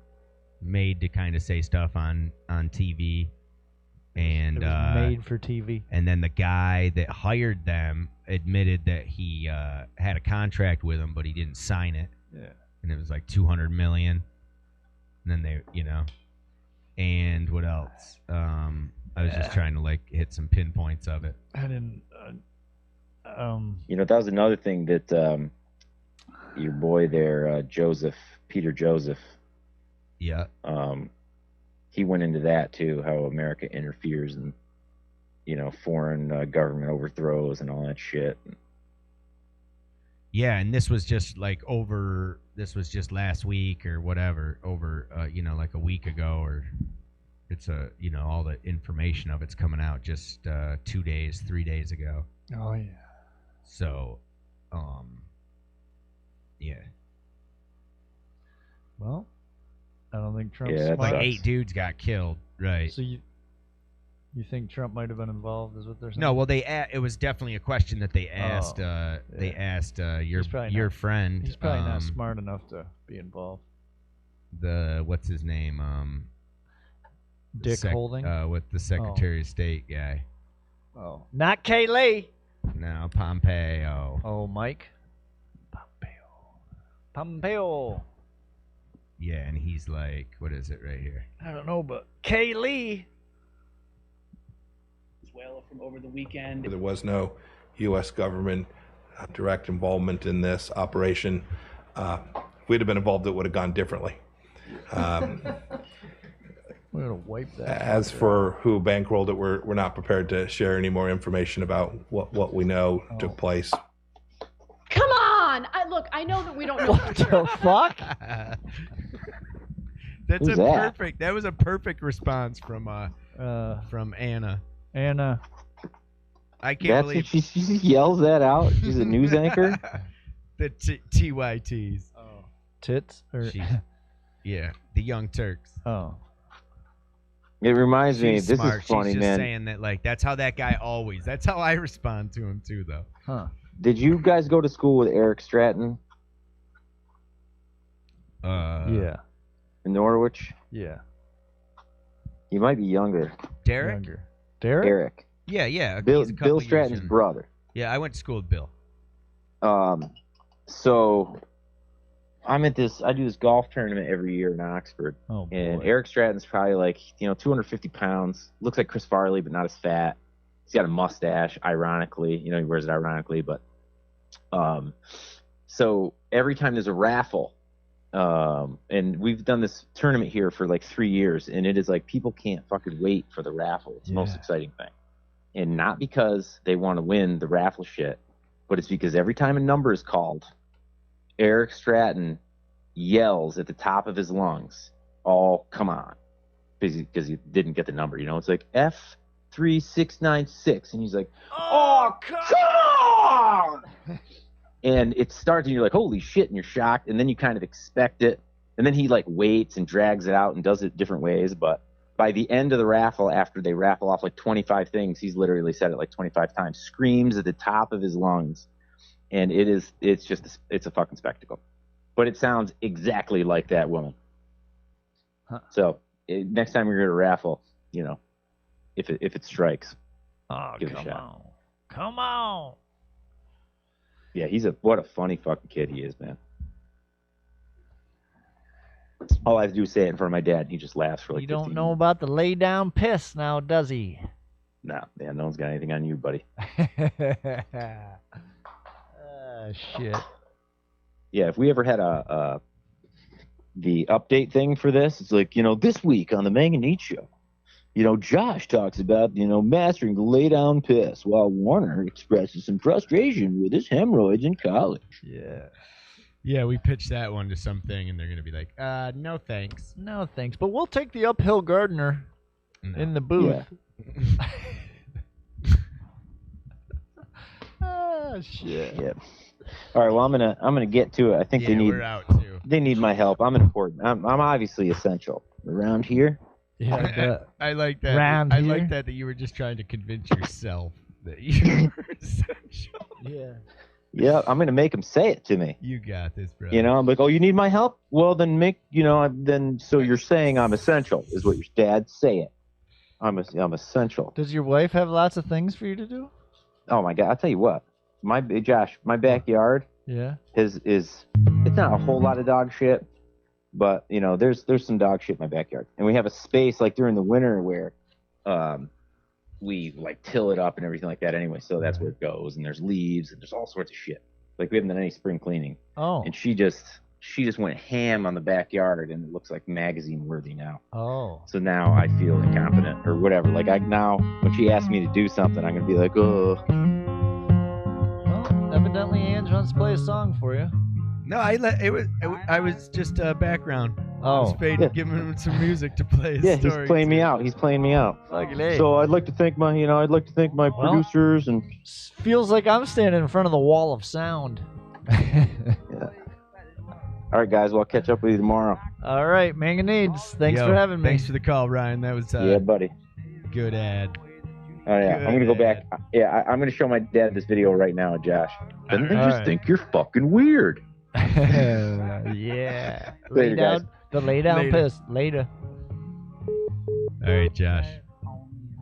made to kind of say stuff on TV, and It was made for TV. And then the guy that hired them admitted that he had a contract with them, but he didn't sign it. Yeah. And it was like $200 million. And then they, and what else? I was just trying to hit some pinpoints of it. I didn't. That was another thing that your boy there, Peter Joseph. Yeah. He went into that too, how America interferes in, foreign government overthrows and all that shit. Yeah, and this was just this was just last week or whatever, over, like a week ago, or it's all the information of it's coming out just 2 days, 3 days ago. Oh yeah. So, yeah. Well, I don't think Trump's Yeah, smart. Like 8 dudes got killed, right? So you think Trump might have been involved? Is what they're saying? No, well, it was definitely a question that they asked. Yeah. They asked He's your friend. He's probably not smart enough to be involved. What's his name? Dick Holding. With the Secretary of State guy. Oh, not Kaylee. No, Pompeo. Oh, Mike. Pompeo. Yeah, and he's like, what is it right here? I don't know, but Kaylee. Venezuela from over the weekend. There was no U.S. government direct involvement in this operation. If we'd have been involved, it would have gone differently. We're gonna wipe that. As for who bankrolled it, we're not prepared to share any more information about what we know took place. Come on! I know that we don't know. What the fuck? That's Who's that? perfect. That was a perfect response from Anna. Anna. I can't That's believe what she just yells that out. She's a news anchor. the TYTs. Oh. Tits or Yeah, the Young Turks. oh. It reminds me. She's This smart. is funny, She's just man. saying that that's how that guy always. That's how I respond to him too, though. Huh. Did you guys go to school with Eric Stratton Yeah. in Norwich? Yeah. You might be younger. Derek. Younger. Derek? Eric. Yeah. Bill he's a couple years Stratton's younger. brother. Yeah, I went to school with Bill. So I do this golf tournament every year in Oxford. Oh boy. And Eric Stratton's probably like, 250 pounds. Looks like Chris Farley, but not as fat. He's got a mustache, ironically. He wears it ironically, but so every time there's a raffle, and we've done this tournament here for like 3 years, and it is like people can't fucking wait for the raffle. It's the most exciting thing. And not because they want to win the raffle shit, but it's because every time a number is called, Eric Stratton yells at the top of his lungs, "Oh, come on," because he didn't get the number. It's like F3696, and he's like, "Oh, come on!" And it starts, and you're like, "Holy shit!" and you're shocked, and then you kind of expect it, and then he like waits and drags it out and does it different ways. But by the end of the raffle, after they raffle off like 25 things, he's literally said it like 25 times, screams at the top of his lungs. And it's a fucking spectacle. But it sounds exactly like that woman. Huh. So next time you're at a raffle, if it strikes, Oh, give it a come shot. on. Come on. Yeah, what a funny fucking kid he is, man. All I have to do is say it in front of my dad, and he just laughs for like You 15 don't know minutes. about the lay down piss now, does he? Nah, man, no one's got anything on you, buddy. Shit. Yeah, if we ever had the update thing for this, it's like, this week on the Mang and Neads show, Josh talks about, mastering the lay down piss while Warner expresses some frustration with his hemorrhoids in college. Yeah. Yeah, we pitched that one to something, and they're gonna be like, no thanks. No thanks, but we'll take the uphill gardener in the booth. Shit. Yeah. All right, well, I'm gonna get to it. I think we're out too. they need my help. I'm important. I'm obviously essential around here. Yeah. I like that. Round I here. like that you were just trying to convince yourself that you were essential. Yeah. Yeah, I'm gonna make them say it to me. You got this, bro. I'm like, oh, you need my help? Well, then so you're saying I'm essential is what your dad say it. I'm essential. Does your wife have lots of things for you to do? Oh my God, I'll tell you what. My backyard Yeah. is it's not a whole lot of dog shit, but there's some dog shit in my backyard, and we have a space like during the winter where we like till it up and everything like that anyway, so that's where it goes, and there's leaves and there's all sorts of shit. Like we haven't done any spring cleaning. Oh. And she just went ham on the backyard, and it looks like magazine worthy now. Oh. So now I feel incompetent or whatever. Like now when she asks me to do something, I'm gonna be like, oh. Well, evidently Ange wants to play a song for you. No, I was just background. I was Oh. giving him some music to play his Yeah, story. he's playing me out. He's playing me out. Fucking A. So I'd like to thank my Well, producers and. Feels like I'm standing in front of the wall of sound. Yeah. All right, guys. Well, I'll catch up with you tomorrow. All right, Mang and Neads. Thanks Yo, for having me. Thanks for the call, Ryan. That was Yeah, buddy. good ad. Oh yeah, I'm gonna go back. Yeah, I'm gonna show my dad this video right now, Josh. Then they All just right. think you're fucking weird. Yeah. Later, guys. The lay down Later. piss. Later. All right, Josh.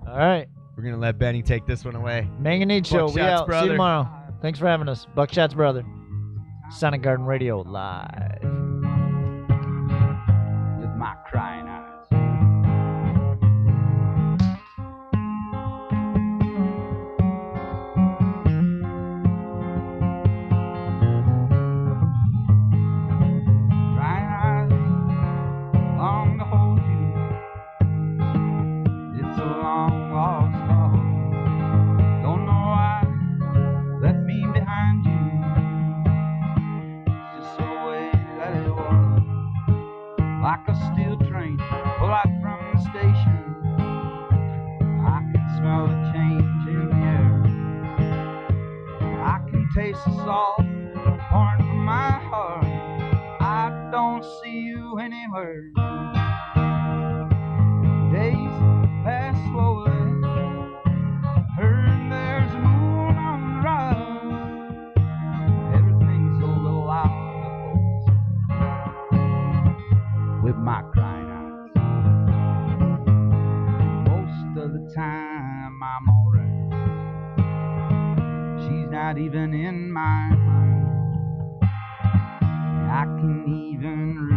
All right. We're gonna let Benny take this one away. Mang and Neads show. We Buckshots, out. See brother. you tomorrow. Thanks for having us. Buckshots, brother. Sonic Garden Radio live. With my crying eyes. Crying eyes long to hold you. It's a long lost cause. Don't know why left me behind you. Just the way that it was. Like a steel train pull out from the station. I can smell the change in the air. I can taste the salt pouring from my heart. I don't see you anywhere. Days pass slowly. Heard there's a moon on the rise. Everything's a little out of focus with my crying eyes. Most of the time I'm alright. She's not even in my mind. I can even